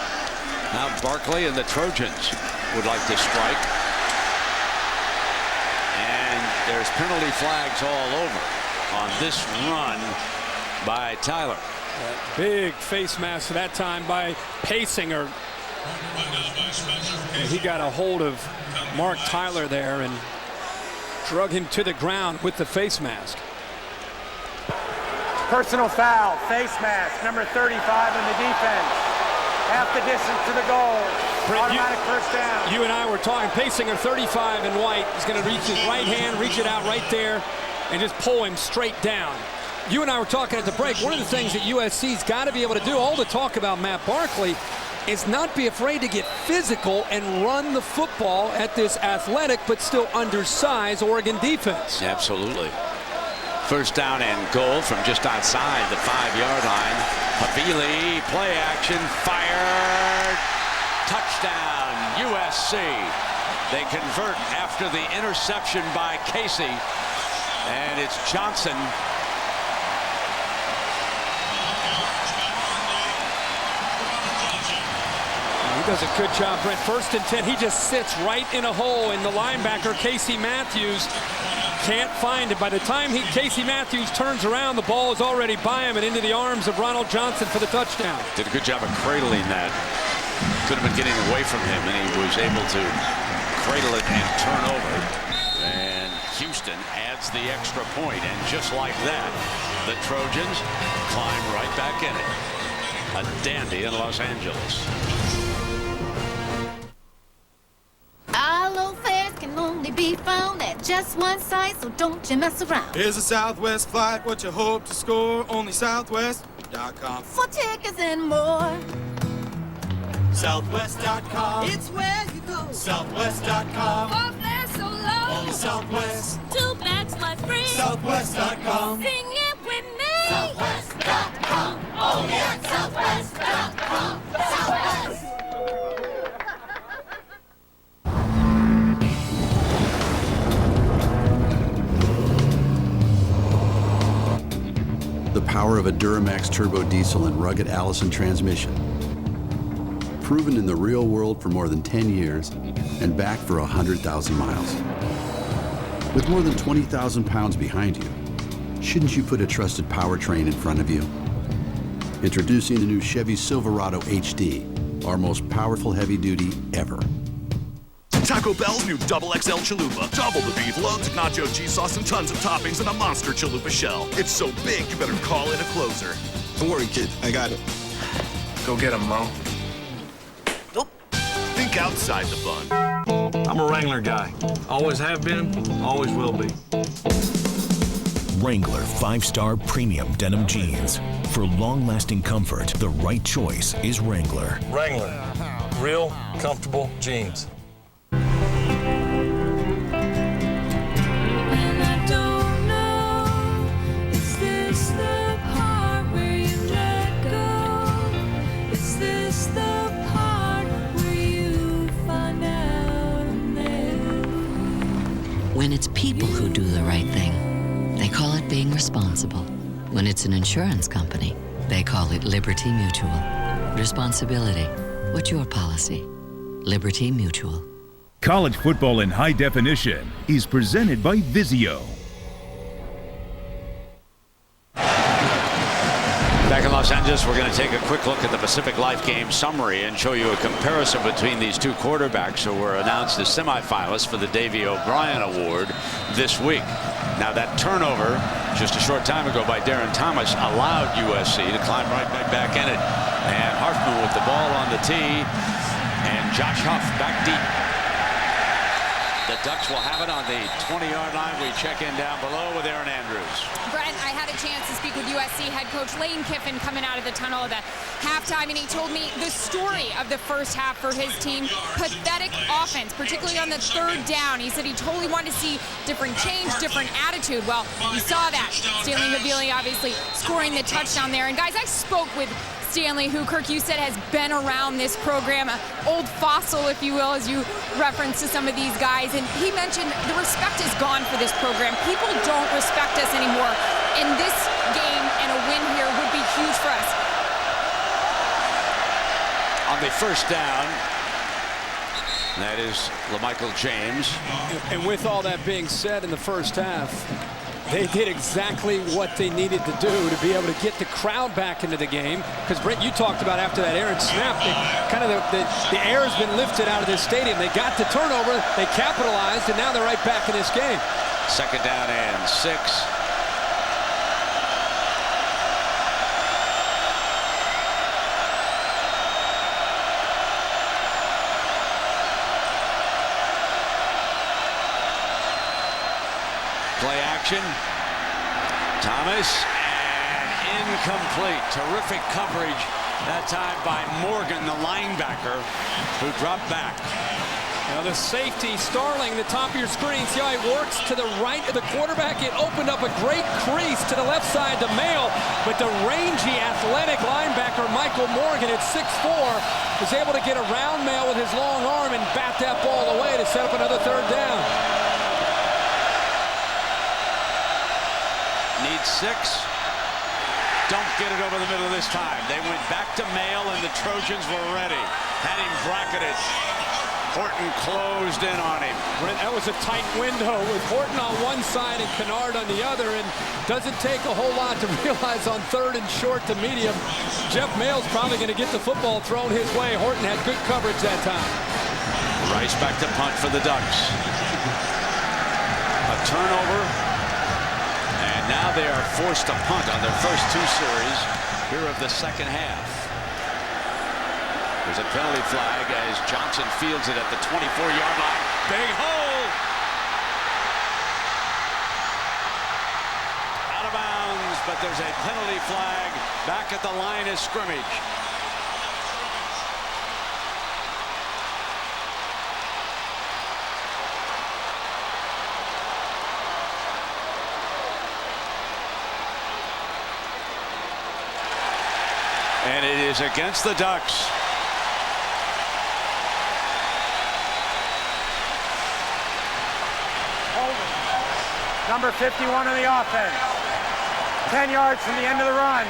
Now Barkley and the Trojans would like to strike. And there's penalty flags all over on this run by Tyler. Big face mask that time by Paysinger. He got a hold of Mark Tyler there and drug him to the ground with the face mask. Personal foul, face mask, number 35 in the defense. Half the distance to the goal. Automatic first down. You and I were talking. Paysinger, 35 in white, is going to reach his right hand, reach it out right there, and just pull him straight down. You and I were talking at the break. One of the things that USC's got to be able to do, all the talk about Matt Barkley, is not be afraid to get physical and run the football at this athletic but still undersized Oregon defense. Absolutely. First down and goal from just outside the 5-yard line. Havili, play action, fired. Touchdown, USC. They convert after the interception by Casey. And it's Johnson. He does a good job, Brent. 1st and 10. He just sits right in a hole, and the linebacker, Casey Matthews, can't find it. By the time Casey Matthews turns around, the ball is already by him and into the arms of Ronald Johnson for the touchdown. Did a good job of cradling that. Could have been getting away from him, and he was able to cradle it and turn over. And Houston adds the extra point, and just like that, the Trojans climb right back in it. A dandy in Los Angeles. All fares can only be found at just one site, so don't you mess around. Here's a Southwest flight, what you hope to score, only Southwest.com. For tickets and more. Southwest.com. It's where you go. Southwest.com. For fares so low. Only Southwest. 2 bags flight free. Southwest.com. Sing it with me. Southwest.com. Only at Southwest.com. Southwest. The power of a Duramax turbo diesel and rugged Allison transmission. Proven in the real world for more than 10 years and back for 100,000 miles. With more than 20,000 pounds behind you, shouldn't you put a trusted powertrain in front of you? Introducing the new Chevy Silverado HD, our most powerful heavy-duty ever. Taco Bell's new XXL Chalupa. Double the beef, loads of nacho cheese sauce, and tons of toppings in a monster chalupa shell. It's so big, you better call in a closer. Don't worry, kid. I got it. Go get him, Mo. Nope. Think outside the bun. I'm a Wrangler guy. Always have been, always will be. Wrangler 5-star premium denim jeans. For long-lasting comfort, the right choice is Wrangler. Wrangler. Real, comfortable jeans. When it's people who do the right thing, they call it being responsible. When it's an insurance company, they call it Liberty Mutual. Responsibility. What's your policy? Liberty Mutual. College football in high definition is presented by Vizio. Back in Los Angeles, we're going to take a quick look at the Pacific Life Game summary and show you a comparison between these two quarterbacks who were announced as semifinalists for the Davey O'Brien Award this week. Now, that turnover just a short time ago by Darren Thomas allowed USC to climb right back in it. And Harfman with the ball on the tee, and Josh Huff back deep. The Ducks will have it on the 20-yard line. We check in down below with Aaron Andrews. Brent, I had a chance to speak with USC head coach Lane Kiffin coming out of the tunnel at the halftime, and he told me the story of the first half for his team. Pathetic offense, particularly on the third down. He said he totally wanted to see different change, different attitude. Well, you saw that. Stanley Havili obviously scoring the touchdown there. And guys, I spoke with Stanley, who, Kirk, you said has been around this program, an old fossil, if you will, as you reference to some of these guys. And he mentioned the respect is gone for this program. People don't respect us anymore. And this game and a win here would be huge for us. On the first down, that is LaMichael James. And with all that being said, in the first half, they did exactly what they needed to do to be able to get the crowd back into the game. Because, Brent, you talked about after that Aaron snap, the air has been lifted out of this stadium. They got the turnover, they capitalized, and now they're right back in this game. Second down and 6. Play action. Thomas, and incomplete. Terrific coverage that time by Morgan, the linebacker, who dropped back. Now the safety, Starling, the top of your screen. See how he works to the right of the quarterback? It opened up a great crease to the left side to Mail, but the rangy, athletic linebacker, Michael Morgan, at 6'4", was able to get around Mail with his long arm and bat that ball away to set up another third down. Need 6. Don't get it over the middle this time. They went back to Mail, and the Trojans were ready. Had him bracketed. Horton closed in on him. That was a tight window with Horton on one side and Kennard on the other, and doesn't take a whole lot to realize on third and short to medium, Jeff Mail's probably going to get the football thrown his way. Horton had good coverage that time. Rice back to punt for the Ducks. A turnover. Now they are forced to punt on their first 2 series here of the second half. There's a penalty flag as Johnson fields it at the 24-yard line. Big hole! Out of bounds, but there's a penalty flag back at the line of scrimmage. And it is against the Ducks. Number 51 on the offense. 10 yards from the end of the run.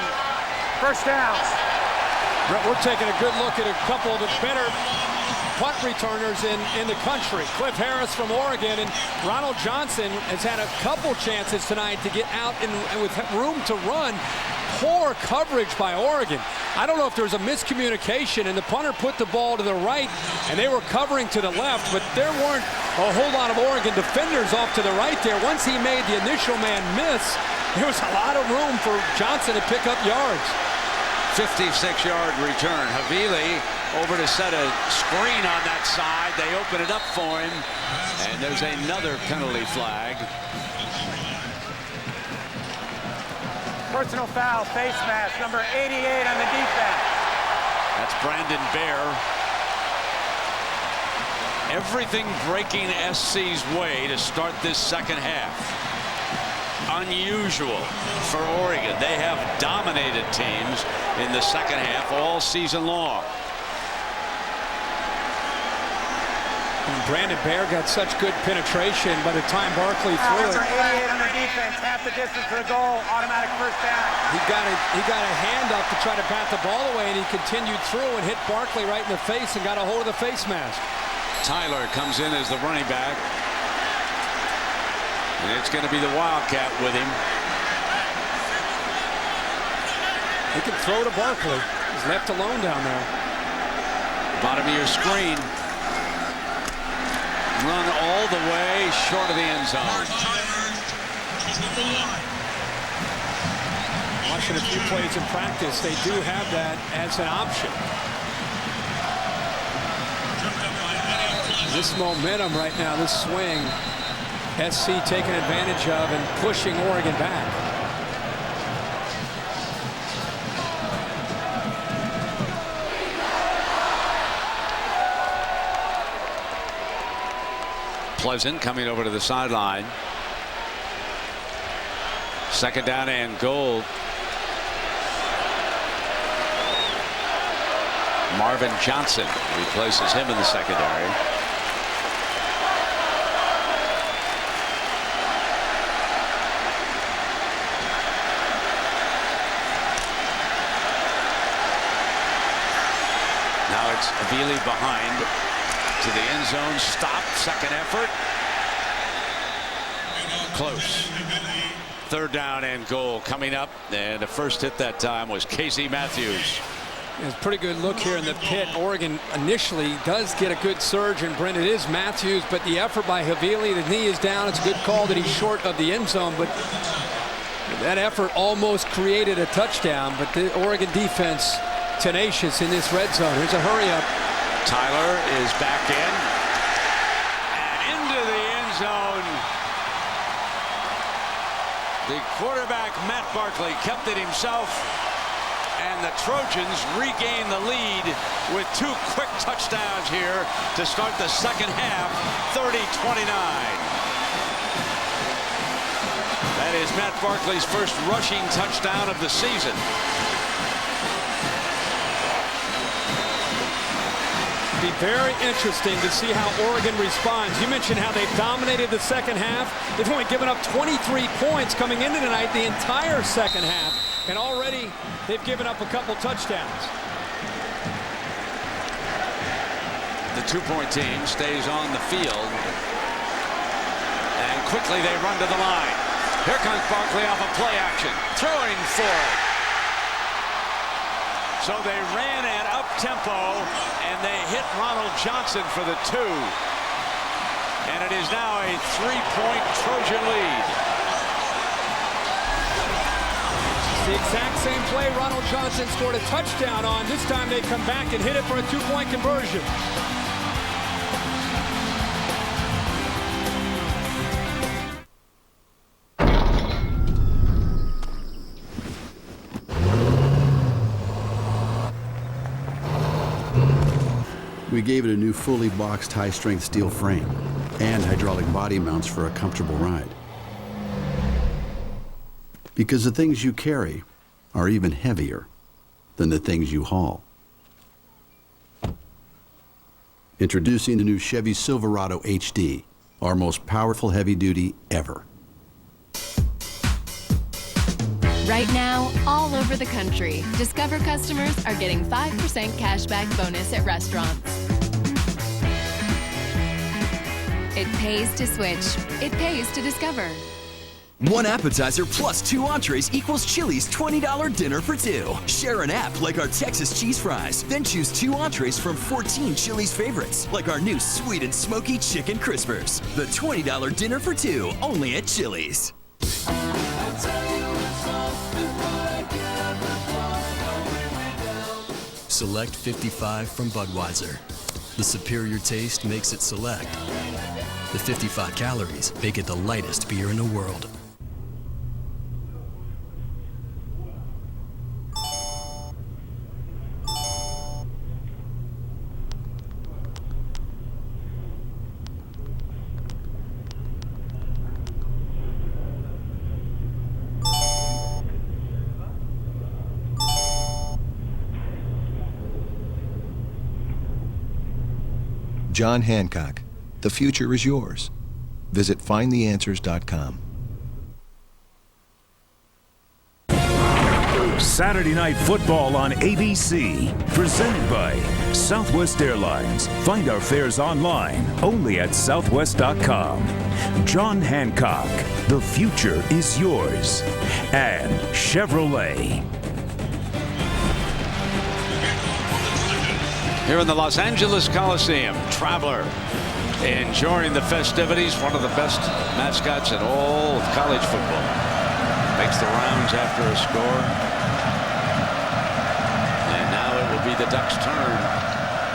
First down. Brett, we're taking a good look at a couple of the better punt returners in the country. Cliff Harris from Oregon, and Ronald Johnson has had a couple chances tonight to get out and with room to run. Poor coverage by Oregon. I don't know if there was a miscommunication, and the punter put the ball to the right, and they were covering to the left, but there weren't a whole lot of Oregon defenders off to the right there. Once he made the initial man miss, there was a lot of room for Johnson to pick up yards. 56-yard return. Havili over to set a screen on that side. They open it up for him, and there's another penalty flag. Personal foul, face mask, number 88 on the defense. That's Brandon Bear. Everything breaking SC's way to start this second half. Unusual for Oregon. They have dominated teams in the second half all season long. Brandon Baer got such good penetration by the time Barkley threw Number it. 88 on the defense, half the distance to the goal, automatic first down. He got a hand up to try to bat the ball away, and he continued through and hit Barkley right in the face and got a hold of the face mask. Tyler comes in as the running back. And it's going to be the Wildcat with him. He can throw to Barkley. He's left alone down there. Bottom of your screen. Run all the way short of the end zone. Watching a few plays in practice, they do have that as an option. This momentum right now, this swing, SC taking advantage of and pushing Oregon back. Pleasant coming over to the sideline. Second down and goal. Marvin Johnson replaces him in the secondary. Now it's Avili behind to the end zone. Stop. Second effort. Close. Third down and goal coming up. And the first hit that time was Casey Matthews. It's a pretty good look here in the pit. Oregon initially does get a good surge, and Brent, it is Matthews, but the effort by Havili, the knee is down. It's a good call that he's short of the end zone, but that effort almost created a touchdown. But the Oregon defense tenacious in this red zone. Here's a hurry up. Tyler is back in and into the end zone. The quarterback Matt Barkley kept it himself, and the Trojans regain the lead with two quick touchdowns here to start the second half, 30-29. That is Matt Barkley's first rushing touchdown of the season. Be very interesting to see how Oregon responds. You mentioned how they've dominated the second half. They've only given up 23 points coming into tonight, the entire second half, and already they've given up a couple touchdowns. The 2-point team stays on the field, and quickly they run to the line. Here comes Barkley off a play action, throwing for it. So they ran at up-tempo, and they hit Ronald Johnson for the 2. And it is now a 3-point Trojan lead. The exact same play Ronald Johnson scored a touchdown on. This time they come back and hit it for a 2-point conversion. We gave it a new fully boxed high-strength steel frame and hydraulic body mounts for a comfortable ride. Because the things you carry are even heavier than the things you haul. Introducing the new Chevy Silverado HD, our most powerful heavy-duty ever. Right now, all over the country, Discover customers are getting 5% cashback bonus at restaurants. It pays to switch. It pays to Discover. One appetizer plus 2 entrees equals Chili's $20 dinner for 2. Share an app like our Texas cheese fries. Then choose 2 entrees from 14 Chili's favorites, like our new sweet and smoky chicken crispers. The $20 dinner for 2, only at Chili's. Select 55 from Budweiser. The superior taste makes it Select. The 55 calories make it the lightest beer in the world. John Hancock, The future is yours. Visit findtheanswers.com. Saturday Night Football on ABC, presented by Southwest Airlines. Find our fares online, only at southwest.com. John Hancock, the future is yours. And Chevrolet. Here in the Los Angeles Coliseum, Traveler enjoying the festivities. One of the best mascots in all of college football. Makes the rounds after a score. And now it will be the Ducks' turn.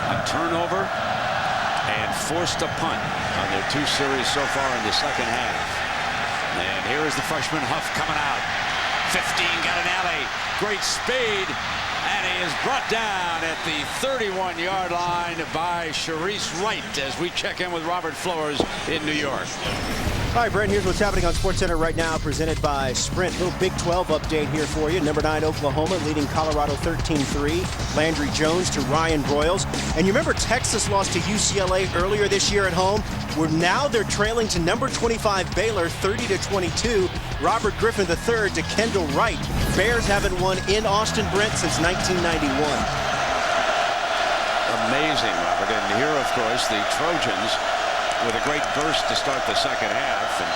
A turnover and forced a punt on their 2 series so far in the second half. And here is the freshman Huff coming out. 15, got an alley. Great speed. And he is brought down at the 31-yard line by Sharice Wright as we check in with Robert Flores in New York. All right, Brent, here's what's happening on SportsCenter right now, presented by Sprint. Little Big 12 update here for you. Number 9, Oklahoma, leading Colorado 13-3. Landry Jones to Ryan Broyles. And you remember Texas lost to UCLA earlier this year at home? Well, now they're trailing to number 25 Baylor 30-22. Robert Griffin III to Kendall Wright. Bears haven't won in Austin, Brent, since 1991. Amazing, Robert. And here, of course, the Trojans with a great burst to start the second half. And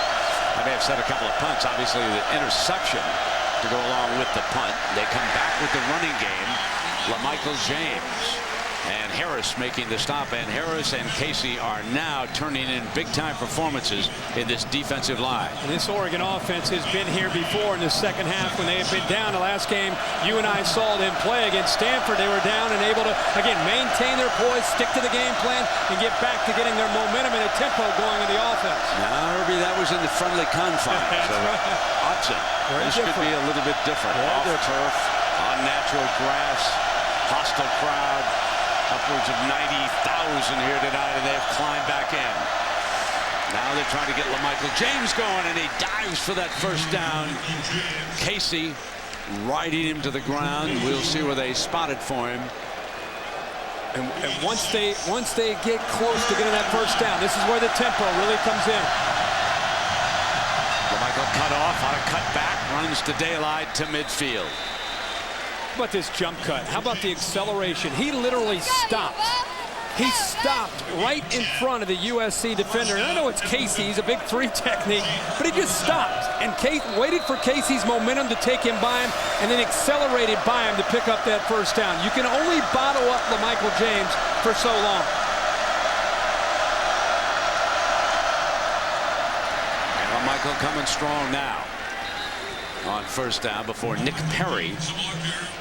I may have said a couple of punts. Obviously, the interception to go along with the punt. They come back with the running game. LaMichael James and Harris making the stop. And Harris and Casey are now turning in big-time performances in this defensive line. And this Oregon offense has been here before in the second half when they had been down. The last game, you and I saw them play against Stanford. They were down and able to, again, maintain their poise, stick to the game plan, and get back to getting their momentum and a tempo going in the offense. Now, Herbie, that was in the friendly confines of Hudson. This could be a little bit different. Off turf, on natural grass, hostile crowd. Upwards of 90,000 here tonight, and they've climbed back in. Now they're trying to get LaMichael James going, and he dives for that first down. Casey riding him to the ground. We'll see where they spot it for him. And once they get close to getting that first down, this is where the tempo really comes in. LaMichael cut off on a cut back, runs to daylight to midfield. How about this jump cut? How about the acceleration? He literally stopped. He stopped right in front of the USC defender. And I know it's Casey. He's a big 3 technique, but he just stopped. And waited for Casey's momentum to take him by him and then accelerated by him to pick up that first down. You can only bottle up LaMichael James for so long. And LaMichael coming strong now on first down before Nick Perry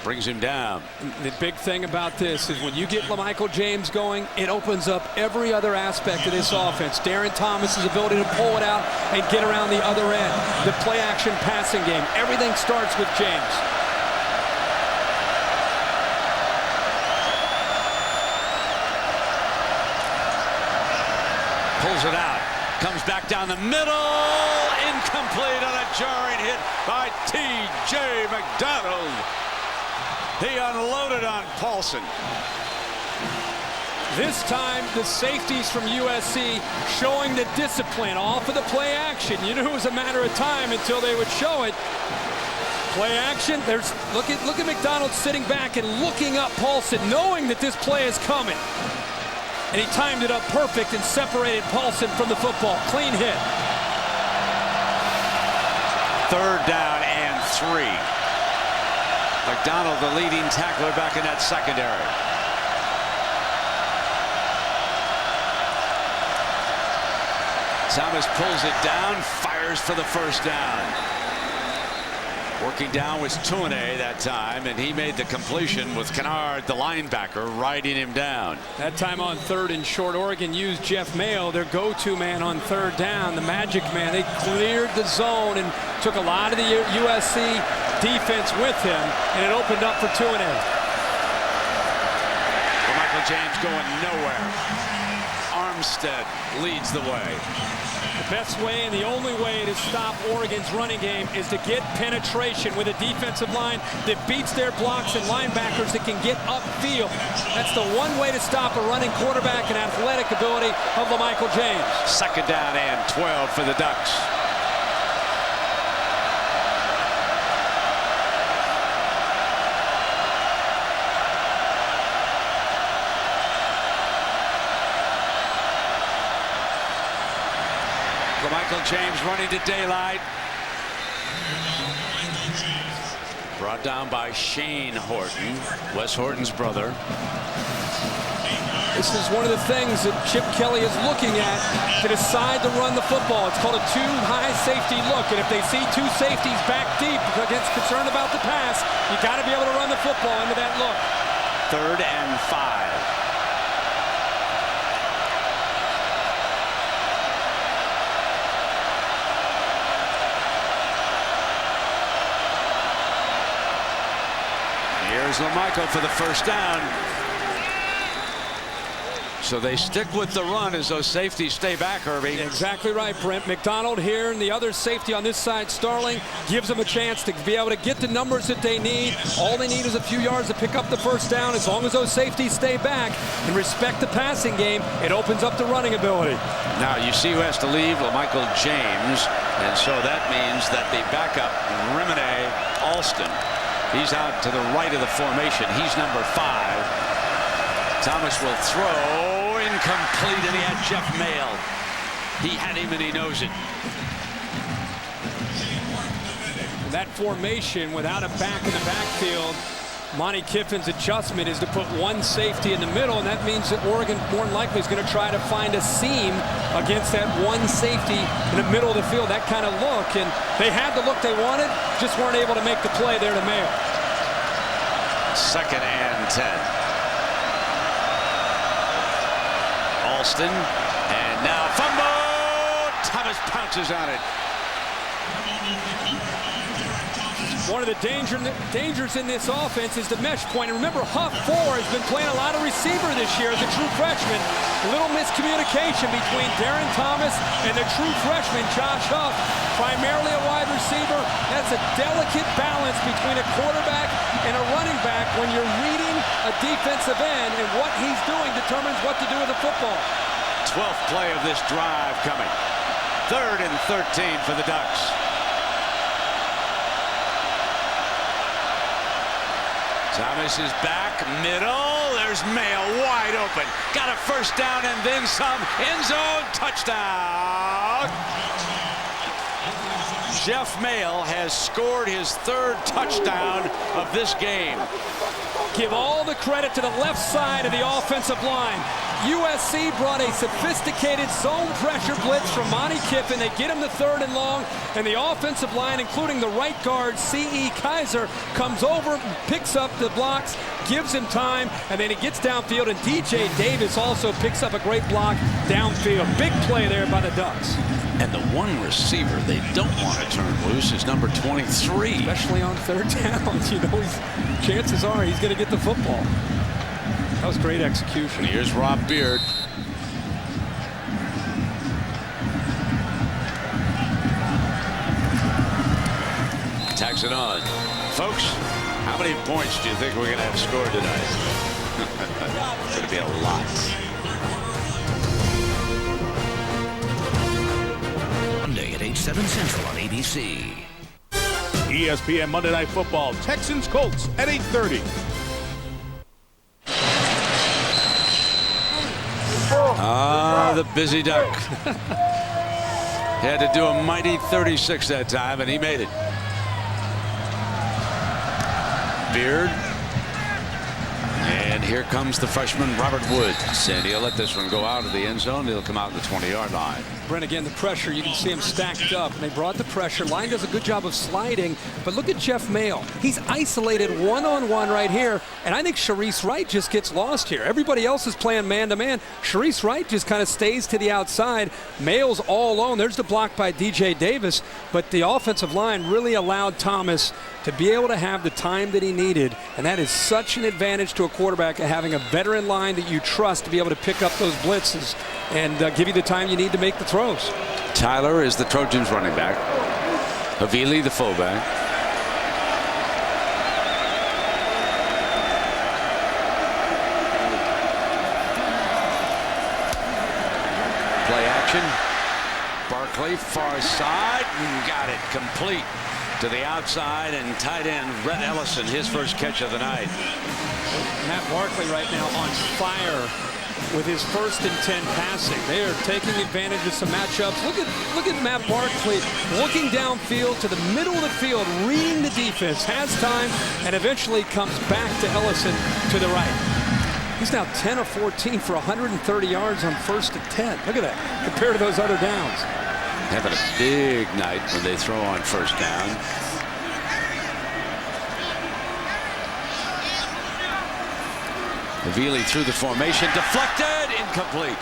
brings him down. The big thing about this is when you get LaMichael James going, it opens up every other aspect of this offense. Darren Thomas's ability to pull it out and get around the other end. The play action passing game. Everything starts with James. Pulls it out. Comes back down the middle. Incomplete on a jarring hit by T.J. McDonald. He unloaded on Paulson. This time, the safeties from USC showing the discipline off of the play action. You knew it was a matter of time until they would show it. Play action. Look at McDonald sitting back and looking up Paulson, knowing that this play is coming. And he timed it up perfect and separated Paulson from the football. Clean hit. Third down and 3. McDonald, the leading tackler back in that secondary. Thomas pulls it down, fires for the first down. Working down was Tuane that time, and he made the completion with Kennard, the linebacker, riding him down. That time on 3rd and short, Oregon used Jeff Mayo, their go-to man on 3rd down, the magic man. They cleared the zone and took a lot of the USC defense with him, and it opened up for Tuane. Michael James going nowhere. Arm Armstead leads the way. The best way and the only way to stop Oregon's running game is to get penetration with a defensive line that beats their blocks and linebackers that can get upfield. That's the one way to stop a running quarterback and athletic ability of LaMichael James. 2nd down and 12 for the Ducks. LaMichael James running to daylight. Brought down by Shane Horton, Wes Horton's brother. This is one of the things that Chip Kelly is looking at to decide to run the football. It's called a two-high safety look, and if they see two safeties back deep against concern about the pass, you got to be able to run the football into that look. 3rd and 5. Here's LaMichael for the 1st down. So they stick with the run as those safeties stay back, Herbie. Exactly right, Brent. McDonald here and the other safety on this side, Starling, gives them a chance to be able to get the numbers that they need. All they need is a few yards to pick up the 1st down. As long as those safeties stay back and respect the passing game, it opens up the running ability. Now you see who has to leave, LaMichael James, and so that means that the backup, Remine Alston, he's out to the right of the formation. He's number 5. Thomas will throw, incomplete, and he had Jeff Mayle. He had him and he knows it. That formation without a back in the backfield, Monty Kiffin's adjustment is to put one safety in the middle, and that means that Oregon more than likely is going to try to find a seam against that one safety in the middle of the field, that kind of look. And they had the look they wanted, just weren't able to make the play there to Mayle. 2nd and 10. Alston, and now fumble! Thomas pounces on it. One of the dangers in this offense is the mesh point. And remember, Huff 4 has been playing a lot of receiver this year as a true freshman. A little miscommunication between Darren Thomas and the true freshman, Josh Huff. Primarily a wide receiver. That's a delicate balance between a quarterback and a running back when you're reading a defensive end, and what he's doing determines what to do with the football. 12th play of this drive coming. 3rd and 13 for the Ducks. Thomas is back, middle. There's Mayle wide open. Got a 1st down and then some. End zone touchdown. Jeff Mayle has scored his 3rd touchdown of this game. Give all the credit to the left side of the offensive line. USC brought a sophisticated zone pressure blitz from Monty Kiffin. They get him the 3rd and long, and the offensive line, including the right guard, C.E. Kaiser, comes over, picks up the blocks, gives him time, and then he gets downfield, and DJ Davis also picks up a great block downfield. Big play there by the Ducks. And the one receiver they don't want to turn loose is number 23. Especially on 3rd down. You know, chances are he's going to get the football. That was great execution. And here's Rob Beard. Tacks it on. Folks, how many points do you think we're going to have scored tonight? It's going to be a lot. Monday at 8/7 Central on ABC. ESPN Monday Night Football, Texans Colts at 8:30. The busy Duck. He had to do a mighty 36 that time, and he made it. Beard. And here comes the freshman, Robert Woods. And he'll let this one go out of the end zone. He'll come out to the 20-yard line. Brent, again, the pressure, you can see him stacked up. And they brought the pressure. Line does a good job of sliding. But look at Jeff Mayle. He's isolated one-on-one right here. And I think Sharice Wright just gets lost here. Everybody else is playing man-to-man. Sharice Wright just kind of stays to the outside. Mayle's all alone. There's the block by DJ Davis. But the offensive line really allowed Thomas to be able to have the time that he needed. And that is such an advantage to a quarterback, having a veteran line that you trust to be able to pick up those blitzes. and give you the time you need to make the throws. Tyler is the Trojans running back. Havili the fullback. Play action. Barkley far side and got it complete to the outside, and tight end Rhett Ellison, his first catch of the night. Matt Barkley right now on fire with his 1st and 10 passing. They are taking advantage of some matchups. Look at Matt Barkley looking downfield to the middle of the field, reading the defense, has time, and eventually comes back to Ellison to the right. He's now 10 of 14 for 130 yards on 1st and 10. Look at that compared to those other downs. Having a big night when they throw on 1st down. Havili through the formation, deflected, incomplete.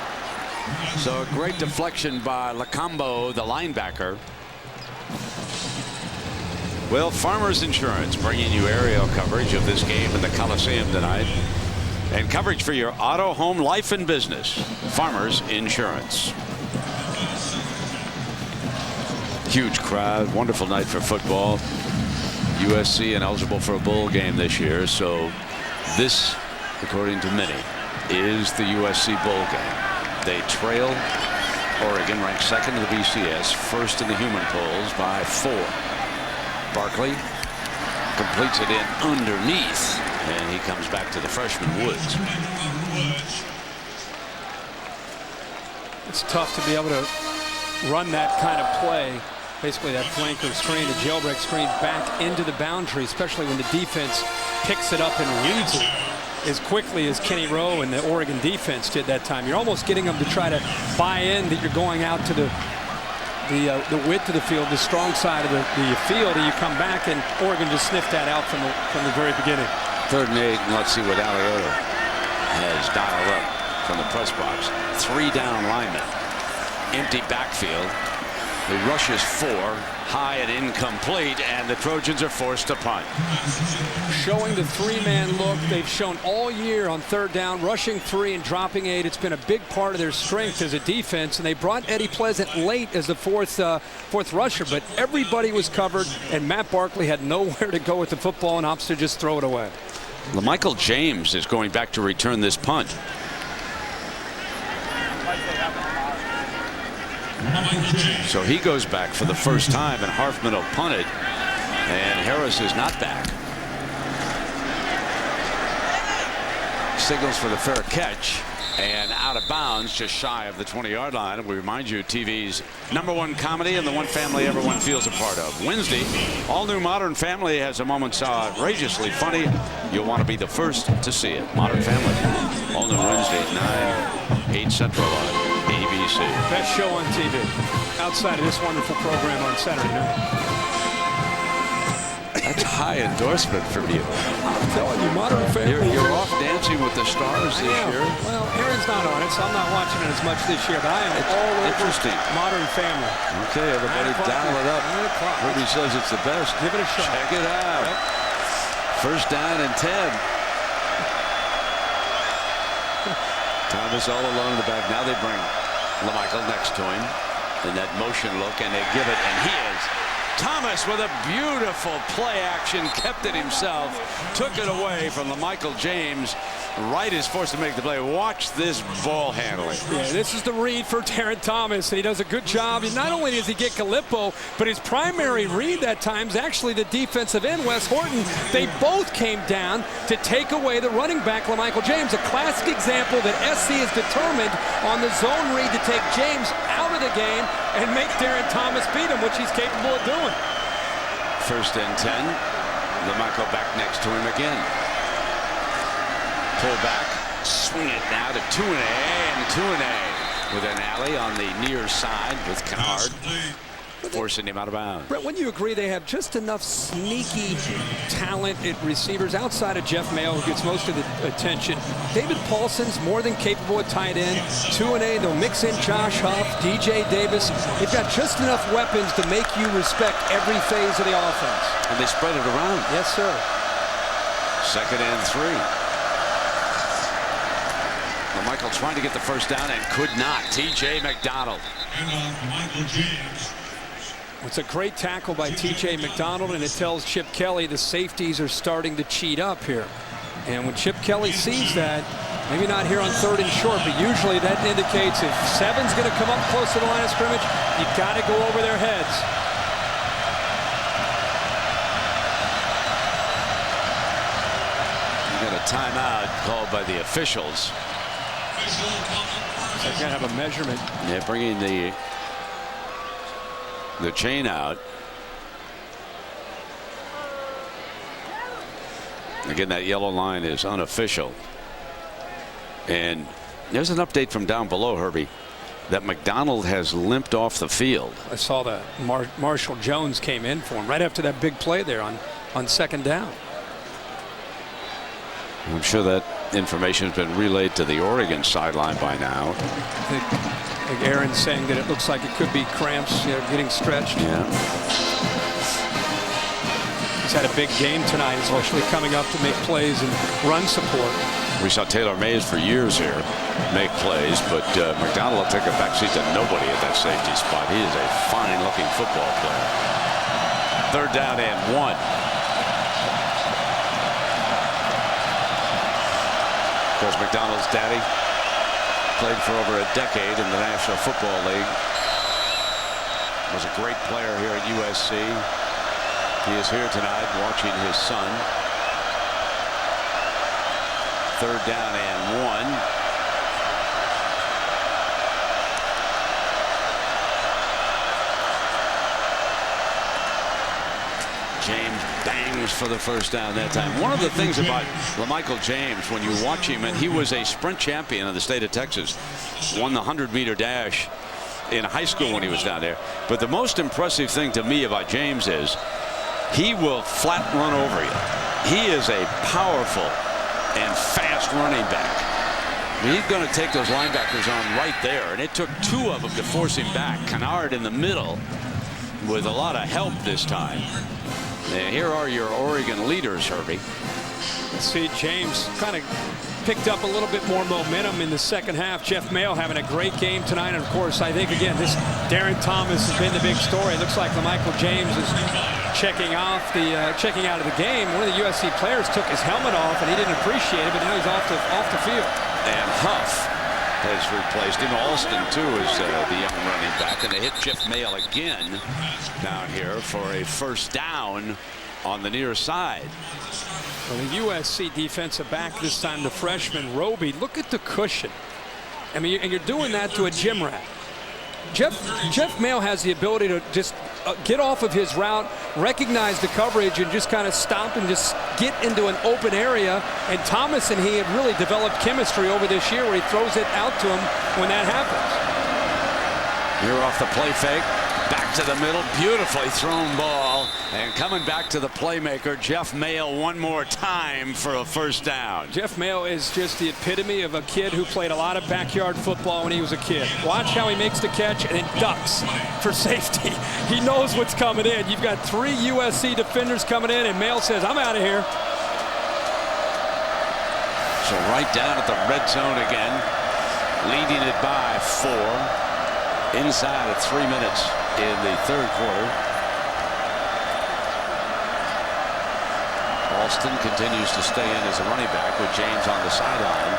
So a great deflection by Lacombo, the linebacker. Well, Farmers Insurance bringing you aerial coverage of this game in the Coliseum tonight. And coverage for your auto, home, life, and business. Farmers Insurance. Huge crowd, wonderful night for football. USC ineligible for a bowl game this year, so this, according to many, is the USC bowl game. They trail Oregon, ranked 2nd in the BCS, 1st in the human polls by 4. Barkley completes it in underneath, and he comes back to the freshman Woods. It's tough to be able to run that kind of play, basically that flanker screen, a jailbreak screen, back into the boundary, especially when the defense picks it up and reads it as quickly as Kenny Rowe and the Oregon defense did that time. You're almost getting them to try to buy in that you're going out to the width of the field, the strong side of the field, and you come back, and Oregon just sniffed that out from the very beginning. 3rd and 8, and let's see what Aliota has dialed up from the press box. 3 down linemen. Empty backfield. He rushes 4, high and incomplete, and the Trojans are forced to punt. Showing the 3-man look they've shown all year on 3rd down, rushing 3 and dropping 8. It's been a big part of their strength as a defense, and they brought Eddie Pleasant late as the fourth rusher, but everybody was covered, and Matt Barkley had nowhere to go with the football and opts to just throw it away. LaMichael James is going back to return this punt. So he goes back for the first time, and Harfman will punt it, and Harris is not back. Signals for the fair catch, and out of bounds just shy of the 20-yard line. And we remind you, TV's #1 comedy and the one family everyone feels a part of. Wednesday, all new Modern Family has a moment so outrageously funny you'll want to be the first to see it. Modern Family, all new Wednesday at 9, 8 Central on ABC. Best show on TV outside of this wonderful program on Saturday night. That's high endorsement from you. I'm telling you, Modern Family. You're off Dancing with the Stars this year. Well, Aaron's not on it, so I'm not watching it as much this year, but I am all over interesting. Modern Family. Okay, everybody dial it up. Ruby says it's the best. Give it a shot. Check it out. Yep. 1st down and 10. Thomas all alone in the back. Now they bring LaMichael next to him in that motion look, and they give it, and he is. Thomas with a beautiful play action, kept it himself, took it away from LaMichael James. Wright is forced to make the play. Watch this ball handling. Yeah, this is the read for Terrence Thomas, and he does a good job. And not only does he get Calippo, but his primary read that time is actually the defensive end, Wes Horton. They both came down to take away the running back, LaMichael James. A classic example that SC is determined on the zone read to take James out of the game and make Darren Thomas beat him, which he's capable of doing. 1st and 10. LaMichael back next to him again. Pull back, swing it now to 2-A and 2-A with an alley on the near side with Kennard forcing him out of bounds. Brett, wouldn't you agree they have just enough sneaky talent at receivers outside of Jeff Mayo, who gets most of the attention? David Paulson's more than capable at tight end. 2-A, they'll mix in Josh Huff, DJ Davis. They've got just enough weapons to make you respect every phase of the offense. And they spread it around. Yes, sir. 2nd and 3. Michael trying to get the first down and could not. T.J. McDonald. It's a great tackle by T.J. McDonald, and it tells Chip Kelly the safeties are starting to cheat up here. And when Chip Kelly sees that, maybe not here on 3rd and short, but usually that indicates if 7's going to come up close to the line of scrimmage, you've got to go over their heads. You got a timeout called by the officials. They're going to have a measurement. They're bringing the chain out. Again, that yellow line is unofficial. And there's an update from down below, Herbie, that McDonald has limped off the field. I saw that Marshall Jones came in for him right after that big play there on 2nd down. I'm sure that information has been relayed to the Oregon sideline by now. I think Aaron's saying that it looks like it could be cramps, getting stretched. Yeah. He's had a big game tonight, especially coming up to make plays and run support. We saw Taylor Mays for years here make plays, but McDonald will take a backseat to nobody at that safety spot. He is a fine-looking football player. 3rd down and 1. Of course, McDonald's daddy played for over a decade in the National Football League. Was a great player here at USC. He is here tonight watching his son. 3rd down and 1. James bangs for the first down that time. One of the things about LaMichael James, when you watch him, and he was a sprint champion of the state of Texas, won the 100-meter dash in high school when he was down there. But the most impressive thing to me about James is he will flat run over you. He is a powerful and fast running back. He's going to take those linebackers on right there, and it took 2 of them to force him back. Kennard in the middle with a lot of help this time. And here are your Oregon leaders, Herbie. Let's see, James kind of picked up a little bit more momentum in the 2nd half. Jeff Mayo having a great game tonight. And of course, I think, again, this Darren Thomas has been the big story. It looks like LaMichael James is checking out of the game. One of the USC players took his helmet off, and he didn't appreciate it, but now he's off the field. And Huff has replaced him. Alston, too, is the young running back. And they hit Jeff Mayo again down here for a first down on the near side. Well, the USC defensive back this time, the freshman Roby. Look at the cushion. I mean, and you're doing that to a gym rat. Jeff Mayo has the ability to just get off of his route, recognize the coverage, and just kind of stop and just get into an open area. And Thomas and he have really developed chemistry over this year where he throws it out to him when that happens. Here off the play fake. Back to the middle, beautifully thrown ball, and coming back to the playmaker, Jeff Mayo, one more time for a first down. Jeff Mayo is just the epitome of a kid who played a lot of backyard football when he was a kid. Watch how he makes the catch and then ducks for safety. He knows what's coming in. You've got 3 USC defenders coming in, and Mayo says, I'm out of here. So right down at the red zone again, leading it by 4, inside of 3 minutes in the 3rd quarter. Alston continues to stay in as a running back with James on the sideline.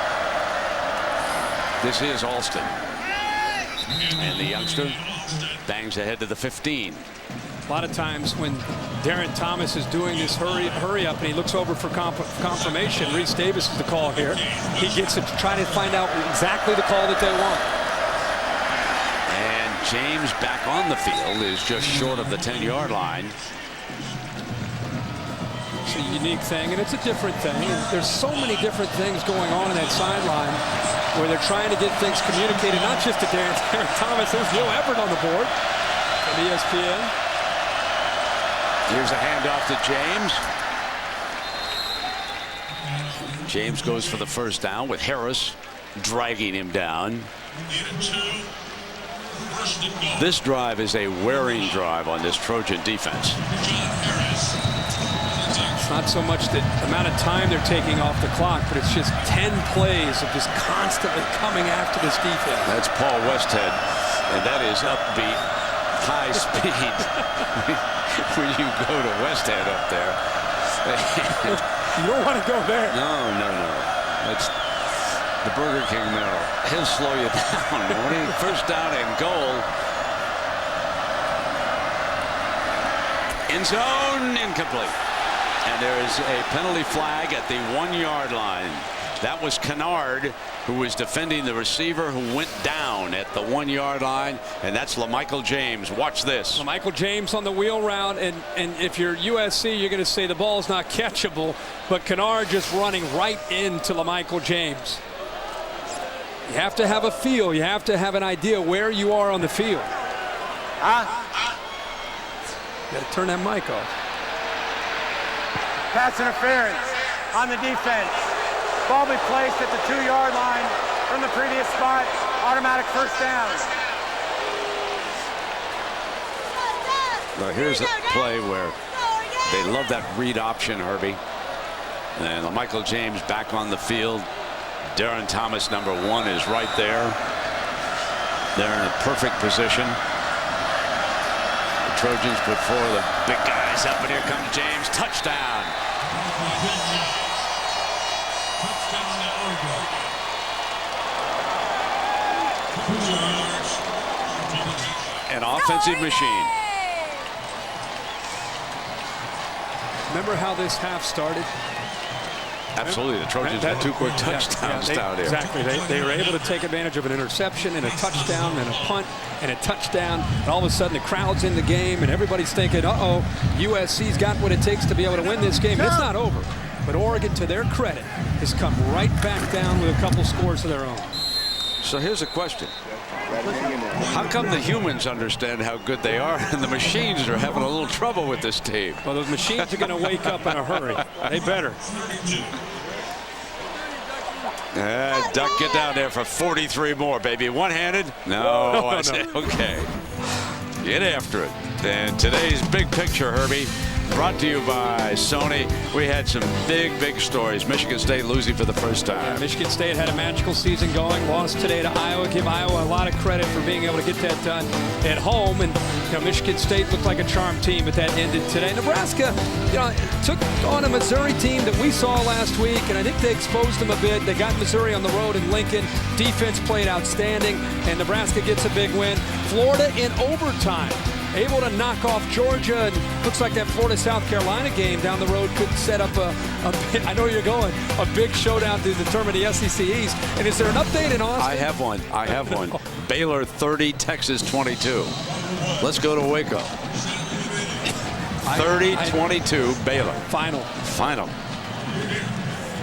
This is Alston. And the youngster bangs ahead to the 15. A lot of times when Darren Thomas is doing this hurry up and he looks over for confirmation, Reese Davis is the call here. He gets to try to find out exactly the call that they want. James back on the field is just short of the 10-yard line. It's a unique thing, and it's a different thing. And there's so many different things going on in that sideline where they're trying to get things communicated, not just to Darren Thomas. There's Neil Everett on the board from ESPN. Here's a handoff to James. James goes for the first down with Harris dragging him down. This drive is a wearing drive on this Trojan defense. It's not so much the amount of time they're taking off the clock, but it's just 10 plays of just constantly coming after this defense. That's Paul Westhead, and that is upbeat, high speed. When you go to Westhead up there. You don't want to go there. No. That's the Burger King mill. He'll slow you down. First down and goal. End zone, incomplete. And there is a penalty flag at the 1-yard line. That was Kennard, who was defending the receiver who went down at the 1-yard line, and that's LaMichael James. Watch this. LaMichael James on the wheel route, and if you're USC, you're going to say the ball's not catchable, but Kennard just running right into LaMichael James. You have to have a feel. You have to have an idea where you are on the field. You got to turn that mic off. Pass interference on the defense. Ball be placed at the 2-yard line from the previous spot. Automatic first down. Well, here's a play where they love that read option, Herbie. And LaMichael James back on the field. Darren Thomas, number 1, is right there. They're in a perfect position. The Trojans put 4 of the big guys up, and here comes James. Touchdown. An offensive machine. Remember how this half started? Absolutely. The Trojans had 2 quick touchdowns down here. Exactly. They were able to take advantage of an interception and a touchdown and a punt and a touchdown. And all of a sudden the crowd's in the game and everybody's thinking, uh-oh, USC's got what it takes to be able to win this game. And it's not over. But Oregon, to their credit, has come right back down with a couple scores of their own. So here's a question. How come the humans understand how good they are and the machines are having a little trouble with this team? Well, those machines are going to wake up in a hurry. They better. Duck, get down there for 43 more, baby. One-handed? No. I said, okay. Get after it. And today's big picture, Herbie, brought to you by Sony. We had some big stories. Michigan State losing for the first time. Yeah, Michigan State had a magical season going. Lost today to Iowa. Give Iowa a lot of credit for being able to get that done at home. And Michigan State looked like a charmed team, but that ended today. Nebraska, took on a Missouri team that we saw last week, and I think they exposed them a bit. They got Missouri on the road in Lincoln. Defense played outstanding, and Nebraska gets a big win. Florida in overtime, able to knock off Georgia, and looks like that Florida-South Carolina game down the road could set up I know you're going, a big showdown to determine the SEC East. And is there an update in Austin? I have one. Baylor 30, Texas 22. Let's go to Waco. 30-22 Baylor. Final.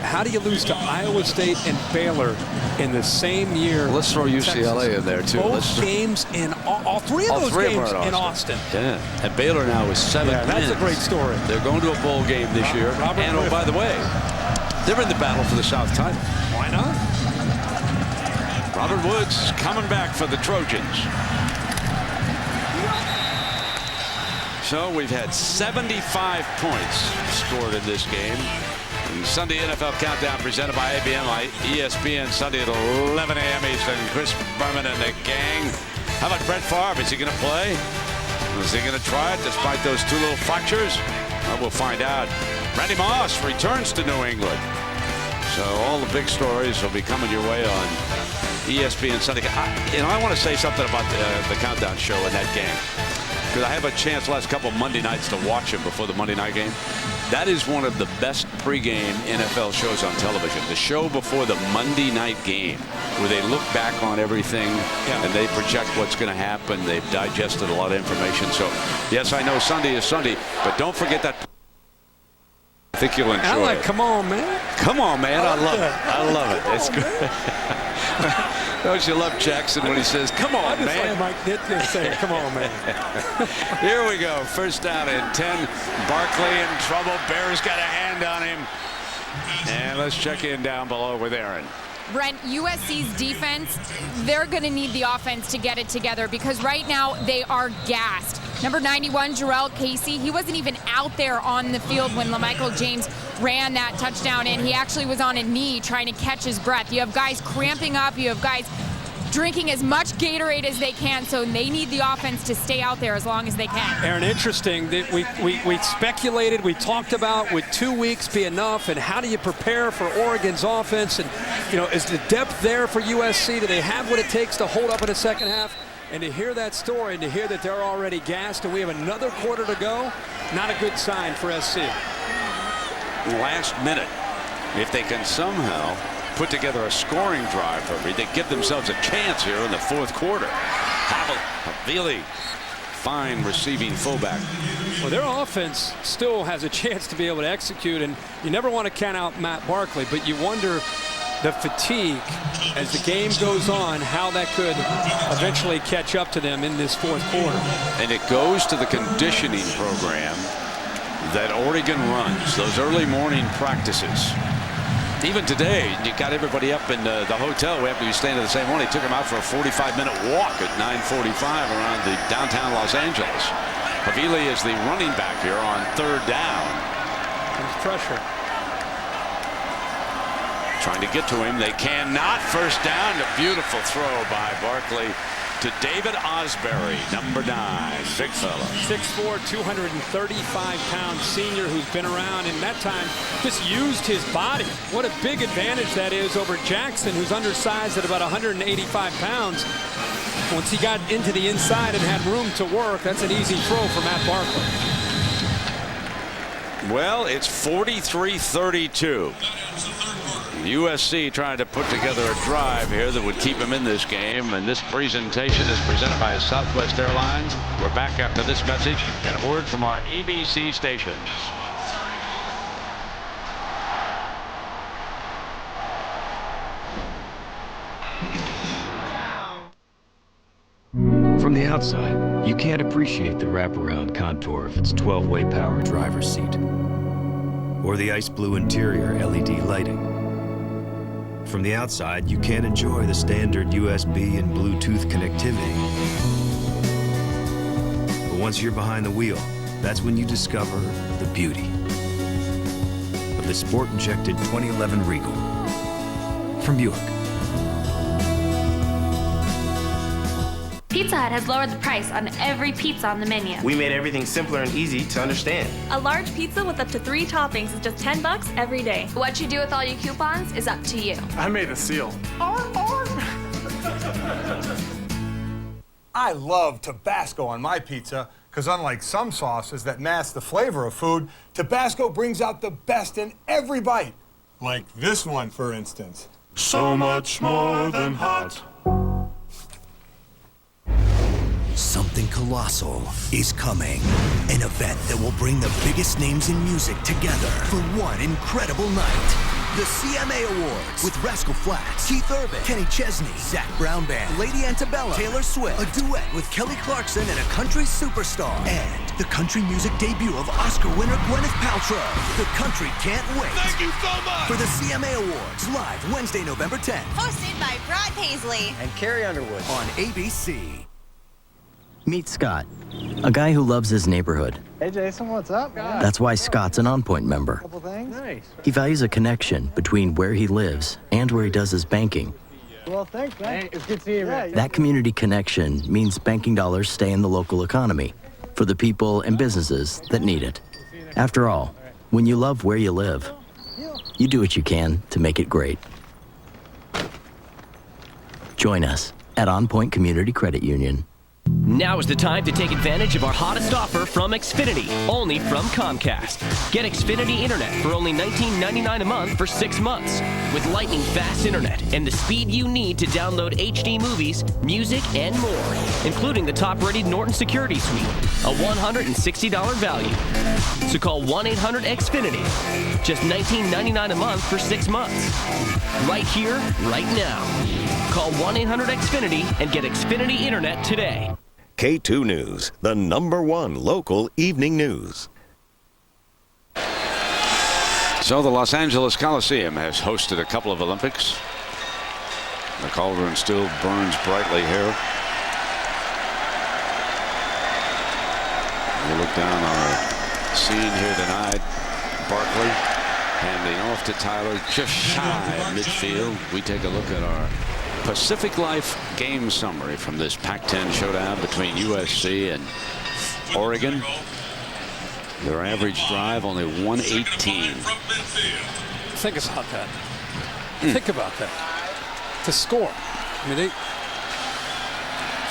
How do you lose to Iowa State and Baylor in the same year? Let's throw UCLA in there too. Both games in all three of those games in Austin. Yeah, and Baylor now is 7 wins. That's a great story. They're going to a bowl game this year. And oh, by the way, they're in the battle for the South title. Why not? Robert Woods coming back for the Trojans. So we've had 75 points scored in this game. Sunday NFL Countdown presented by ABM on ESPN Sunday at 11 a.m. Eastern. Chris Berman and the gang. How about Brett Favre? Is he going to play? Is he going to try it despite those 2 little fractures? Well, we'll find out. Randy Moss returns to New England. So all the big stories will be coming your way on ESPN Sunday. I want to say something about the Countdown show in that game, because I have a chance last couple of Monday nights to watch him before the Monday night game. That is one of the best pregame NFL shows on television. The show before the Monday night game, where they look back on everything and they project what's going to happen. They've digested a lot of information. So, yes, I know Sunday is Sunday, but don't forget that. I think you'll enjoy it. Come on, man. Come on, man. I love it. I love it. It's good. Don't you love Jackson when he says, come on, man? Come on, man. Here we go. First down and 10. Barkley in trouble. Bears got a hand on him. And let's check in down below with Aaron. Brent, USC's defense, they're going to need the offense to get it together, because right now they are gassed. Number 91, Jarrell Casey, he wasn't even out there on the field when LaMichael James ran that touchdown in. He actually was on a knee trying to catch his breath. You have guys cramping up. You have guys drinking as much Gatorade as they can, so they need the offense to stay out there as long as they can. Aaron, interesting that we speculated, we talked about, would 2 weeks be enough, and how do you prepare for Oregon's offense? And, you know, is the depth there for USC? Do they have what it takes to hold up in the second half? And to hear that story and to hear that they're already gassed and we have another quarter to go, not a good sign for SC. Last minute, if they can somehow put together a scoring drive, they give themselves a chance here in the fourth quarter. Havili, fine receiving fullback. Well, their offense still has a chance to be able to execute, and you never want to count out Matt Barkley, but you wonder the fatigue as the game goes on, how that could eventually catch up to them in this fourth quarter. And it goes to the conditioning program that Oregon runs, those early morning practices. Even today, you got everybody up in the hotel. We have to be staying at the same one. He took them out for a 45-minute walk at 9:45 around the downtown Los Angeles. Havili is the running back here on third down. There's pressure. Trying to get to him. They cannot. First down. A beautiful throw by Barkley to David Osbury, number 9. Big fella. 6'4", 235-pound senior who's been around, and that time just used his body. What a big advantage that is over Jackson, who's undersized at about 185 pounds. Once he got into the inside and had room to work, that's an easy throw for Matt Barkley. Well, it's 43-32. USC trying to put together a drive here that would keep him in this game, and this presentation is presented by Southwest Airlines. We're back after this message and a word from our ABC stations. From the outside, you can't appreciate the wraparound contour of its 12-way power driver's seat, or the ice blue interior LED lighting. From the outside, you can't enjoy the standard USB and Bluetooth connectivity. But once you're behind the wheel, that's when you discover the beauty of the sport-injected 2011 Regal from Buick. Pizza Hut has lowered the price on every pizza on the menu. We made everything simpler and easy to understand. A large pizza with up to 3 toppings is just $10 every day. What you do with all your coupons is up to you. I made a seal. I love Tabasco on my pizza because unlike some sauces that mask the flavor of food, Tabasco brings out the best in every bite. Like this one, for instance. So much more than hot. Something colossal is coming. An event that will bring the biggest names in music together for one incredible night. The CMA Awards with Rascal Flatts, Keith Urban, Kenny Chesney, Zach Brown Band, Lady Antebellum, Taylor Swift, a duet with Kelly Clarkson and a country superstar, and the country music debut of Oscar winner Gwyneth Paltrow. The country can't wait. Thank you so much! For the CMA Awards, live Wednesday, November 10th. Hosted by Brad Paisley and Carrie Underwood on ABC. Meet Scott, a guy who loves his neighborhood. Hey, Jason, what's up, man? That's why Scott's an OnPoint member. Couple things? Nice. He values a connection between where he lives and where he does his banking. Well, thanks, man. Hey, it's good to see you, man. That community connection means banking dollars stay in the local economy for the people and businesses that need it. After all, when you love where you live, you do what you can to make it great. Join us at OnPoint Community Credit Union. Now is the time to take advantage of our hottest offer from Xfinity, only from Comcast. Get Xfinity Internet for only $19.99 a month for 6 months. With lightning-fast internet and the speed you need to download HD movies, music, and more, including the top-rated Norton Security Suite, a $160 value. So call 1-800-XFINITY. Just $19.99 a month for 6 months. Right here, right now. Call 1-800-XFINITY and get Xfinity Internet today. K2 News, the #1 local evening news. So the Los Angeles Coliseum has hosted a couple of Olympics. The cauldron still burns brightly here. down on the scene here tonight. Barkley handing off to Tyler just shy of midfield. We take a look at our Pacific Life game summary from this Pac-10 showdown between USC and Oregon. Their average drive only 118. Think about that. Think about that. To score. I mean, they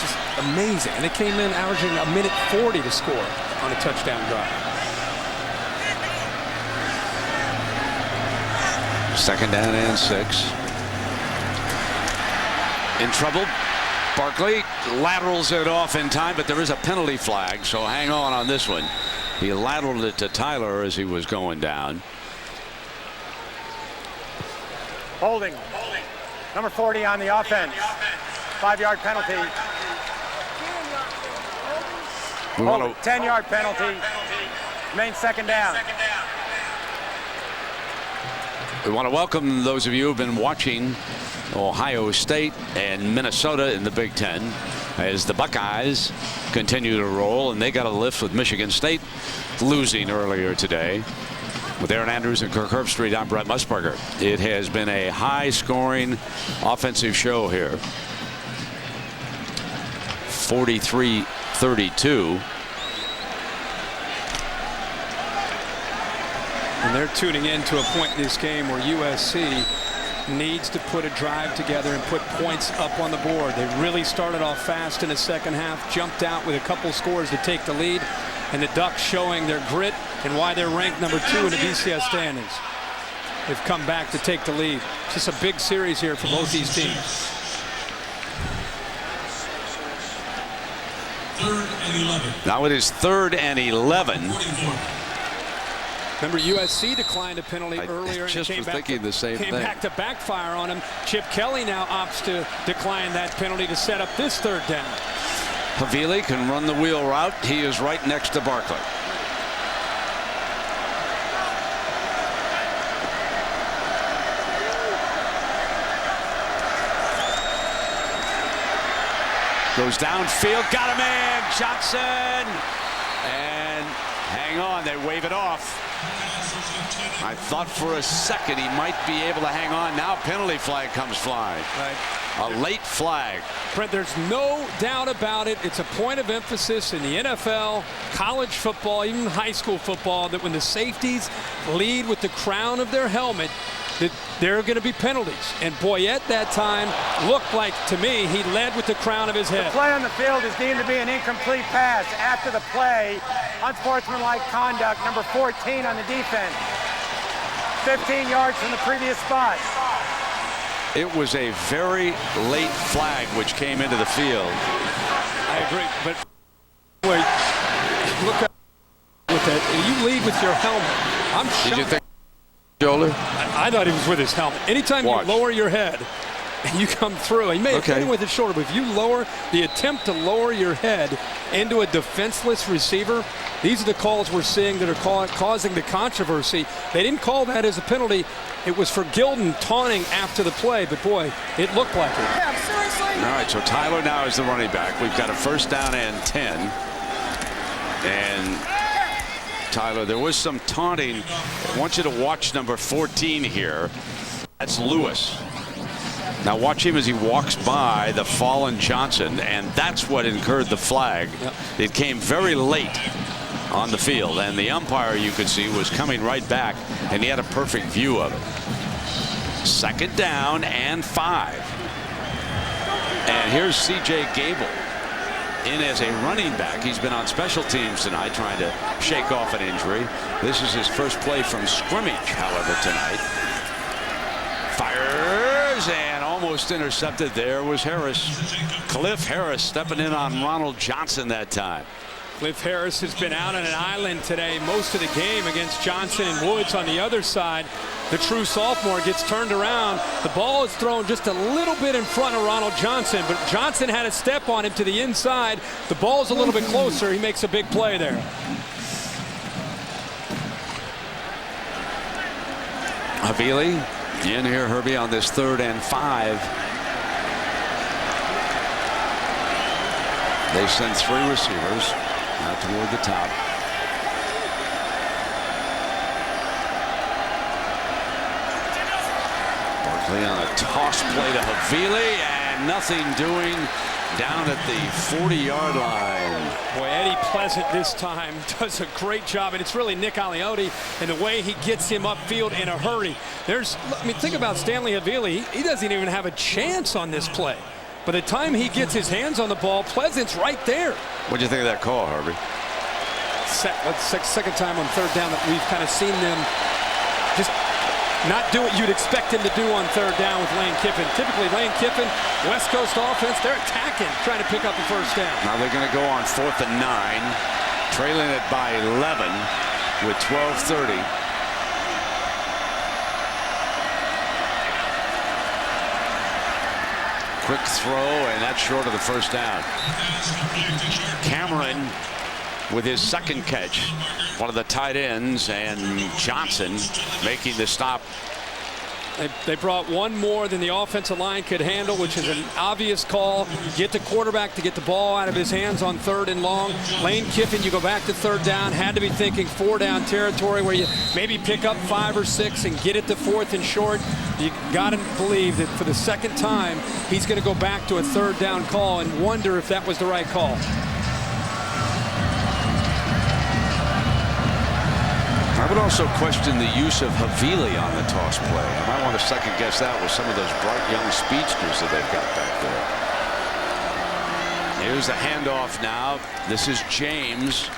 just amazing. And they came in averaging a minute 40 to score on a touchdown drive. Second down and 6. In trouble. Barkley laterals it off in time, but there is a penalty flag, so hang on this one. He lateraled it to Tyler as he was going down. Holding. Number 40 on the offense. 5-yard penalty. 10-yard penalty. Remains second down. We want to welcome those of you who've been watching Ohio State and Minnesota in the Big Ten as the Buckeyes continue to roll, and they got a lift with Michigan State losing earlier today. With Aaron Andrews and Kirk Herbstreit, I'm Brett Musburger. It has been a high-scoring offensive show here. 43-32. And they're tuning in to a point in this game where USC needs to put a drive together and put points up on the board. They really started off fast in the second half, jumped out with a couple scores to take the lead, and the Ducks showing their grit and why they're ranked number 2 in the BCS standings. They've come back to take the lead. It's just a big series here for both these teams. 3rd and 11. Now it is 3rd and 11. Remember, USC declined a penalty earlier. Just and was thinking the same thing. Came back to backfire on him. Chip Kelly now opts to decline that penalty to set up this 3rd down. Havili can run the wheel route. He is right next to Barkley. Goes downfield, got him in, Johnson, and hang on, they wave it off. I thought for a second he might be able to hang on. Now penalty flag comes flying. Right. A late flag. Brent, there's no doubt about it. It's a point of emphasis in the NFL, college football, even high school football, that when the safeties lead with the crown of their helmet, that there are going to be penalties. And Boyette that time looked like, to me, he led with the crown of his head. The play on the field is deemed to be an incomplete pass. After the play, unsportsmanlike conduct, number 14 on the defense. 15 yards from the previous spot. It was a very late flag which came into the field. I agree, but wait, look at with that. You lead with your helmet. I'm shocked. Did you think shoulder? I thought he was with his helmet. Anytime you lower your head and you come through, he may have hit him with his shoulder, but if you lower the attempt to lower your head into a defenseless receiver, these are the calls we're seeing that are causing the controversy. They didn't call that as a penalty. It was for Gilden taunting after the play, but boy, it looked like it. Yeah, seriously. All right, so Tyler now is the running back. We've got a 1st down and 10. And Tyler, there was some taunting. I want you to watch number 14 here. That's Lewis. Now watch him as he walks by the fallen Johnson, and that's what incurred the flag. Yep. It came very late on the field, and the umpire, you could see, was coming right back, and he had a perfect view of it. 2nd down and 5. And here's C.J. Gable in as a running back. He's been on special teams tonight trying to shake off an injury. This is his first play from scrimmage, however, tonight. Fires and almost intercepted. There was Harris. Cliff Harris stepping in on Ronald Johnson that time. Cliff Harris has been out on an island today most of the game against Johnson and Woods on the other side. The true sophomore gets turned around. The ball is thrown just a little bit in front of Ronald Johnson, but Johnson had a step on him to the inside. The ball's a little bit closer. He makes a big play there. Havili in here, Herbie, on this 3rd and 5. They send 3 receivers out toward the top. Barkley on a toss play to Havili, and nothing doing down at the 40-yard line. Boy, Eddie Pleasant this time does a great job, and it's really Nick Aliotti and the way he gets him upfield in a hurry. Think about Stanley Havili. He doesn't even have a chance on this play. By the time he gets his hands on the ball, Pleasant's right there. What do you think of that call, Harvey? Second time on third down that we've kind of seen them just not do what you'd expect him to do on third down with Lane Kiffin. Typically, Lane Kiffin, West Coast offense, they're attacking, trying to pick up the first down. Now they're going to go on 4th and 9, trailing it by 11 with 12:30. Quick throw, and that's short of the first down. Cameron with his second catch, one of the tight ends, and Johnson making the stop. They brought one more than the offensive line could handle, which is an obvious call. Get the quarterback to get the ball out of his hands on 3rd and long. Lane Kiffin, you go back to 3rd down, had to be thinking 4-down territory where you maybe pick up 5 or 6 and get it to 4th and short. You got to believe that for the second time, he's going to go back to a 3rd down call and wonder if that was the right call. I would also question the use of Havili on the toss play. I might want to second guess that with some of those bright young speedsters that they've got back there. Here's the handoff now. This is James.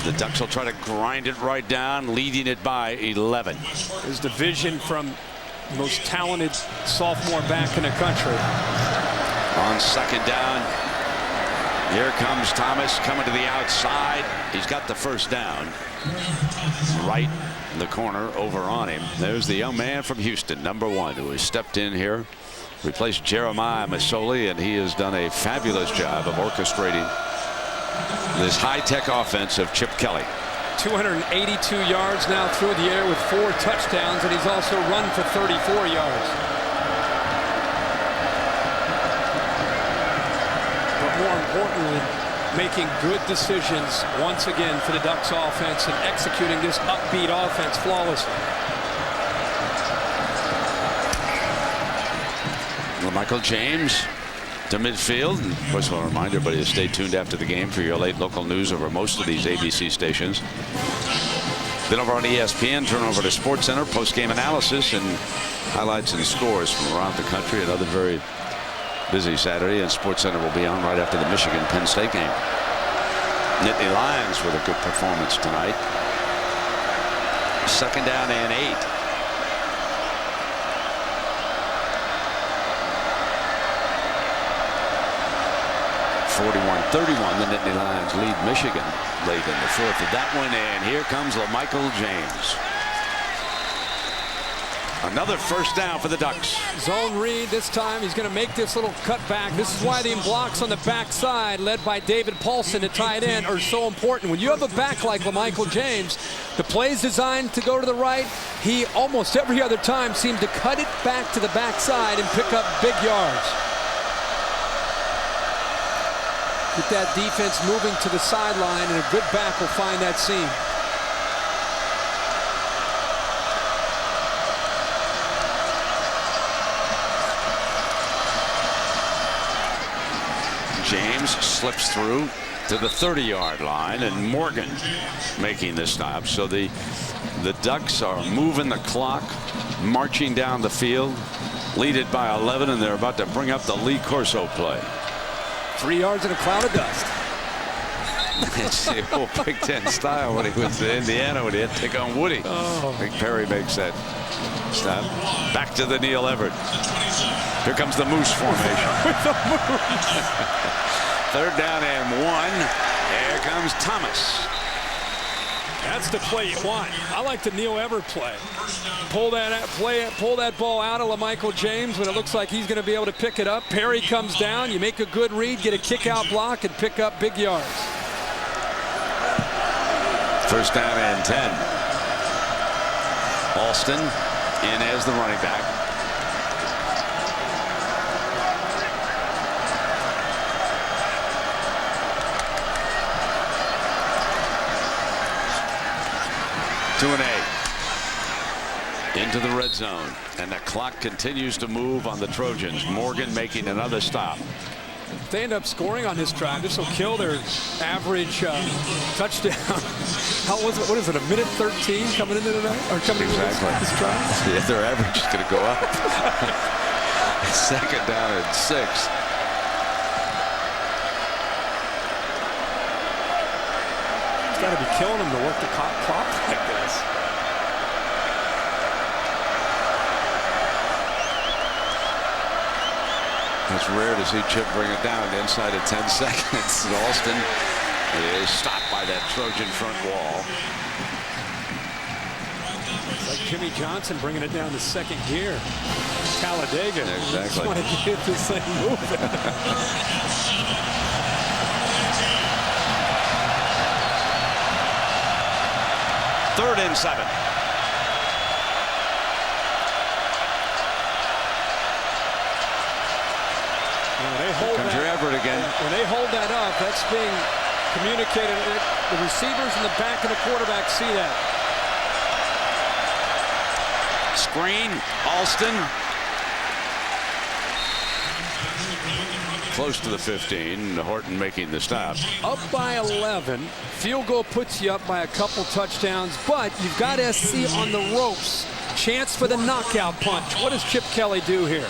The Ducks will try to grind it right down, leading it by 11. There's the vision from the most talented sophomore back in the country. On 2nd down, here comes Thomas coming to the outside. He's got the first down. Right in the corner over on him. There's the young man from Houston, number 1, who has stepped in here, replaced Jeremiah Masoli, and he has done a fabulous job of orchestrating this high-tech offense of Chip Kelly. 282 yards now through the air with 4 touchdowns, and he's also run for 34 yards. But more importantly, making good decisions once again for the Ducks offense and executing this upbeat offense flawlessly. Michael James to midfield. And of course, I'll remind everybody to stay tuned after the game for your late local news over most of these ABC stations. Then over on ESPN, turn over to SportsCenter, post-game analysis and highlights and scores from around the country. Another very busy Saturday, and SportsCenter will be on right after the Michigan-Penn State game. Nittany Lions with a good performance tonight. 2nd down and 8. (41-31), the Nittany Lions lead Michigan late in the 4th of that one, and here comes LaMichael James. Another first down for the Ducks. Zone read this time. He's going to make this little cutback. This is why the blocks on the backside, led by David Paulson, the tight end, are so important. When you have a back like LaMichael James, the play's designed to go to the right. He almost every other time seemed to cut it back to the backside and pick up big yards. Get that defense moving to the sideline, and a good back will find that seam. James slips through to the 30-yard line, and Morgan making the stop. So the Ducks are moving the clock, marching down the field, lead it by 11, and they're about to bring up the Lee Corso play. 3 yards in a cloud of dust. It's the old Big Ten style when he was in Indiana when he had to take on Woody. Oh. Big Perry makes that stop. Back to the Neil Everett. Here comes the Moose formation. With the Moose. 3rd down and 1. Here comes Thomas. That's the play you want. I like the Neil Everett play. Pull that ball out of LaMichael James when it looks like he's going to be able to pick it up. Perry comes down. You make a good read, get a kick-out block, and pick up big yards. 1st down and 10. Alston in as the running back. Two and 8. into the red zone, and the clock continues to move on the Trojans. Morgan making another stop. If they end up scoring on this drive, this will kill their average touchdown. How was it? What is it? A minute 13 coming into tonight, or coming into this drive? Yeah, their average is going to go up. Second down and 6. It's got to be killing them to work the clock like this. It's rare to see Chip bring it down inside of 10 seconds. And Alston is stopped by that Trojan front wall. It's like Jimmy Johnson bringing it down to second gear. Talladega. Exactly. Just want to get this thing moving. Third and 7. When they hold that up, that's being communicated. The receivers in the back and the quarterback see that. Screen, Alston. Close to the 15. Horton making the stop. Up by 11. Field goal puts you up by a couple touchdowns, but you've got SC on the ropes. Chance for the knockout punch. What does Chip Kelly do here?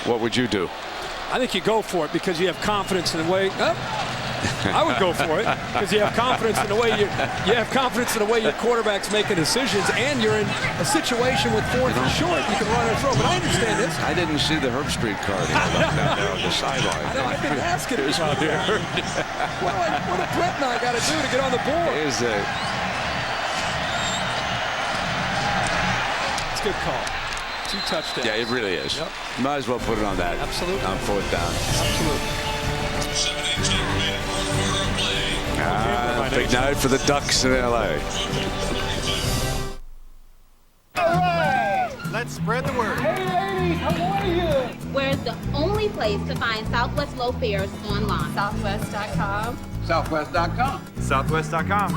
What would you do? I think you go for it because you have confidence in the way. I would go for it because you have confidence in the way you have confidence in the way your quarterback's making decisions, and you're in a situation with 4th and short. You can run and throw. But I understand this. I didn't see the Herb Street card down there on the sideline. I've been asking about that. What do Brett and I got to do to get on the board? It's a good call. 2 touchdowns. Yeah, it really is. Yep. Might as well put it on that. Absolutely. On 4th down. Absolutely. Big night for the Ducks in LA. All right. Let's spread the word. Hey, ladies, how are you? Where's the only place to find Southwest low fares online? Southwest.com. Southwest.com. Southwest.com.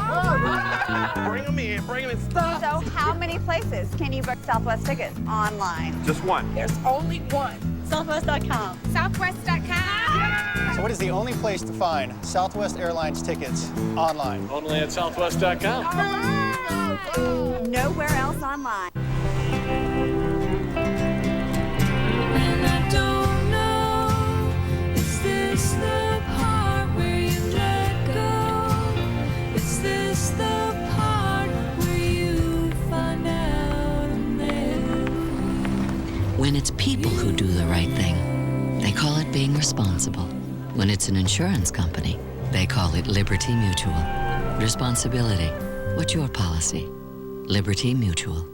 Bring them in. Stop. So how many places can you book Southwest tickets online? Just one. There's only one. Southwest.com. Southwest.com. So what is the only place to find Southwest Airlines tickets online? Only at Southwest.com. Nowhere else online. When it's people who do the right thing, they call it being responsible. When it's an insurance company, they call it Liberty Mutual. Responsibility. What's your policy? Liberty Mutual.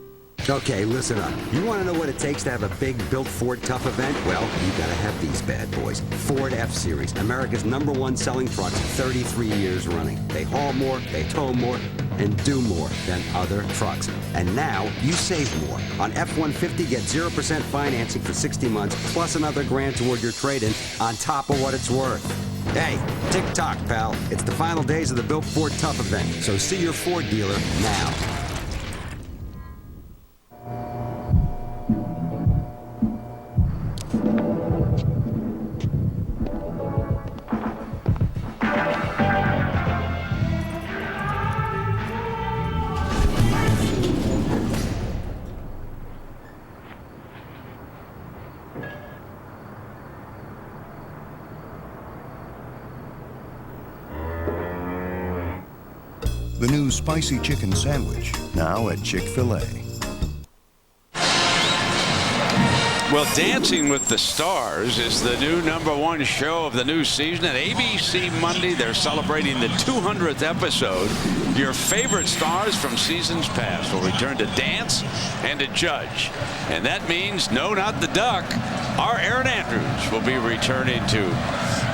Okay, listen up. You want to know what it takes to have a big built Ford Tough event? Well, you got to have these bad boys. Ford F-Series, America's =1 selling trucks, 33 years running. They haul more, they tow more, and do more than other trucks. And now you save more. On F-150, get 0% financing for 60 months, plus another $1,000 toward your trade-in on top of what it's worth. Hey, tick-tock, pal. It's the final days of the Built Ford Tough event, so see your Ford dealer now. The new spicy chicken sandwich, now at Chick-fil-A. Well, Dancing with the Stars is the new #1 show of the new season. At ABC Monday, they're celebrating the 200th episode. Your favorite stars from seasons past will return to dance and to judge. And that means, no, not the duck, our Aaron Andrews will be returning to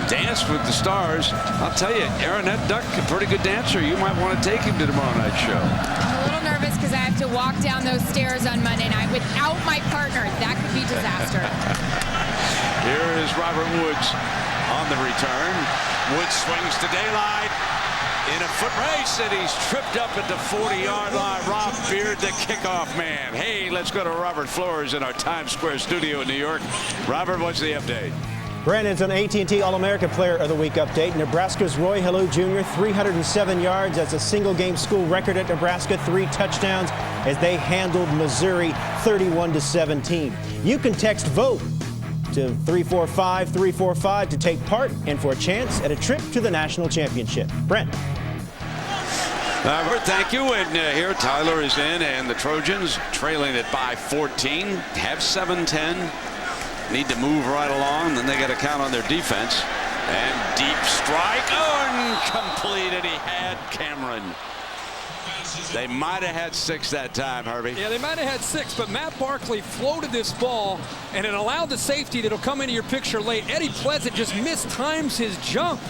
Dance with the Stars. I'll tell you, Aaron, that duck, a pretty good dancer. You might want to take him to tomorrow night's show. I'm a little nervous because I have to walk down those stairs on Monday night without my partner. That could be disaster. Here is Robert Woods on the return. Woods swings to daylight. in a foot race, and he's tripped up at the 40-yard line. Rob Beard, the kickoff man. Hey, let's go to Robert Flores in our Times Square studio in New York. Robert, what's the update? Brandon's an AT&T All-America Player of the Week update. Nebraska's Roy Halou Jr., 307 yards. That's a single-game school record at Nebraska. 3 touchdowns as they handled Missouri 31-17. You can text VOTE to 345-345 to take part and for a chance at a trip to the national championship. Brent. Robert, thank you. And here Tyler is in, and the Trojans trailing it by 14. Have 7-10. Need to move right along. Then they got to count on their defense. And deep strike. Oh, incomplete. And he had Cameron. They might have had 6 that time, Herbie. Yeah, they might have had 6, but Matt Barkley floated this ball, and it allowed the safety that'll come into your picture late. Eddie Pleasant just mistimes his jump.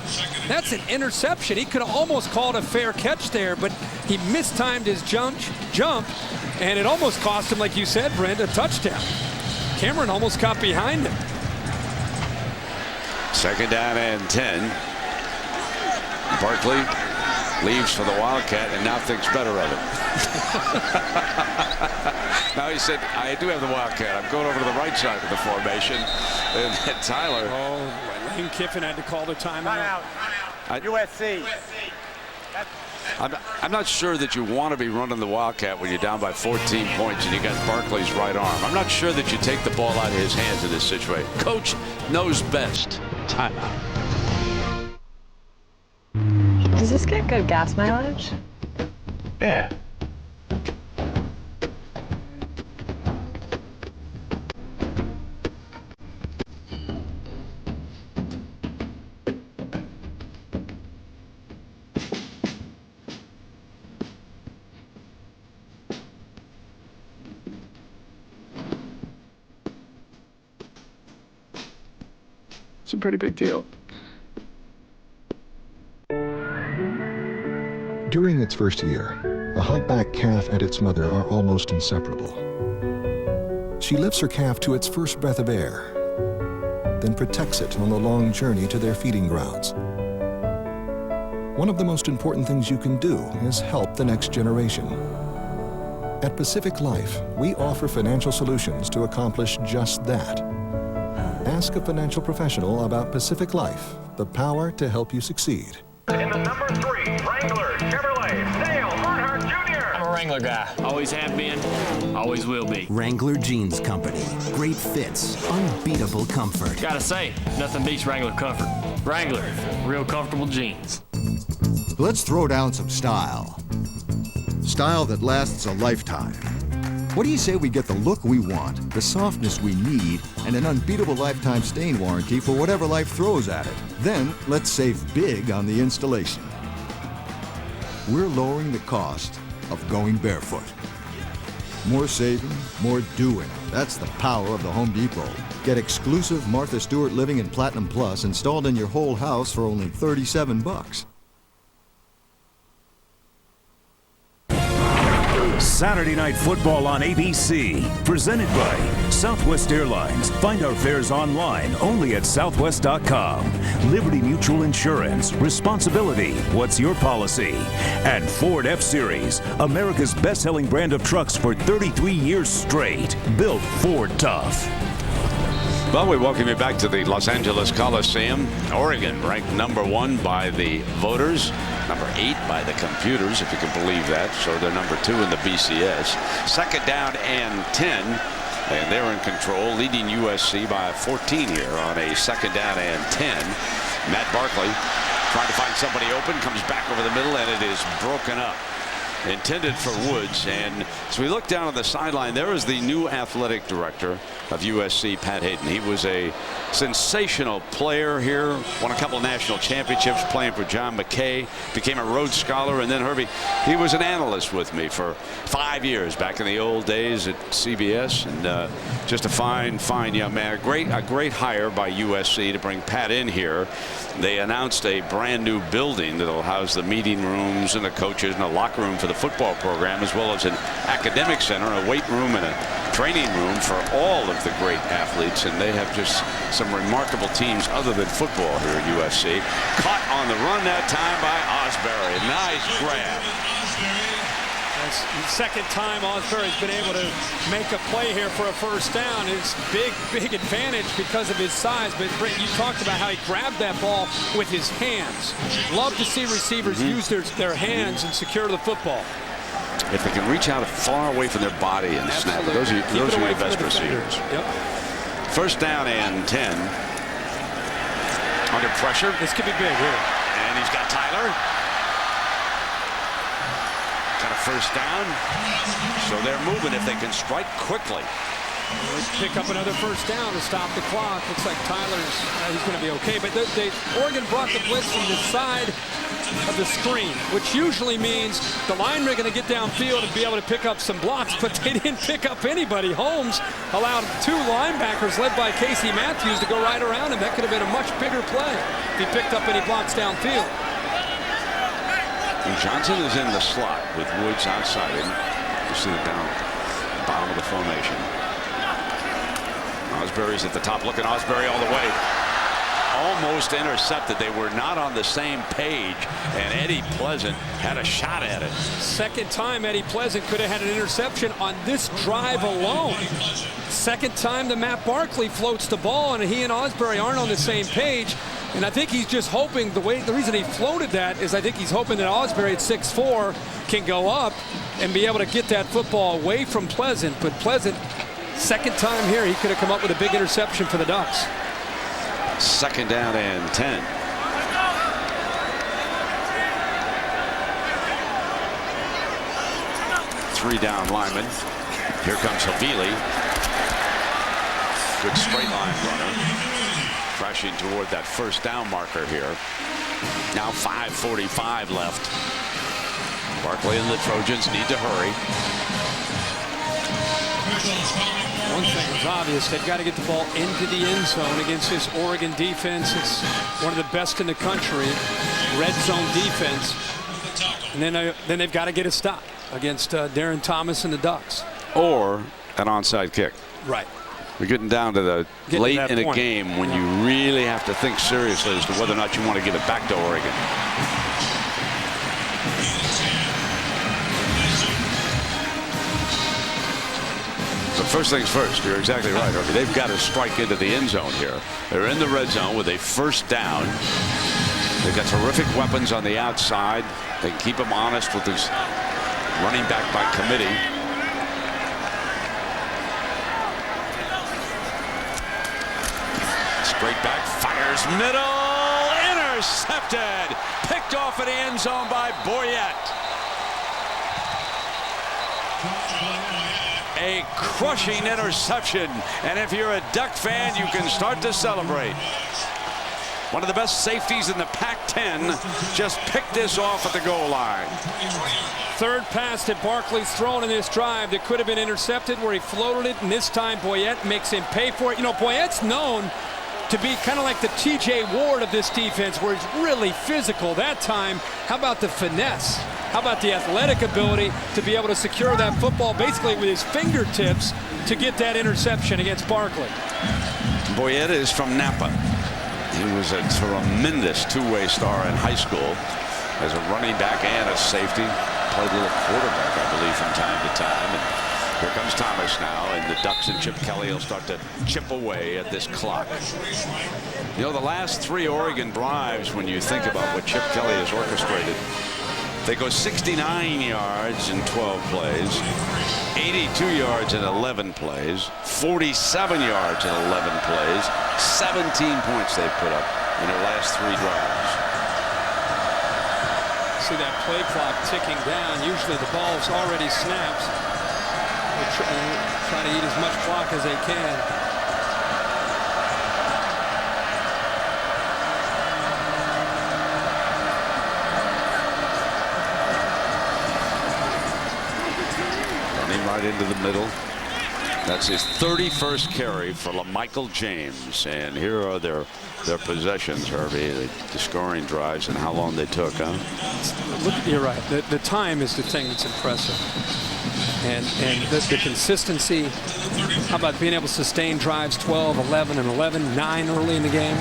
That's an interception. He could have almost called a fair catch there, but he mistimed his jump, and it almost cost him, like you said, Brent, a touchdown. Cameron almost got behind him. 2nd down and 10. Barkley leaves for the Wildcat and now thinks better of it. Now he said, I do have the Wildcat. I'm going over to the right side of the formation. And Tyler. Oh, Lane Kiffin had to call the timeout. USC. I'm not sure that you want to be running the Wildcat when you're down by 14 points and you got Barkley's right arm. I'm not sure that you take the ball out of his hands in this situation. Coach knows best. Timeout. Does this get good gas mileage? Yeah. It's a pretty big deal. During its first year, a humpback calf and its mother are almost inseparable. She lifts her calf to its first breath of air, then protects it on the long journey to their feeding grounds. One of the most important things you can do is help the next generation. At Pacific Life, we offer financial solutions to accomplish just that. Ask a financial professional about Pacific Life, the power to help you succeed. In the number 3, Wrangler Chevrolet, Dale Earnhardt Jr. I'm a Wrangler guy. Always have been, always will be. Wrangler Jeans Company. Great fits, unbeatable comfort. Gotta say, nothing beats Wrangler comfort. Wrangler, real comfortable jeans. Let's throw down some style. Style that lasts a lifetime. What do you say we get the look we want, the softness we need, and an unbeatable lifetime stain warranty for whatever life throws at it? Then, let's save big on the installation. We're lowering the cost of going barefoot. More saving, more doing. That's the power of the Home Depot. Get exclusive Martha Stewart Living in Platinum Plus installed in your whole house for only $37. Saturday Night Football on ABC, presented by Southwest Airlines. Find our fares online only at southwest.com. Liberty Mutual Insurance. Responsibility. What's your policy? And Ford F-Series, America's best-selling brand of trucks for 33 years straight. Built Ford tough. Well, we welcome you back to the Los Angeles Coliseum. Oregon ranked number 1 by the voters, number 8 by the computers, if you can believe that. So they're number 2 in the BCS. 2nd down and 10, and they're in control, leading USC by 14 here on a 2nd down and 10. Matt Barkley trying to find somebody open, comes back over the middle, and it is broken up. Intended for Woods. And as we look down on the sideline, there is the new athletic director of USC, Pat Hayden. He was a sensational player here, won a couple of national championships playing for John McKay, became a Rhodes Scholar, and then Herbie, he was an analyst with me for 5 years back in the old days at CBS, and just a fine young man. A great hire by USC to bring Pat in here. They announced a brand new building that will house the meeting rooms and the coaches and a locker room for the football program, as well as an academic center, a weight room, and a training room for all of the great athletes, and they have just some remarkable teams other than football here at USC. Caught on the run that time by Osbury. Nice grab. That's the second time Osbury's been able to make a play here for a first down. His big advantage because of his size. But Brent, you talked about how he grabbed that ball with his hands. Love to see receivers use their hands and secure the football. If they can reach out far away from their body and snap it, those are your best receivers. Yep. First down and 10. Under pressure. This could be big here. And he's got Tyler. Got a first down. So they're moving if they can strike quickly. Pick up another first down to stop the clock. Looks like Tyler's he's going to be okay. But Oregon brought the blitz from the side of the screen, which usually means the linemen are going to get downfield and be able to pick up some blocks, but they didn't pick up anybody. Holmes allowed 2 linebackers led by Casey Matthews to go right around him. That could have been a much bigger play if he picked up any blocks downfield. And Johnson is in the slot with Woods outside him. You see it down bottom of the formation. Osbury's at the top, looking Osbury all the way. Almost intercepted. They were not on the same page, and Eddie Pleasant had a shot at it. Second time Eddie Pleasant could have had an interception on this drive alone. Second time that Matt Barkley floats the ball, and he and Osbury aren't on the same page. And I think he's just hoping the reason he floated that is I think he's hoping that Osbury at 6'4" can go up and be able to get that football away from Pleasant. But Pleasant, second time here, he could have come up with a big interception for the Ducks. Second down and 10. Three down linemen. Here comes Havili. Good straight line runner. Crashing toward that first down marker here. Now 5:45 left. Barkley and the Trojans need to hurry. One thing was obvious. They've got to get the ball into the end zone against this Oregon defense. It's one of the best in the country. Red zone defense. And then they've got to get a stop against Darren Thomas and the Ducks. Or an onside kick. Right. We're getting down to the late in a game when you really have to think seriously as to whether or not you want to give it back to Oregon. But first things first, you're exactly right, Harvey. They've got to strike into the end zone here. They're in the red zone with a first down. They've got terrific weapons on the outside. They can keep him honest with his running back by committee. Straight back, fires middle, intercepted. Picked off in the end zone by Boyette. A crushing interception, and if you're a Duck fan, you can start to celebrate. One of the best safeties in the Pac-10 just picked this off at the goal line. Third pass that Barkley's thrown in this drive that could have been intercepted where he floated it, and this time Boyette makes him pay for it. You know, Boyette's known to be kind of like the T.J. Ward of this defense, where he's really physical. That time, how about the finesse? How about the athletic ability to be able to secure that football basically with his fingertips to get that interception against Barkley? Boyette is from Napa. He was a tremendous two-way star in high school as a running back and a safety. Played a little quarterback, I believe, from time to time. And here comes Thomas now, and the Ducks and Chip Kelly will start to chip away at this clock. You know, the last 3 Oregon drives, when you think about what Chip Kelly has orchestrated, they go 69 yards in 12 plays, 82 yards in 11 plays, 47 yards in 11 plays, 17 points they've put up in their last 3 drives. See that play clock ticking down. Usually the ball's already snapped. They're trying to eat as much clock as they can. Right into the middle. That's his 31st carry for LaMichael James. And here are their possessions, Harvey. The scoring drives and how long they took, huh? Look, you're right. The time is the thing that's impressive. And the consistency, how about being able to sustain drives 12, 11, and 11, 9 early in the game?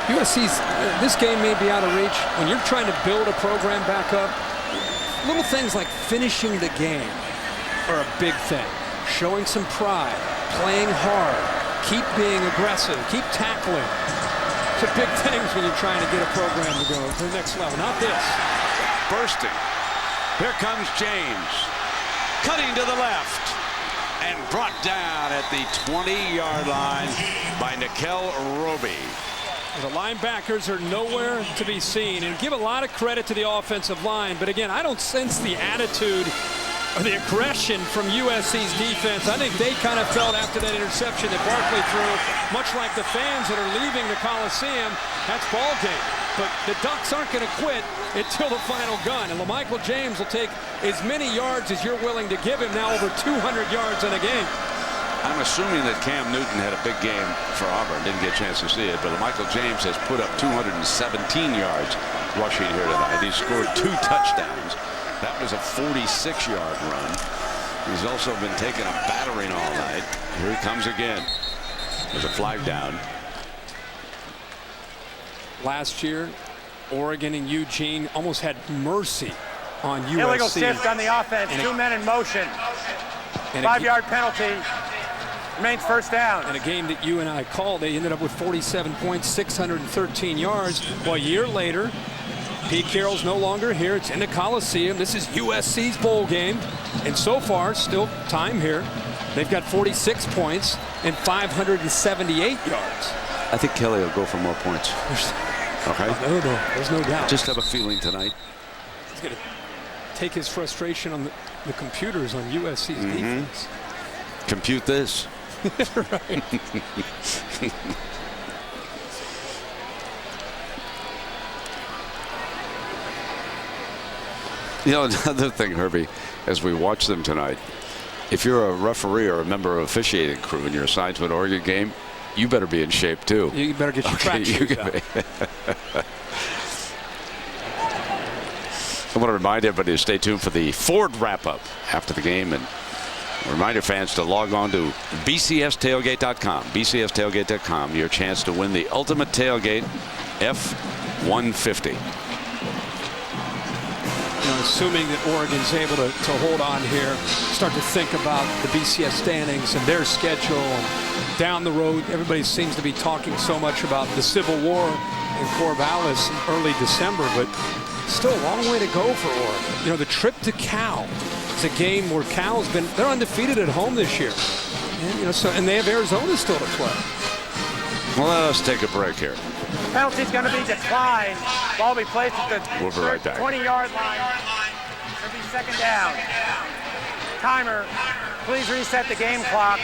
USC's, this game may be out of reach. When you're trying to build a program back up, little things like finishing the game are a big thing. Showing some pride, playing hard, keep being aggressive, keep tackling. It's a big things when you're trying to get a program to go to the next level. Not this. Bursting. Here comes James. Cutting to the left. And brought down at the 20-yard line by Nickel Roby. The linebackers are nowhere to be seen. And give a lot of credit to the offensive line. But again, I don't sense the attitude or the aggression from USC's defense. I think they kind of felt after that interception that Barkley threw, much like the fans that are leaving the Coliseum, that's ball game. But the Ducks aren't going to quit until the final gun. And LaMichael James will take as many yards as you're willing to give him, now over 200 yards in a game. I'm assuming that Cam Newton had a big game for Auburn. Didn't get a chance to see it, but LaMichael James has put up 217 yards rushing here tonight. He scored 2 touchdowns. That was a 46-yard run. He's also been taking a battering all night. Here he comes again. There's a flag down. Last year, Oregon and Eugene almost had mercy on USC. Illegal shift on the offense. 2 men in motion. 5-yard penalty. Remains first down. In a game that you and I called, they ended up with 47 points, 613 yards. Well, a year later, Pete Carroll's no longer here. It's in the Coliseum. This is USC's bowl game. And so far, still time here. They've got 46 points and 578 yards. I think Kelly will go for more points. Okay? Oh, no, there's no doubt. Just have a feeling tonight. He's going to take his frustration on the computers on USC's defense. Compute this. Right. You know, another thing, Herbie, as we watch them tonight, if you're a referee or a member of officiating crew and you're assigned to an Oregon game, you better be in shape too. You better get your track shoes out. I want to remind everybody to stay tuned for the Ford wrap-up after the game, and remind your fans to log on to bcstailgate.com. bcstailgate.com, your chance to win the ultimate tailgate F-150. You know, assuming that Oregon's able to hold on here, start to think about the BCS standings and their schedule, and down the road, everybody seems to be talking so much about the Civil War in Corvallis in early December, but still a long way to go for Oregon. You know, the trip to Cal. It's a game where Cal's they're undefeated at home this year. And, you know, and they have Arizona still to play. Well, let us take a break here. Penalty's going to be declined. Ball be placed at the We'll be right back. 20-yard line. It'll be second down. Timer, please reset the game clock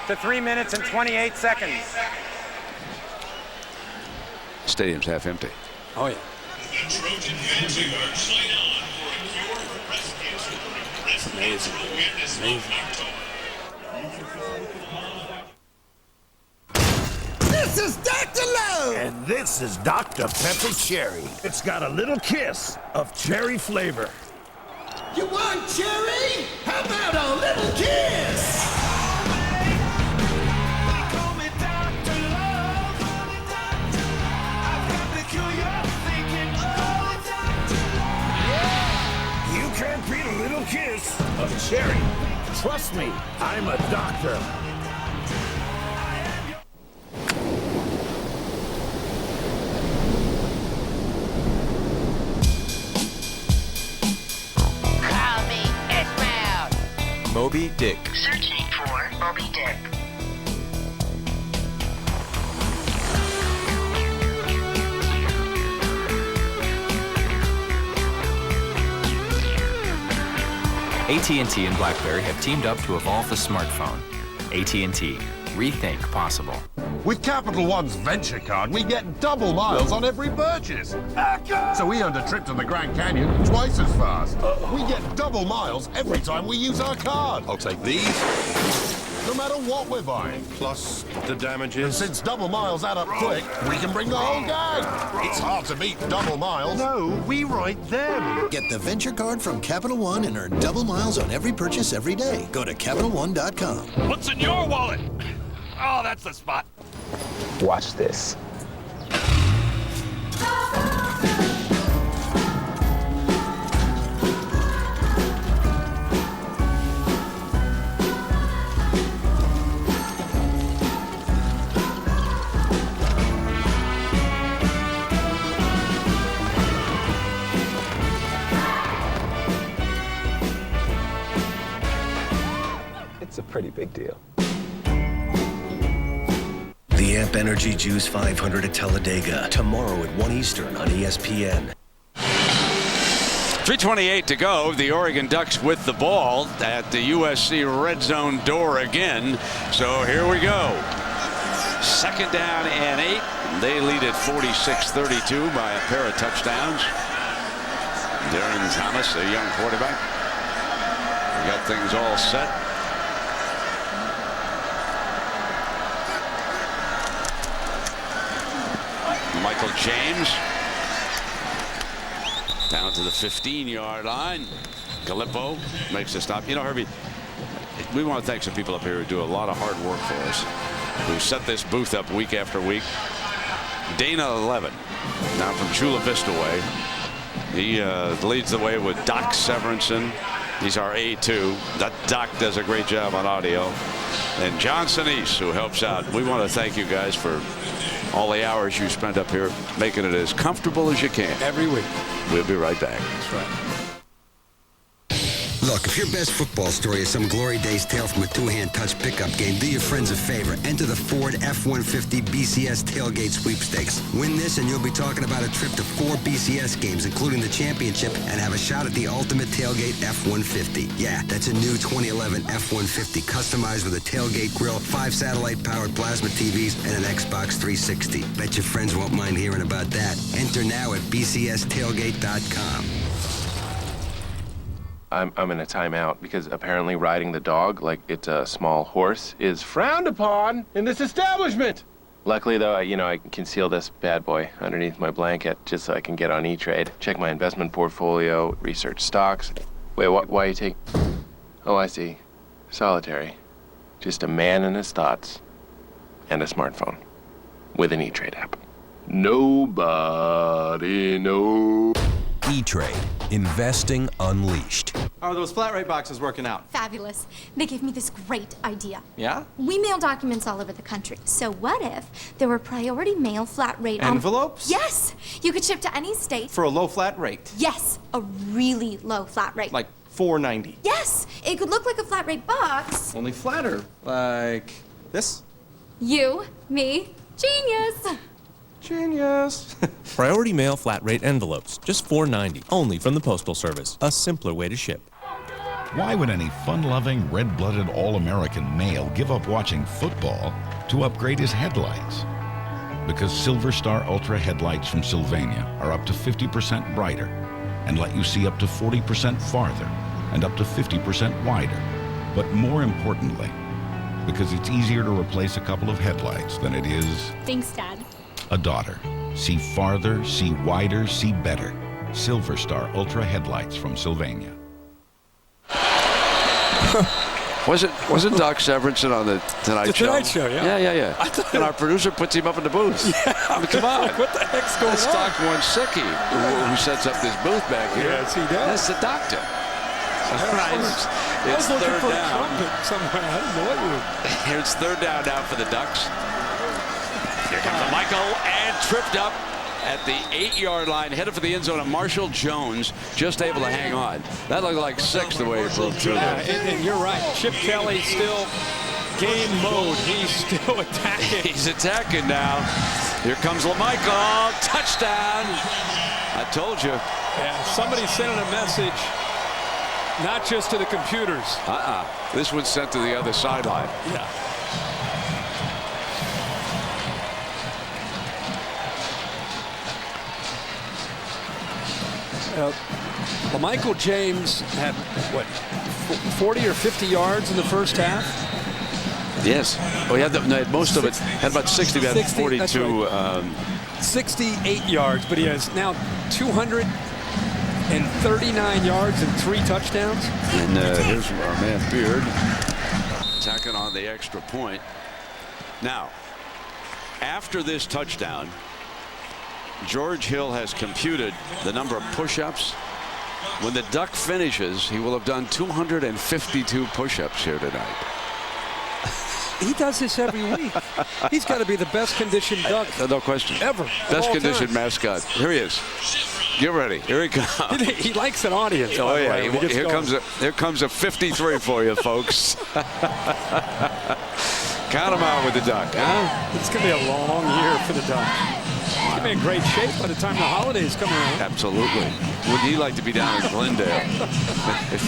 to 3 minutes and 28 seconds. Stadium's half empty. Oh, yeah. It's amazing. Amazing. This is Dr. Love! And this is Dr. Pepper Cherry. It's got a little kiss of cherry flavor. You want cherry? How about a little kiss? You can't beat a little kiss of cherry. Trust me, I'm a doctor. Moby Dick. Searching for Moby Dick. AT&T and BlackBerry have teamed up to evolve the smartphone. AT&T. Rethink possible. With Capital One's Venture Card, we get double miles on every purchase. So we earned a trip to the Grand Canyon twice as fast. We get double miles every time we use our card. I'll take these no matter what we're buying. Plus the damages. And since double miles add up quick, we can bring the whole gang. It's hard to beat double miles. No, we write them. Get the Venture Card from Capital One and earn double miles on every purchase every day. Go to CapitalOne.com. What's in your wallet? Oh, that's the spot. Watch this. It's a pretty big deal. The Amp Energy Juice 500 at Talladega. Tomorrow at 1 Eastern on ESPN. 3:28 to go. The Oregon Ducks with the ball at the USC red zone door again. So here we go. Second down and 8. They lead at 46-32 by a pair of touchdowns. Darren Thomas, a young quarterback. We got things all set. Michael James down to the 15-yard line. Gallipo makes a stop. You know, Herbie, we want to thank some people up here who do a lot of hard work for us, who set this booth up week after week. Dana 11 down from Chula Vista way. He leads the way with Doc Severinsen. He's our A2. That Doc does a great job on audio. And John Sinise, who helps out. We want to thank you guys for all the hours you spend up here making it as comfortable as you can. Every week. We'll be right back. That's right. Look, if your best football story is some Glory Days tale from a two-hand touch pickup game, do your friends a favor. Enter the Ford F-150 BCS Tailgate Sweepstakes. Win this and you'll be talking about a trip to 4 BCS games, including the championship, and have a shot at the ultimate tailgate F-150. Yeah, that's a new 2011 F-150, customized with a tailgate grill, 5 satellite-powered plasma TVs, and an Xbox 360. Bet your friends won't mind hearing about that. Enter now at bcstailgate.com. I'm in a timeout because apparently riding the dog like it's a small horse is frowned upon in this establishment. Luckily, though, I can conceal this bad boy underneath my blanket just so I can get on E-Trade, check my investment portfolio, research stocks. Wait, why you take... Oh, I see. Solitary. Just a man and his thoughts and a smartphone with an E-Trade app. Nobody knows. E-Trade. Investing unleashed. How are those flat rate boxes working out? Fabulous. They gave me this great idea. Yeah? We mail documents all over the country. So what if there were priority mail flat rate envelopes? Yes! You could ship to any state. For a low flat rate? Yes, a really low flat rate. Like $4.90? Yes! It could look like a flat rate box. Only flatter. Like this? You, me, genius! Genius. Priority mail flat rate envelopes. Just $4.90. Only from the Postal Service. A simpler way to ship. Why would any fun-loving, red-blooded all-American male give up watching football to upgrade his headlights? Because Silver Star Ultra headlights from Sylvania are up to 50% brighter and let you see up to 40% farther and up to 50% wider. But more importantly, because it's easier to replace a couple of headlights than it is... Thanks, Dad. A daughter. See farther, see wider, see better. Silver Star Ultra headlights from Sylvania. Wasn't Doc Severinsen on the Tonight Show? The Tonight Show, yeah. Yeah. And our producer puts him up in the booth. Yeah. I mean, come on. Like, what the heck's going That's on? Doc Wonsicki, who sets up this booth back here. Yes, he does. That's the doctor. I was looking third for down. a trumpet somewhere. I didn't know what you were. Here's third down now for the Ducks. Here comes Michael, and tripped up at the 8-yard line, headed for the end zone, and Marshall Jones just able to hang on. That looked like 6 the way he broke through there. And you're right. Chip Kelly still game mode. He's still attacking. He's attacking now. Here comes LaMichael. Touchdown. I told you. Yeah, somebody sending a message, not just to the computers. This one's sent to the other sideline. Yeah. Michael James had, 40 or 50 yards in the first half? Yes. Oh, he had, most of it. Had about 60. We had 42. 68 yards, but he has now 239 yards and 3 touchdowns. And here's our man Beard tacking on the extra point. Now, after this touchdown, George Hill has computed the number of push-ups. When the Duck finishes, he will have done 252 push-ups here tonight. He does this every week. He's got to be the best conditioned Duck. No question. Ever. Best conditioned mascot. Here he is. Get ready. Here he comes. He likes an audience. Oh yeah. Here comes a 53 for you, folks. Count him out with the Duck. Huh? It's going to be a long year for the Duck. He's going to be in great shape by the time the holidays come around. Absolutely. Would he like to be down in Glendale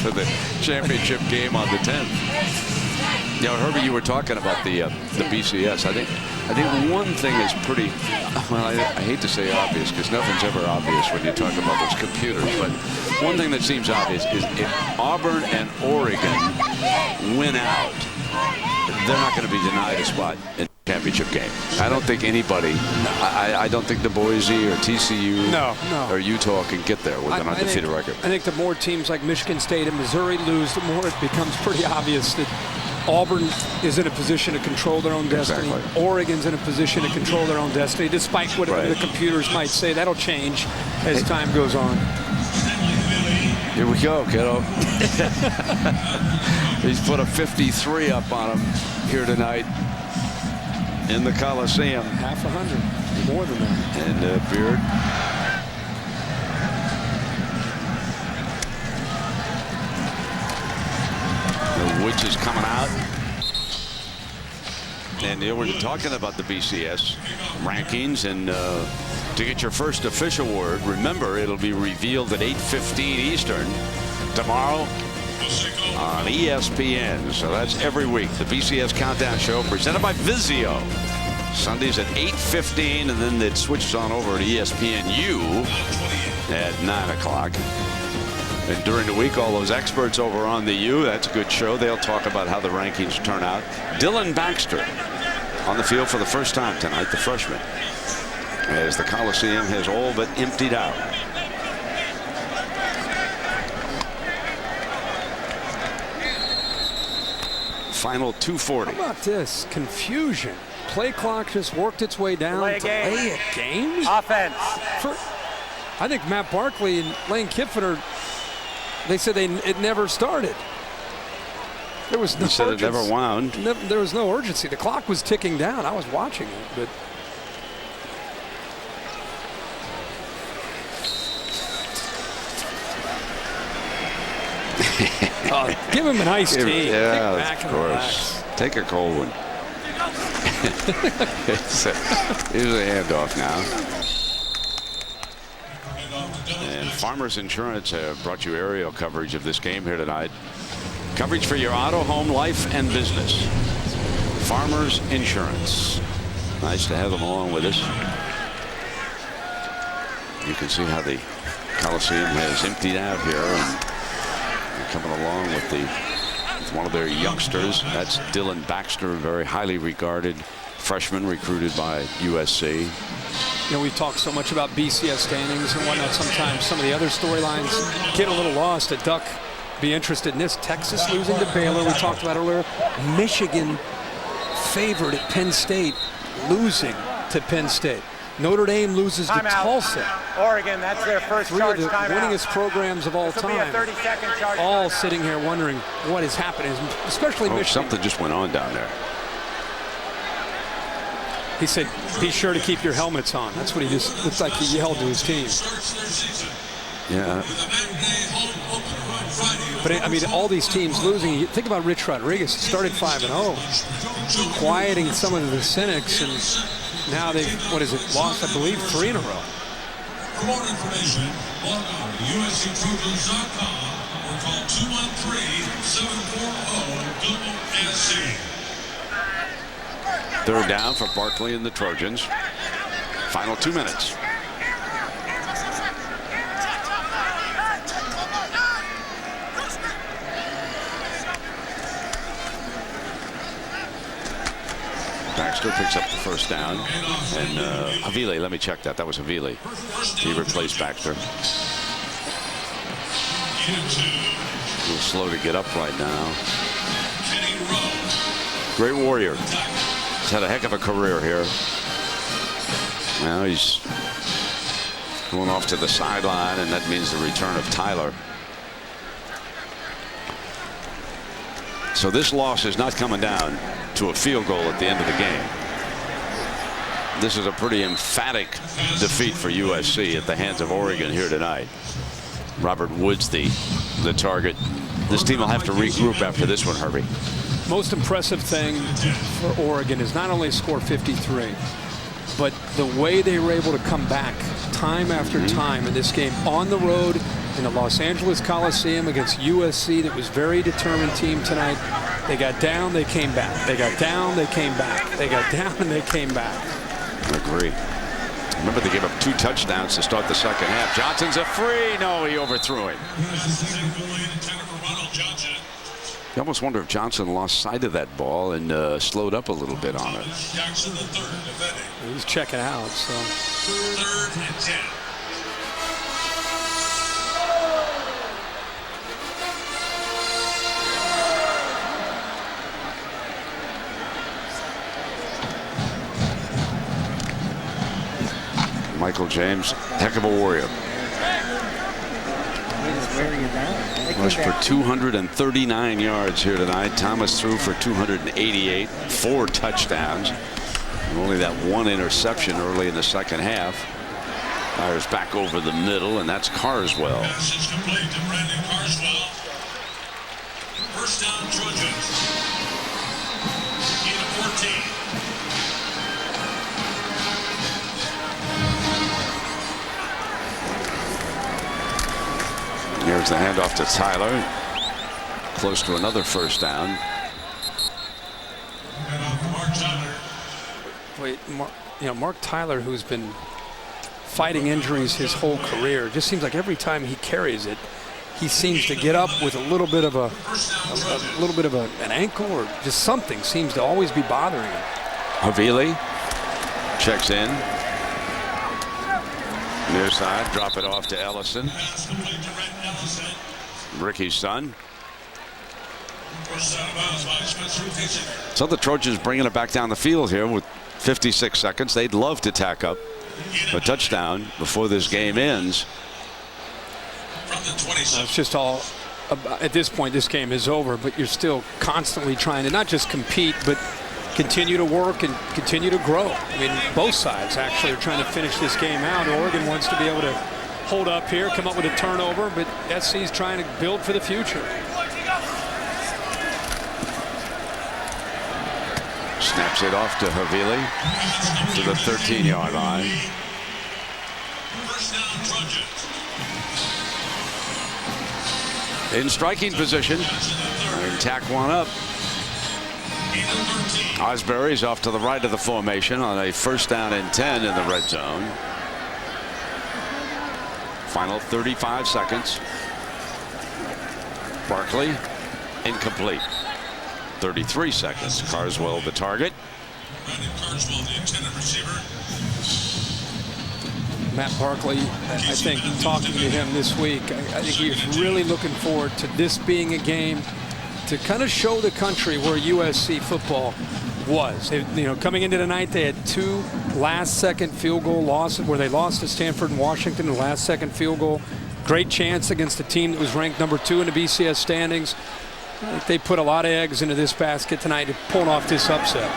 for the championship game on the 10th? You know, Herbie, you were talking about the BCS. I think one thing is pretty, well, I hate to say obvious because nothing's ever obvious when you talk about those computers, but one thing that seems obvious is if Auburn and Oregon win out, they're not going to be denied a spot in the championship game. I don't think anybody, I don't think the Boise or TCU or Utah can get there with an undefeated record. I think the more teams like Michigan State and Missouri lose, the more it becomes pretty obvious that Auburn is in a position to control their own destiny. Exactly. Oregon's in a position to control their own destiny, despite what the computers might say. That'll change as time goes on. Here we go, kiddo. He's put a 53 up on him here tonight in the Coliseum. Half 100, more than that. And Beard. The Woods is coming out. And we're talking about the BCS rankings, and to get your first official word, remember it'll be revealed at 8:15 Eastern tomorrow on ESPN. So that's every week. The BCS Countdown Show presented by Vizio. Sundays at 8:15, and then it switches on over to ESPNU at 9 o'clock. And during the week, all those experts over on the U, that's a good show. They'll talk about how the rankings turn out. Dylan Baxter on the field for the first time tonight, the freshman, as the Coliseum has all but emptied out. Final 2:40. How about this? Confusion. Play clock just worked its way down. Delay a game? Offense. I think Matt Barkley and Lane Kiffin they said it never started. There was no urgency. It never wound. There was no urgency. The clock was ticking down. I was watching it, but give him an iced tea. Yeah, of course. Take a cold one. Here's a handoff now. And Farmers Insurance brought you aerial coverage of this game here tonight. Coverage for your auto, home, life, and business. Farmers Insurance. Nice to have them along with us. You can see how the Coliseum has emptied out here. And they're coming along with one of their youngsters. That's Dylan Baxter, a very highly regarded freshman recruited by USC. You know, we've talked so much about BCS standings and whatnot. Sometimes some of the other storylines get a little lost. A Duck be interested in this. Texas losing to Baylor, we talked about earlier. Michigan favored at Penn State, losing to Penn State. Notre Dame loses to Tulsa. Oregon, that's their first Three charge of the timeout. winningest programs of all time. 30-second charge all timeout. sitting here wondering what is happening, especially Michigan. Something just went on down there. He said, be sure to keep your helmets on. That's what he just looks like he yelled to his team. Yeah. But I mean, all these teams losing. You think about Rich Rodriguez. He started 5-0, quieting some of the cynics, and now they've, lost, I believe, 3 in a row. For more information, log on to USCTrojans.com or call 213-740-GO-SC. Third down for Barkley and the Trojans. Final 2 minutes. Baxter picks up the first down. And Havili, let me check that. That was Havili. He replaced Baxter. A little slow to get up right now. Great warrior. He's had a heck of a career here. Now he's going off to the sideline, and that means the return of Tyler. So this loss is not coming down to a field goal at the end of the game. This is a pretty emphatic defeat for USC at the hands of Oregon here tonight. Robert Woods the target. This team will have to regroup after this one, Herbie. Most impressive thing for Oregon is not only score 53, but the way they were able to come back time after time in this game on the road in the Los Angeles Coliseum against USC. That was a very determined team tonight. They got down, they came back. They got down, they came back. They got down, and they came back. I agree. Remember, they gave up 2 touchdowns to start the second half. Johnson's a free. No, he overthrew it. You almost wonder if Johnson lost sight of that ball and slowed up a little bit on it. He's checking out. So. 3rd and 10. Michael James, heck of a warrior. Rushed for 239 yards here tonight. Thomas threw for 288, 4 touchdowns, and only that 1 interception early in the second half. Fires back over the middle, and that's Carswell. Passage complete to Brandon Carswell. First down, Trojans. Gain of 14. Here's the handoff to Tyler. Close to another first down. Wait, Mark Tyler, who's been fighting injuries his whole career, just seems like every time he carries it, he seems to get up with a little bit of an ankle or just something seems to always be bothering him. Havili checks in. Near side, drop it off to Ellison. Ricky's son. So the Trojans bringing it back down the field here with 56 seconds. They'd love to tack up a touchdown before this game ends. It's just all at this point, this game is over, but you're still constantly trying to not just compete, but continue to work and continue to grow. I mean, both sides actually are trying to finish this game out. Oregon wants to be able to hold up here, come up with a turnover, but SC's trying to build for the future. Snaps it off to Havili to the 13-yard line. In striking position, and tack one up. Osbury's off to the right of the formation on a first down and 10 in the red zone. Final 35 seconds. Barkley incomplete. 33 seconds. Carswell the target. Carswell, the intended receiver. Matt Barkley, I think talking to him this week, I think he's really looking forward to this being a game to kind of show the country where USC football was. Coming into tonight, they had 2 last-second field goal losses where they lost to Stanford and Washington in the last-second field goal. Great chance against a team that was ranked number 2 in the BCS standings. I think they put a lot of eggs into this basket tonight to pull off this upset.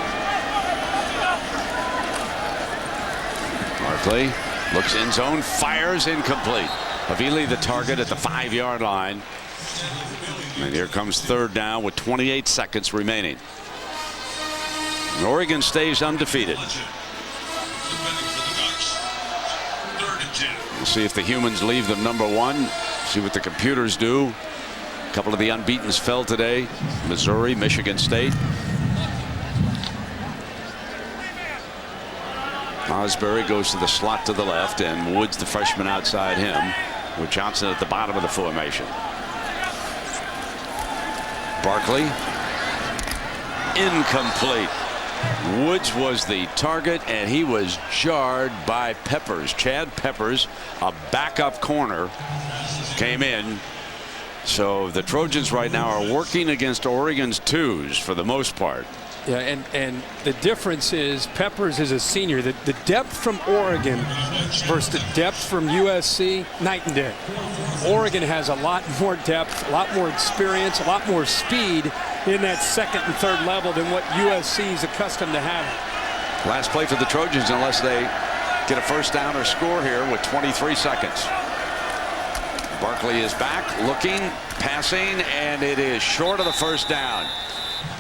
Barkley looks in zone, fires incomplete. Havili the target at the 5-yard line. And here comes third down with 28 seconds remaining. And Oregon stays undefeated. We'll see if the humans leave them number 1. See what the computers do. A couple of the unbeatens fell today. Missouri, Michigan State. Osbury goes to the slot to the left, and Woods, the freshman, outside him, with Johnson at the bottom of the formation. Barkley incomplete. Woods was the target, and he was jarred by Peppers. Chad Peppers, a backup corner, came in. So the Trojans right now are working against Oregon's twos for the most part. Yeah, and the difference is Peppers is a senior. The depth from Oregon versus the depth from USC, night and day. Oregon has a lot more depth, a lot more experience, a lot more speed in that second and third level than what USC is accustomed to having. Last play for the Trojans unless they get a first down or score here with 23 seconds. Barkley is back, looking, passing, and it is short of the first down.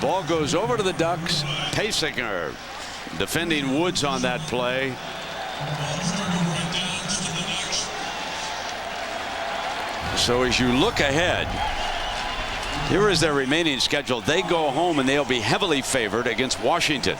Ball goes over to the Ducks. Pasinger defending Woods on that play. So as you look ahead, here is their remaining schedule. They go home and they'll be heavily favored against Washington.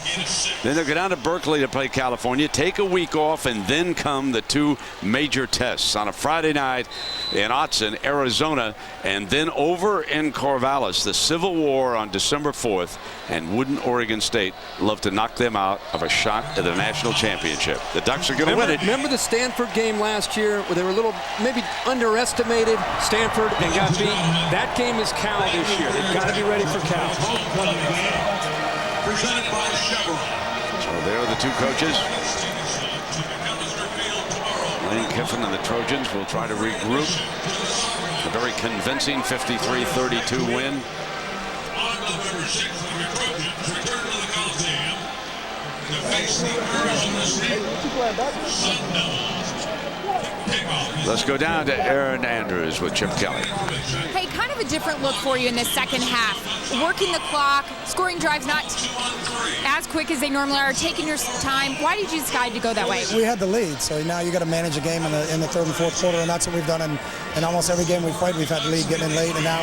Then they'll go down to Berkeley to play California, take a week off, and then come the two major tests on a Friday night in Autzen, Arizona, and then over in Corvallis, the Civil War on December 4th. And wouldn't Oregon State love to knock them out of a shot at the national championship? The Ducks are going to win it. Remember the Stanford game last year where they were a little maybe underestimated Stanford and got beat? That game is Cal this year. They've got to be ready for Cal. Presented by Chevron. So there are the two coaches. Lane Kiffin and the Trojans will try to regroup. A very convincing 53-32 win. On November 6th, the Trojans return to the Coliseum to face the Arizona State Sun Devils. Let's go down to Aaron Andrews with Chip Kelly. Hey, kind of a different look for you in the second half. Working the clock, scoring drives not as quick as they normally are, taking your time. Why did you decide to go that way? We had the lead, so now you got to manage a game in the third and fourth quarter, and that's what we've done in almost every game we've played. We've had the lead getting in late, and now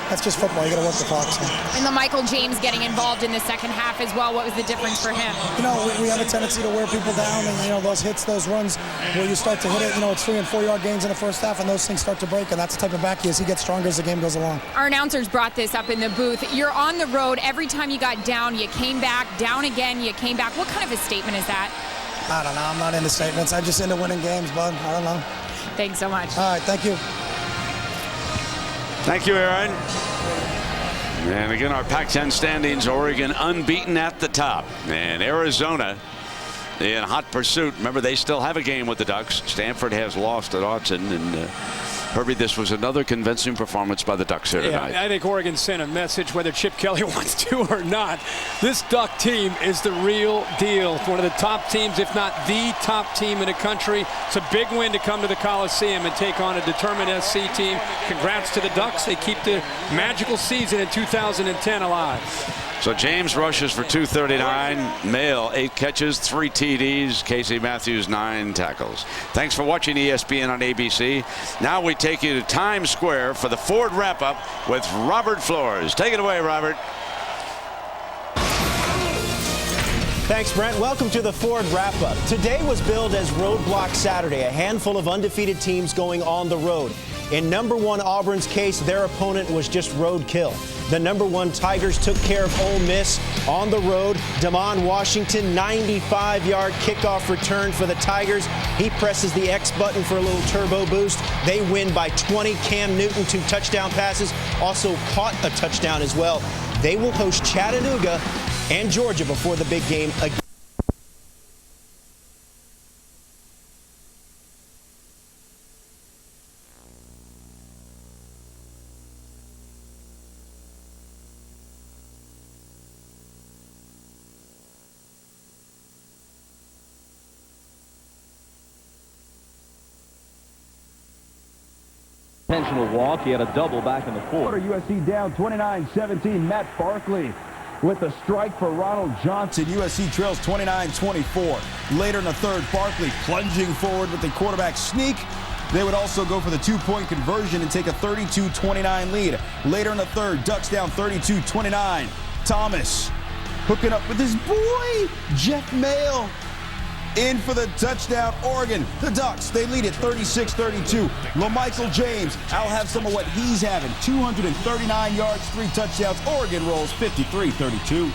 that's just football. You got to work the clock. So. And the Michael James getting involved in the second half as well. What was the difference for him? You know, we have a tendency to wear people down, and you know those hits, those runs where you start to hit it. You know, it's 3- and 4-yard gains in the first half, and those things start to break. And that's the type of back he is. He gets stronger as the game goes along. Our announcers brought this up in the booth. You're on the road. Every time you got down, you came back. Down again, you came back. What kind of a statement is that? I don't know. I'm not into statements. I'm just into winning games, bud. I don't know. Thanks so much. All right, thank you. Thank you, Aaron. And again, our Pac-10 standings, Oregon unbeaten at the top. And Arizona in hot pursuit. Remember, they still have a game with the Ducks. Stanford has lost at Autzen. And Herbie, this was another convincing performance by the Ducks here tonight. I think Oregon sent a message, whether Chip Kelly wants to or not. This Duck team is the real deal. It's one of the top teams, if not the top team in the country. It's a big win to come to the Coliseum and take on a determined SC team. Congrats to the Ducks. They keep the magical season in 2010 alive. So James rushes for 239. Mail 8 catches, 3 TDs. Casey Matthews 9 tackles. Thanks for watching ESPN on ABC. Now we take you to Times Square for the Ford wrap-up with Robert Flores. Take it away, Robert. Thanks, Brent. Welcome to the Ford Wrap-Up. Today was billed as Roadblock Saturday, a handful of undefeated teams going on the road. In number 1 Auburn's case, their opponent was just roadkill. The number 1 Tigers took care of Ole Miss on the road. Damon Washington, 95-yard kickoff return for the Tigers. He presses the X button for a little turbo boost. They win by 20. Cam Newton, 2 touchdown passes, also caught a touchdown as well. They will host Chattanooga and Georgia before the big game again. Intentional walk. He had a double back in the fourth. USC down 29-17. Matt Barkley with a strike for Ronald Johnson. USC trails 29-24. Later in the third, Barkley plunging forward with the quarterback sneak. They would also go for the 2-point conversion and take a 32-29 lead. Later in the third, Ducks down 32-29. Thomas hooking up with his boy, Jeff Mail. In for the touchdown, Oregon. The Ducks, they lead it 36-32. LaMichael James, I'll have some of what he's having. 239 yards, 3 touchdowns. Oregon rolls 53-32.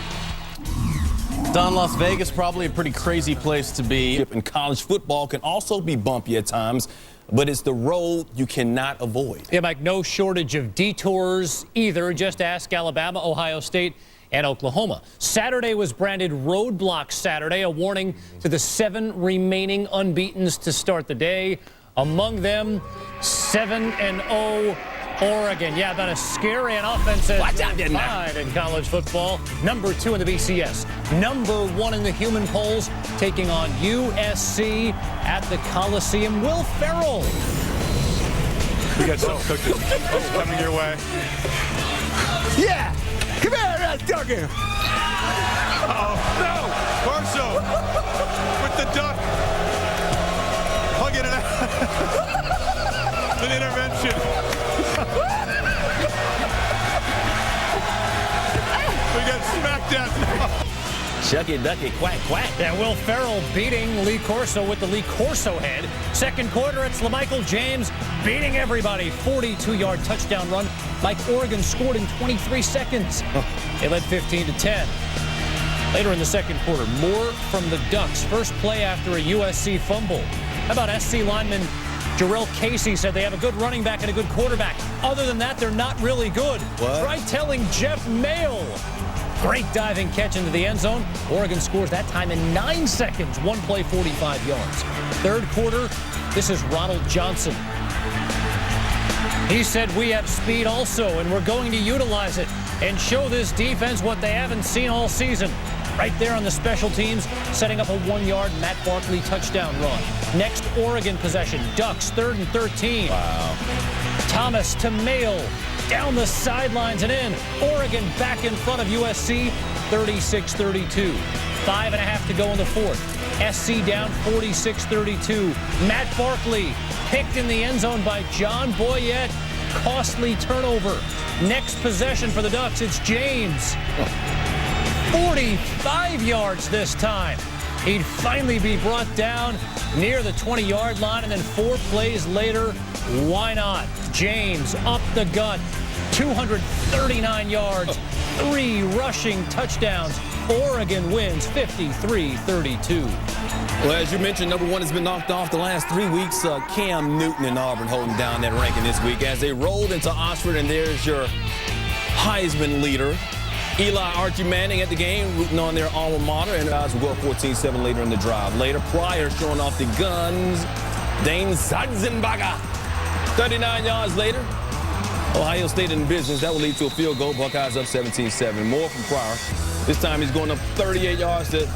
Don, Las Vegas, probably a pretty crazy place to be. And college football can also be bumpy at times, but it's the road you cannot avoid. Yeah, Mike, no shortage of detours either. Just ask Alabama, Ohio State, and Oklahoma. Saturday was branded Roadblock Saturday, a warning to the 7 remaining unbeatens to start the day. Among them, 7-0 Oregon. Yeah, about as scary an offense as five in college football. Number 2 in the BCS. Number 1 in the human polls, taking on USC at the Coliseum. Will Ferrell. We got some cookies coming your way. Yeah! Come here, Dougie! Oh, no! Corso with the duck. Hugging it out. An intervention. We got smacked at. Chucky Ducky, quack, quack. Yeah, Will Ferrell beating Lee Corso with the Lee Corso head. Second quarter, it's LaMichael James beating everybody. 42-yard touchdown run like Oregon scored in 23 seconds. They led 15-10. Later in the second quarter, more from the Ducks. First play after a USC fumble. How about SC lineman Jarrell Casey said they have a good running back and a good quarterback. Other than that, they're not really good. What? Try telling Jeff Mayle. Great diving catch into the end zone. Oregon scores that time in 9 seconds. One play, 45 yards. Third quarter, this is Ronald Johnson. He said, we have speed also, and we're going to utilize it and show this defense what they haven't seen all season. Right there on the special teams, setting up a 1-yard Matt Barkley touchdown run. Next Oregon possession, Ducks, 3rd and 13. Wow. Thomas to Mayle, down the sidelines and in. Oregon back in front of USC, 36-32. 5.5 to go in the fourth. SC down 46-32. Matt Barkley picked in the end zone by John Boyette. Costly turnover. Next possession for the Ducks, it's James. 45 yards this time. He'd finally be brought down near the 20-yard line, and then 4 plays later, why not? James up the gut, 239 yards, 3 rushing touchdowns. Oregon wins 53-32. Well, as you mentioned, number 1 has been knocked off the last 3 weeks. Cam Newton and Auburn holding down that ranking this week as they rolled into Oxford, and there's your Heisman leader, Eli Archie Manning, at the game, rooting on their alma mater, and odds will go 14-7 later in the drive. Later, Pryor showing off the guns. Dane Zatzenbacher, 39 yards later. Ohio State in business. That will lead to a field goal. Buckeyes up 17-7. More from Pryor. This time he's going up 38 yards to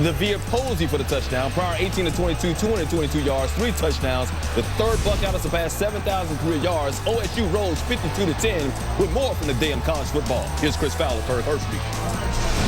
the Via Posey for the touchdown. Pryor 18-22, 222 yards, 3 touchdowns. The third Buckeye to surpass 7,000 career yards. OSU rolls 52-10 with more from the day in college football. Here's Chris Fowler for Hershey.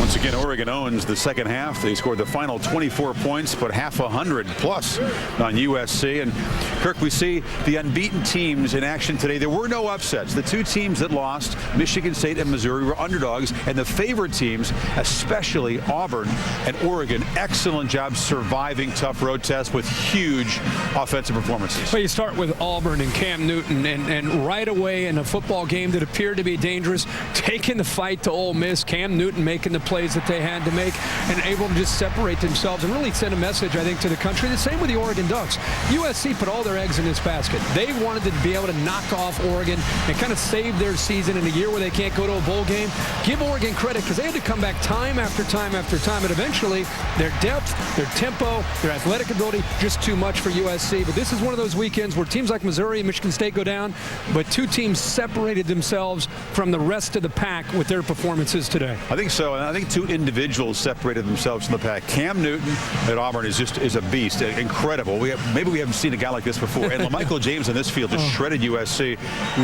Once again, Oregon owns the second half. They scored the final 24 points, put half 100 plus on USC. And Kirk, we see the unbeaten teams in action today. There were no upsets. The 2 teams that lost, Michigan State and Missouri, were underdogs, and the favored teams, especially Auburn and Oregon, excellent job surviving tough road tests with huge offensive performances. Well, you start with Auburn and Cam Newton, and right away in a football game that appeared to be dangerous, taking the fight to Ole Miss. Cam Newton making the plays that they had to make and able to just separate themselves and really send a message, I think, to the country. The same with the Oregon Ducks. USC put all their eggs in this basket. They wanted to be able to knock off Oregon and kind of save their season in a year where they can't go to a bowl game. Give Oregon credit because they had to come back time after time after time, and eventually their depth, their tempo, their athletic ability, just too much for USC. But this is one of those weekends where teams like Missouri and Michigan State go down, but 2 teams separated themselves from the rest of the pack with their performances today. I think so, and I think 2 individuals separated themselves from the pack. Cam Newton at Auburn is a beast, incredible. Maybe we haven't seen a guy like this before. And LaMichael James in this field just shredded USC.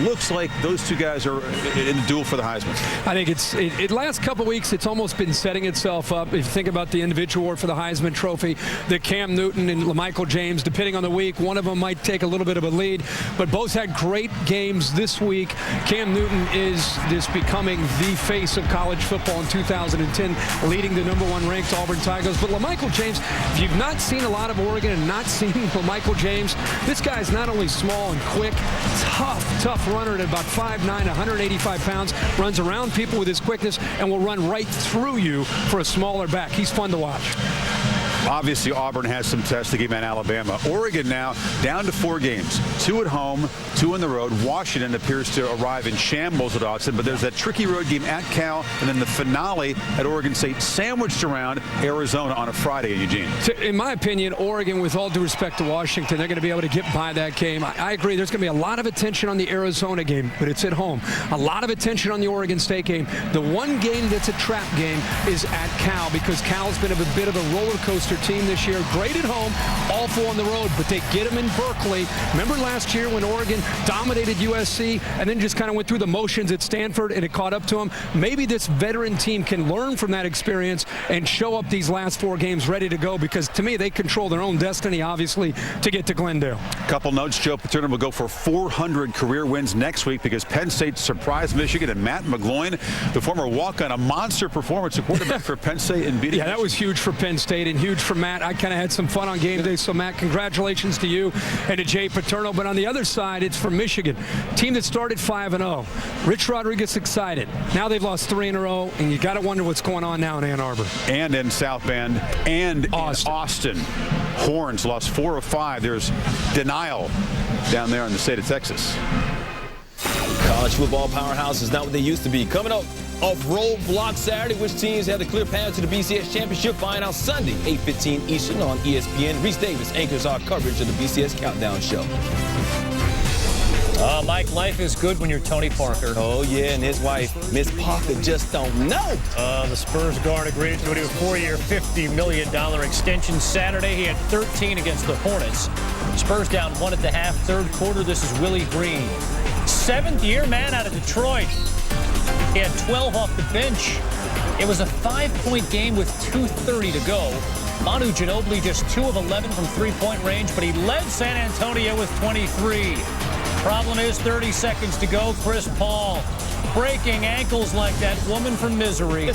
Looks like those 2 guys are in the duel for the Heisman. I think it last couple weeks, it's almost been setting itself up. If you think about the individual award for the Heisman Trophy, that Cam Newton and LaMichael James, depending on the week, one of them might take a little bit of a lead, but both had great games this week. Cam Newton is becoming the face of college football in 2016. 2010, leading the #1 ranked Auburn Tigers. But LaMichael James, if you've not seen a lot of Oregon and not seen LaMichael James, this guy's not only small and quick, tough runner at about 5'9", 185 pounds, runs around people with his quickness and will run right through you for a smaller back. He's fun to watch. Obviously, Auburn has some tests to give at Alabama. Oregon now down to 4 games, 2 at home, 2 on the road. Washington appears to arrive in shambles at Austin, but there's that tricky road game at Cal, and then the finale at Oregon State, sandwiched around Arizona on a Friday in Eugene. In my opinion, Oregon, with all due respect to Washington, they're going to be able to get by that game. I agree. There's going to be a lot of attention on the Arizona game, but it's at home. A lot of attention on the Oregon State game. The one game that's a trap game is at Cal, because Cal's been a bit of a roller coaster team this year. Great at home, awful on the road, but they get them in Berkeley. Remember last year when Oregon dominated USC and then just kind of went through the motions at Stanford and it caught up to them? Maybe this veteran team can learn from that experience and show up these last 4 games ready to go, because to me they control their own destiny, obviously, to get to Glendale. Couple notes. Joe Paterno will go for 400 career wins next week because Penn State surprised Michigan, and Matt McGloin, the former walk-on, a monster performance, a quarterback for Penn State in beating. Yeah, that was huge for Penn State and huge for Matt. I kind of had some fun on game day, so Matt, congratulations to you and to Jay Paterno. But on the other side, it's for Michigan, team that started 5-0. Rich Rodriguez excited. Now they've lost 3 in a row, and you got to wonder what's going on now in Ann Arbor. And in South Bend and Austin. Horns lost 4 of 5. There's denial down there in the state of Texas. College football powerhouse is not what they used to be. Coming up off Roadblock Saturday, which teams have the clear path to the BCS Championship? Find out Sunday, 8:15 Eastern on ESPN. Reese Davis anchors our coverage of the BCS Countdown Show. Mike, life is good when you're Tony Parker. Oh, yeah, and his wife, Miss Parker, just don't know. The Spurs guard agreed to a new 4-year, $50 million extension Saturday. He had 13 against the Hornets. Spurs down 1 at the half, third quarter. This is Willie Green. 7th-year man out of Detroit. He had 12 off the bench. It was a 5-point game with 2:30 to go. Manu Ginobili just 2 of 11 from three-point range, but he led San Antonio with 23. Problem is 30 seconds to go. Chris Paul breaking ankles like that woman from Misery.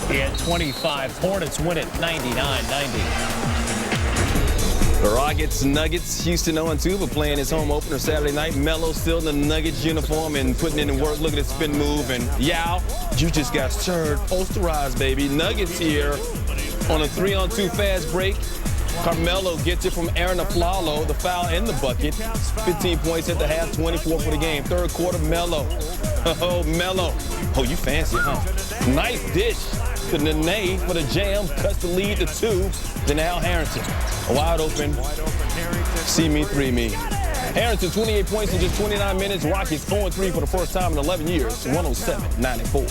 He had 25. Hornets win it 99-90. Rockets, Nuggets, Houston 0-2, but playing his home opener Saturday night. Melo still in the Nuggets uniform and putting in the work. Look at his spin move. And Yao, you just got served. Posterized, baby. Nuggets here on a 3-on-2 fast break. Carmelo gets it from Aaron Aflalo, the foul in the bucket. 15 points at the half, 24 for the game. Third quarter, Melo. Oh, Melo. Oh, you fancy, huh? Nice dish to Nene for the jam. Cuts the lead to 2. Then Al Harrington. Wide open. See me, 3 me. Harrington, 28 points in just 29 minutes. Rockets 0-3 for the first time in 11 years. 107-94.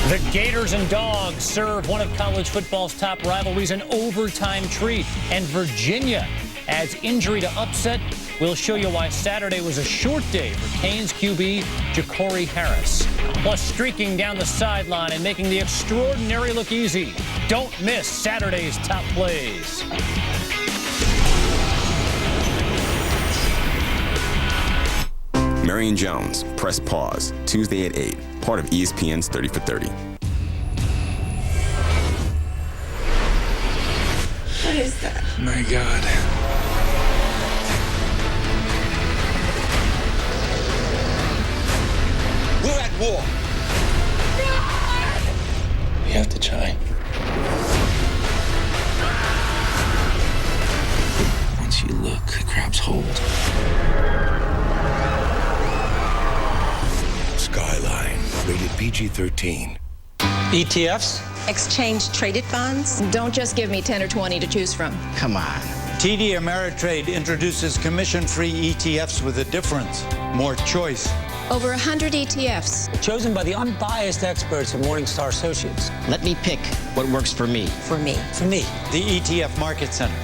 The Gators and Dogs serve one of college football's top rivalries, an overtime treat. And Virginia adds injury to upset. We'll show you why Saturday was a short day for Canes QB Ja'Cory Harris. Plus, streaking down the sideline and making the extraordinary look easy. Don't miss Saturday's top plays. Marion Jones, Press Pause, Tuesday at 8, part of ESPN's 30 for 30. What is that? My God. We're at war. We have to try. Once you look, it grabs hold. Skyline, rated PG-13. ETFs? Exchange traded funds? Don't just give me 10 or 20 to choose from. Come on. TD Ameritrade introduces commission-free ETFs with a difference. More choice. Over 100 ETFs. Chosen by the unbiased experts of Morningstar Associates. Let me pick what works for me. For me. For me. The ETF Market Center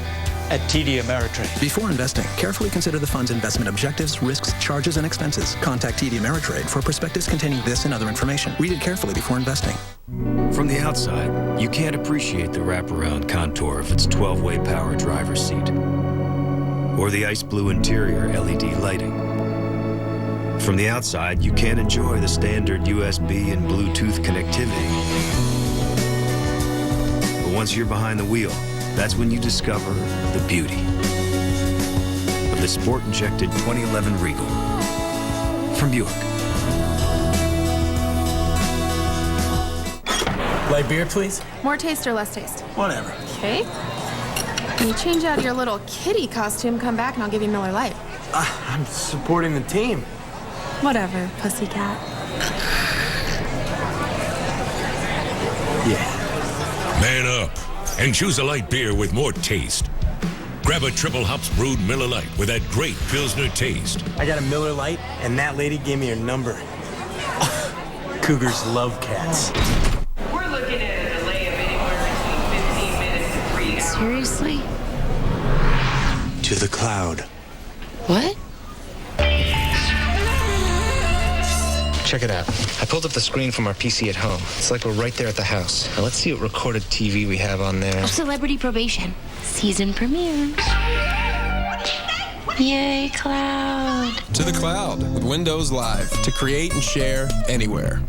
at TD Ameritrade. Before investing, carefully consider the fund's investment objectives, risks, charges, and expenses. Contact TD Ameritrade for a prospectus containing this and other information. Read it carefully before investing. From the outside, you can't appreciate the wraparound contour of its 12-way power driver's seat or the ice blue interior LED lighting. From the outside, you can't enjoy the standard USB and Bluetooth connectivity. But once you're behind the wheel, that's when you discover the beauty of the sport-injected 2011 Regal from Buick. Light beer, please. More taste or less taste? Whatever. Okay. When you change out of your little kitty costume, come back and I'll give you Miller Lite. I'm supporting the team. Whatever, pussycat. Yeah. Man up and choose a light beer with more taste. Grab a triple hops brewed Miller Lite with that great Pilsner taste. I got a Miller Lite, and that lady gave me her number. Cougars love cats. We're looking at a delay of anywhere between 15 minutes to 3 hours. Seriously? To the cloud. What? Check it out. I pulled up the screen from our PC at home. It's like we're right there at the house. Now let's see what recorded TV we have on there. Celebrity Probation. Season premiere. Yay, cloud. To the cloud with Windows Live to create and share anywhere.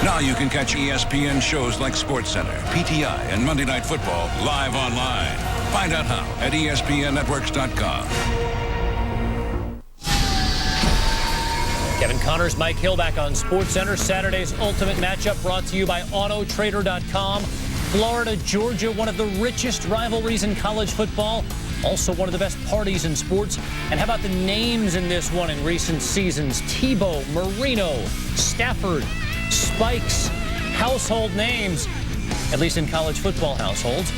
Now you can catch ESPN shows like SportsCenter, PTI, and Monday Night Football live online. Find out how at ESPNNetworks.com. Kevin Connors, Mike Hill back on SportsCenter. Saturday's ultimate matchup brought to you by AutoTrader.com. Florida, Georgia, one of the richest rivalries in college football. Also one of the best parties in sports. And how about the names in this one in recent seasons? Tebow, Marino, Stafford, Spikes, household names, at least in college football households.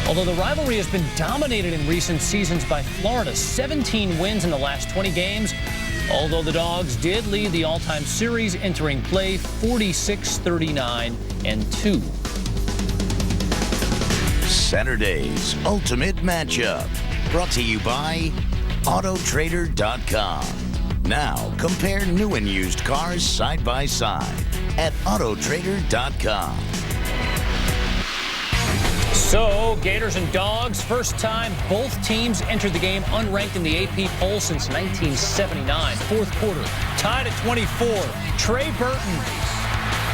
Although the rivalry has been dominated in recent seasons by Florida, 17 wins in the last 20 games. Although the Dogs did lead the all-time series, entering play 46-39-2. Saturday's Ultimate Matchup, brought to you by AutoTrader.com. Now, compare new and used cars side by side at AutoTrader.com. So, Gators and Dogs, first time both teams entered the game unranked in the AP poll since 1979. Fourth quarter, tied at 24. Trey Burton,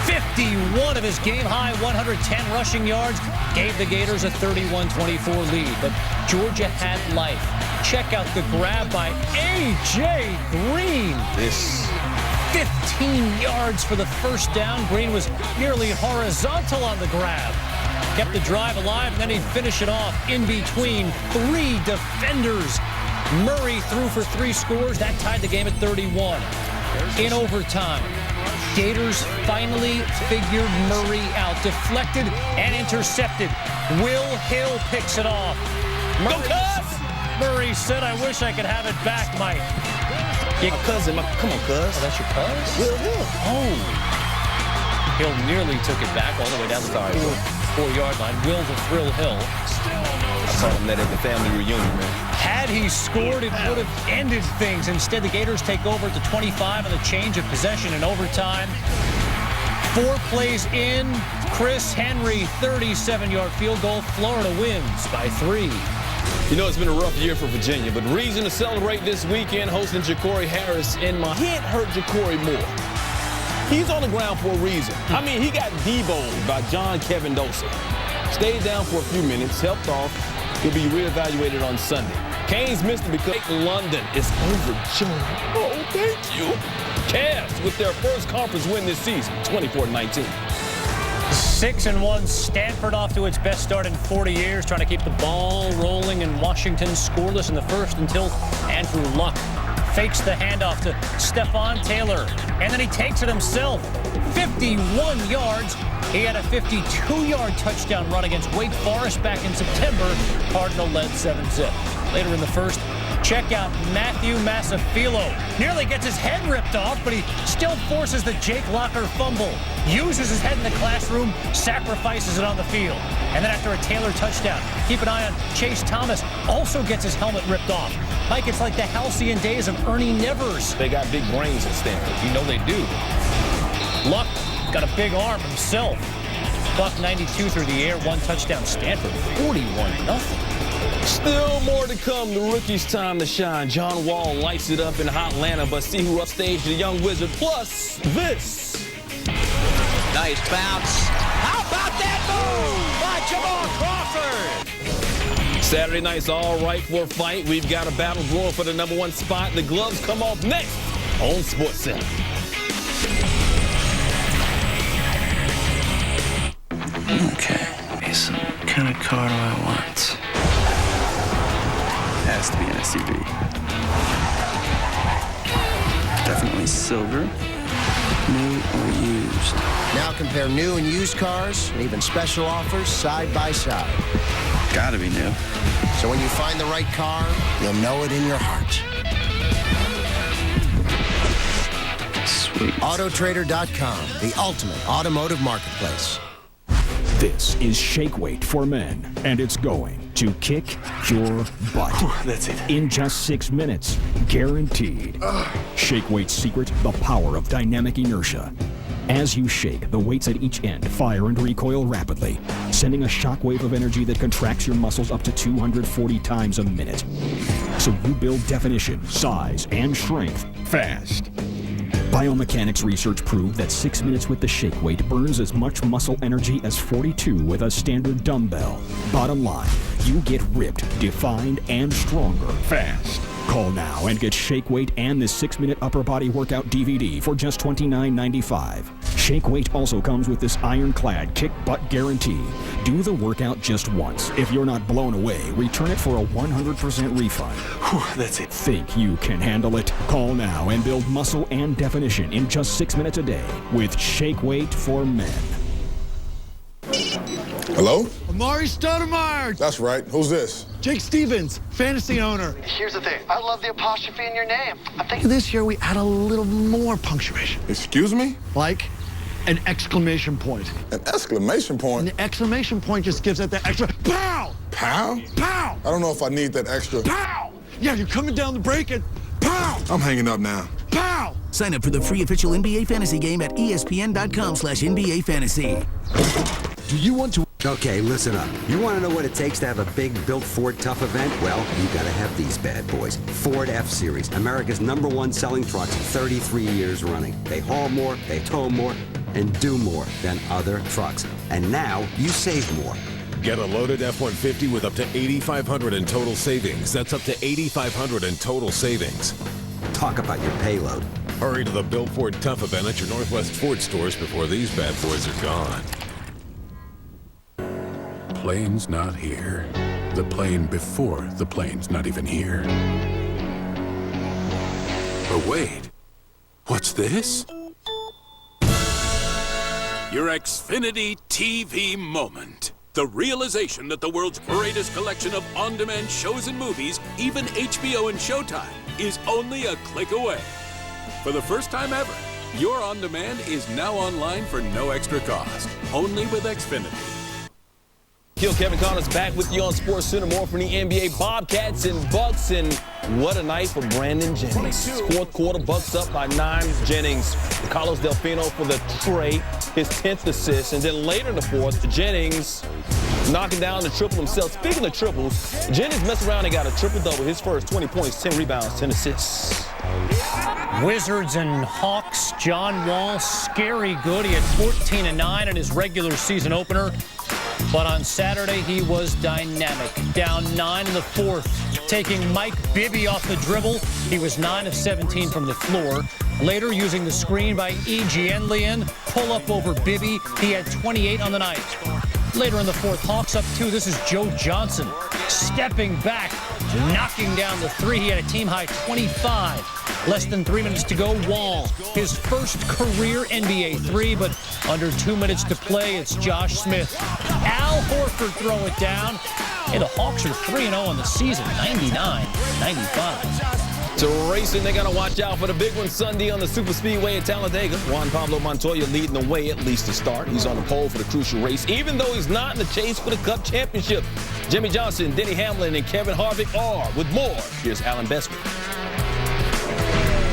51 of his game-high 110 rushing yards, gave the Gators a 31-24 lead. But Georgia had life. Check out the grab by A.J. Green. This 15 yards for the first down. Green was nearly horizontal on the grab. Kept the drive alive, and then he'd finish it off in between three defenders. Murray threw for 3 scores. That tied the game at 31. In overtime, Gators finally figured Murray out. Deflected and intercepted. Will Hill picks it off. Murray said, I wish I could have it back, Mike. Your cousin, come on, cuz. Oh, that's your cuz? Will Hill. Oh. Hill nearly took it back all the way down the 4-yard line. Will the Thrill Hill. I saw him that at the family reunion, man. Had he scored, it would have ended things. Instead, the Gators take over at the 25 on the change of possession in overtime. 4 plays in. Chris Henry, 37-yard field goal. Florida wins by 3. You know, it's been a rough year for Virginia, but reason to celebrate this weekend hosting Ja'Cory Harris in my can't hurt Ja'Cory more. He's on the ground for a reason. I mean, he got deboed by John Kevin Dosey. Stayed down for a few minutes, helped off. He'll be reevaluated on Sunday. Canes missed it because London is overjoyed. Oh, thank you. Cavs with their first conference win this season, 24-19. 6-1, Stanford off to its best start in 40 years, trying to keep the ball rolling, and Washington scoreless in the first until Andrew Luck fakes the handoff to Stephon Taylor, and then he takes it himself. 51 yards. He had a 52-yard touchdown run against Wake Forest back in September. Cardinal led 7-zip. Later in the first, check out Matthew Masafilo. Nearly gets his head ripped off, but he still forces the Jake Locker fumble. Uses his head in the classroom, sacrifices it on the field. And then after a Taylor touchdown, keep an eye on Chase Thomas. Also gets his helmet ripped off. Mike, it's like the halcyon days of Ernie Nevers. They got big brains at Stanford. You know they do. Luck got a big arm himself. Buck 92 through the air, 1 touchdown. Stanford 41-0. Still more to come. The rookie's time to shine. John Wall lights it up in Hotlanta, but see who upstaged the young wizard. Plus this. Nice bounce. How about that move by Jamal Crawford? Saturday night's all right for a fight. We've got a battle brewing for the #1 spot. The gloves come off next on SportsCenter. Okay, so what kind of car do I want? Has to be an SUV. Definitely silver, new or used. Now compare new and used cars and even special offers side by side. Gotta be new. So when you find the right car, you'll know it in your heart. Sweet. Autotrader.com, the ultimate automotive marketplace. This is Shake Weight for Men, and it's going to kick your butt. That's it. In just 6 minutes, guaranteed. Shake Weight's secret, the power of dynamic inertia. As you shake, the weights at each end fire and recoil rapidly, sending a shockwave of energy that contracts your muscles up to 240 times a minute. So you build definition, size, and strength fast. Biomechanics research proved that 6 minutes with the Shake Weight burns as much muscle energy as 42 with a standard dumbbell. Bottom line, you get ripped, defined, and stronger fast. Call now and get Shake Weight and this 6-minute upper body workout DVD for just $29.95. Shake Weight also comes with this ironclad kick butt guarantee. Do the workout just once. If you're not blown away, return it for a 100% refund. That's it. Think you can handle it? Call now and build muscle and definition in just 6 minutes a day with Shake Weight for Men. Hello? Amari Stoudemire. That's right. Who's this? Jake Stevens, fantasy owner. Here's the thing. I love the apostrophe in your name. I think this year we add a little more punctuation. Excuse me? Like an exclamation point. An exclamation point? And the exclamation point just gives it that extra pow! Pow? Pow! I don't know if I need that extra. Pow! Yeah, you're coming down the break and pow! I'm hanging up now. Pow! Sign up for the free official NBA fantasy game at ESPN.com/NBA fantasy. Do you want to... Okay, listen up. You want to know what it takes to have a big built Ford Tough event? Well, you got to have these bad boys. Ford F-Series, America's #1 selling trucks, 33 years running. They haul more, they tow more, and do more than other trucks. And now you save more. Get a loaded F-150 with up to $8,500 in total savings. That's up to $8,500 in total savings. Talk about your payload. Hurry to the Built Ford Tough event at your Northwest Ford stores before these bad boys are gone. Plane's not here. The plane before the plane's not even here. But wait, what's this? Your Xfinity TV moment. The realization that the world's greatest collection of on-demand shows and movies, even HBO and Showtime, is only a click away. For the first time ever, your on-demand is now online for no extra cost, only with Xfinity. Kill Kevin Connors back with you on SportsCenter. More from the NBA Bobcats and Bucks, and what a night for Brandon Jennings. Fourth quarter, Bucks up by 9. Jennings, Carlos Delfino for the tray, his 10th assist, and then later in the fourth, Jennings knocking down the triple himself. Speaking of triples, Jennings messed around and got a triple-double. His first 20 points, 10 rebounds, 10 assists. Wizards and Hawks, John Wall, scary good. He had 14 and 9 in his regular season opener. But on Saturday, he was dynamic. Down 9 in the fourth, taking Mike Bibby off the dribble. He was 9 of 17 from the floor. Later, using the screen by E.G. Enlian, pull up over Bibby. He had 28 on the night. Later in the fourth, Hawks up 2. This is Joe Johnson stepping back, knocking down the 3. He had a team-high 25. Less than 3 minutes to go. Wall, his first career NBA 3, but under 2 minutes to play, it's Josh Smith. Al Horford throw it down. And the Hawks are 3-0 on the season, 99-95. To racing, they got to watch out for the big one Sunday on the Super Speedway at Talladega. Juan Pablo Montoya leading the way, at least to start. He's on the pole for the crucial race, even though he's not in the chase for the Cup Championship. Jimmy Johnson, Denny Hamlin, and Kevin Harvick are. With more, here's Alan Bestwick.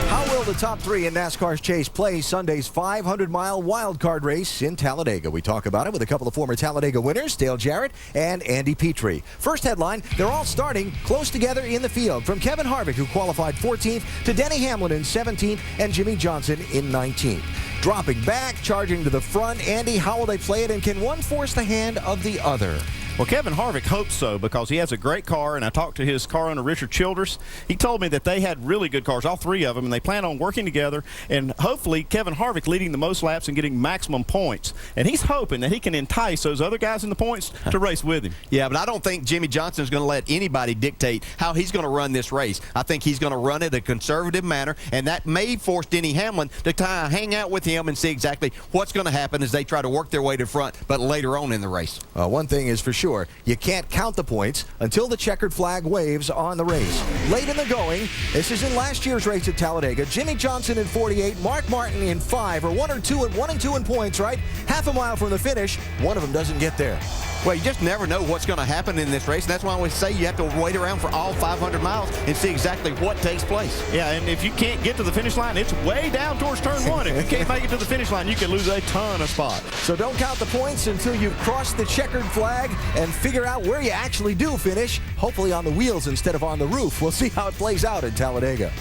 How will the top three in NASCAR's Chase plays Sunday's 500-mile wild card race in Talladega. We talk about it with a couple of former Talladega winners, Dale Jarrett and Andy Petrie. First headline, they're all starting close together in the field, from Kevin Harvick, who qualified 14th, to Denny Hamlin in 17th, and Jimmy Johnson in 19th. Dropping back, charging to the front, Andy, how will they play it, and can one force the hand of the other? Well, Kevin Harvick hopes so, because he has a great car, and I talked to his car owner, Richard Childress. He told me that they had really good cars, all three of them, and they plan on working together, and hopefully Kevin Harvick leading the most laps and getting maximum points. And he's hoping that he can entice those other guys in the points to race with him. Yeah, but I don't think Jimmy Johnson is going to let anybody dictate how he's going to run this race. I think he's going to run it a conservative manner, and that may force Denny Hamlin to kind of hang out with him and see exactly what's going to happen as they try to work their way to front, but later on in the race. One thing is for sure, you can't count the points until the checkered flag waves on the race. Late in the going, this is in last year's race at Talladega, Jimmy Johnson in 48, Mark Martin in 5, or 1 and 2 in points, right? Half a mile from the finish, one of them doesn't get there. Well, you just never know what's going to happen in this race, and that's why I always say you have to wait around for all 500 miles and see exactly what takes place. Yeah, and if you can't get to the finish line, it's way down towards turn 1. If you can't make it to the finish line, you can lose a ton of spots. So don't count the points until you've crossed the checkered flag and figure out where you actually do finish, hopefully on the wheels instead of on the roof. We'll see how it plays out in Talladega.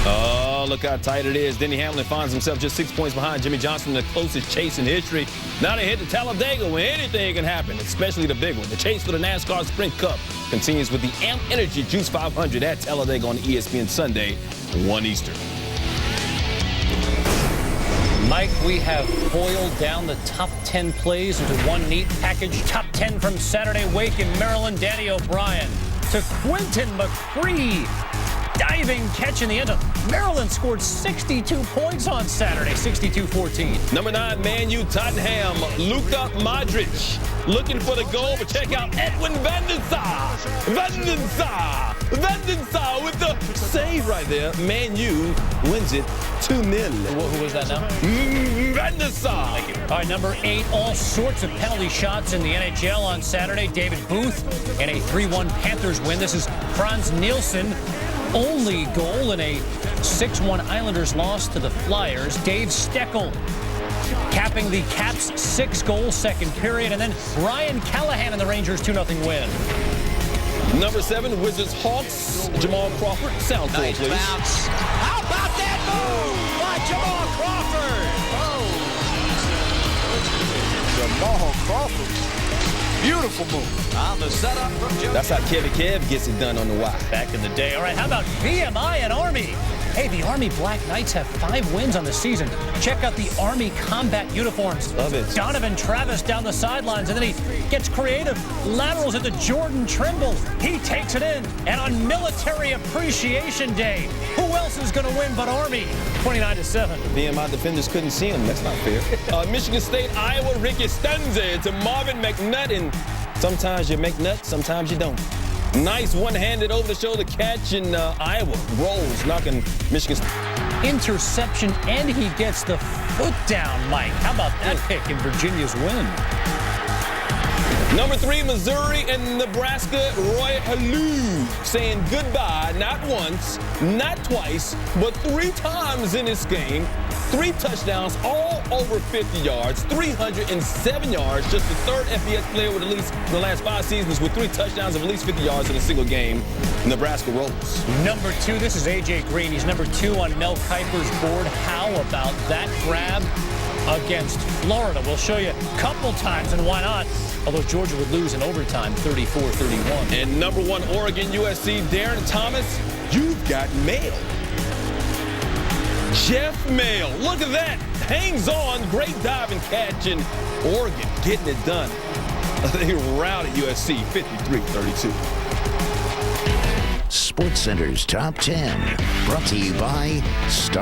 Oh, look how tight it is. Denny Hamlin finds himself just 6 points behind Jimmy Johnson, the closest chase in history. Now they head to Talladega, where anything can happen, especially the big one. The chase for the NASCAR Sprint Cup continues with the Amp Energy Juice 500 at Talladega on ESPN Sunday, 1 Eastern. Mike, we have boiled down the top 10 plays into one neat package. Top 10 from Saturday Wake in Maryland. Danny O'Brien to Quentin McCree. Diving catch in the end of Maryland scored 62 points on Saturday, 62-14. Number 9, Man U Tottenham. Luka Modric looking for the goal, but check out Edwin van der Sar. Van der Sar with the save right there. Man U wins it 2-0. Who was that now? Van der Sar. Thank you. All right, number 8, all sorts of penalty shots in the NHL on Saturday. David Booth in a 3-1 Panthers win. This is Franz Nielsen. Only goal in a 6-1 Islanders loss to the Flyers. Dave Steckel capping the Caps' 6-goal second period. And then Ryan Callahan and the Rangers 2-0 win. Number 7, Wizards Hawks. Jamal Crawford. Sound full, nice please. Bounce. How about that move by Jamal Crawford? Jamal Crawford. Beautiful move. On the setup from Joe. That's how Kevin Kev gets it done on the Y. Back in the day. All right, how about VMI and Army? Hey, the Army Black Knights have 5 wins on the season. Check out the Army combat uniforms. Love it. Donovan Travis down the sidelines, and then he gets creative. Laterals into Jordan Trimble. He takes it in. And on Military Appreciation Day, who else is going to win but Army? 29-7. VMI defenders couldn't see him. That's not fair. Michigan State, Iowa, Ricky Stenze to Marvin McNutt. And sometimes you make nuts, sometimes you don't. Nice one-handed over-the-shoulder catch in Iowa. Rolls, knocking Michigan State. Interception, and he gets the foot down, Mike. How about that pick in Virginia's win? Number 3, Missouri and Nebraska, Roy Halou saying goodbye not once, not twice, but 3 times in this game. 3 touchdowns, all over 50 yards, 307 yards. Just the 3rd FBS player with at least in the last 5 seasons with 3 touchdowns of at least 50 yards in a single game. Nebraska rolls. Number 2, this is A.J. Green. He's number 2 on Mel Kiper's board. How about that grab against Florida? We'll show you a couple times, and why not? Although Georgia would lose in overtime, 34-31. And number 1, Oregon, USC, Darren Thomas, you've got mail. Jeff Mail, look at that. Hangs on, great dive and catch, and Oregon getting it done. They routed USC 53-32. SportsCenter's Top 10, brought to you by Star.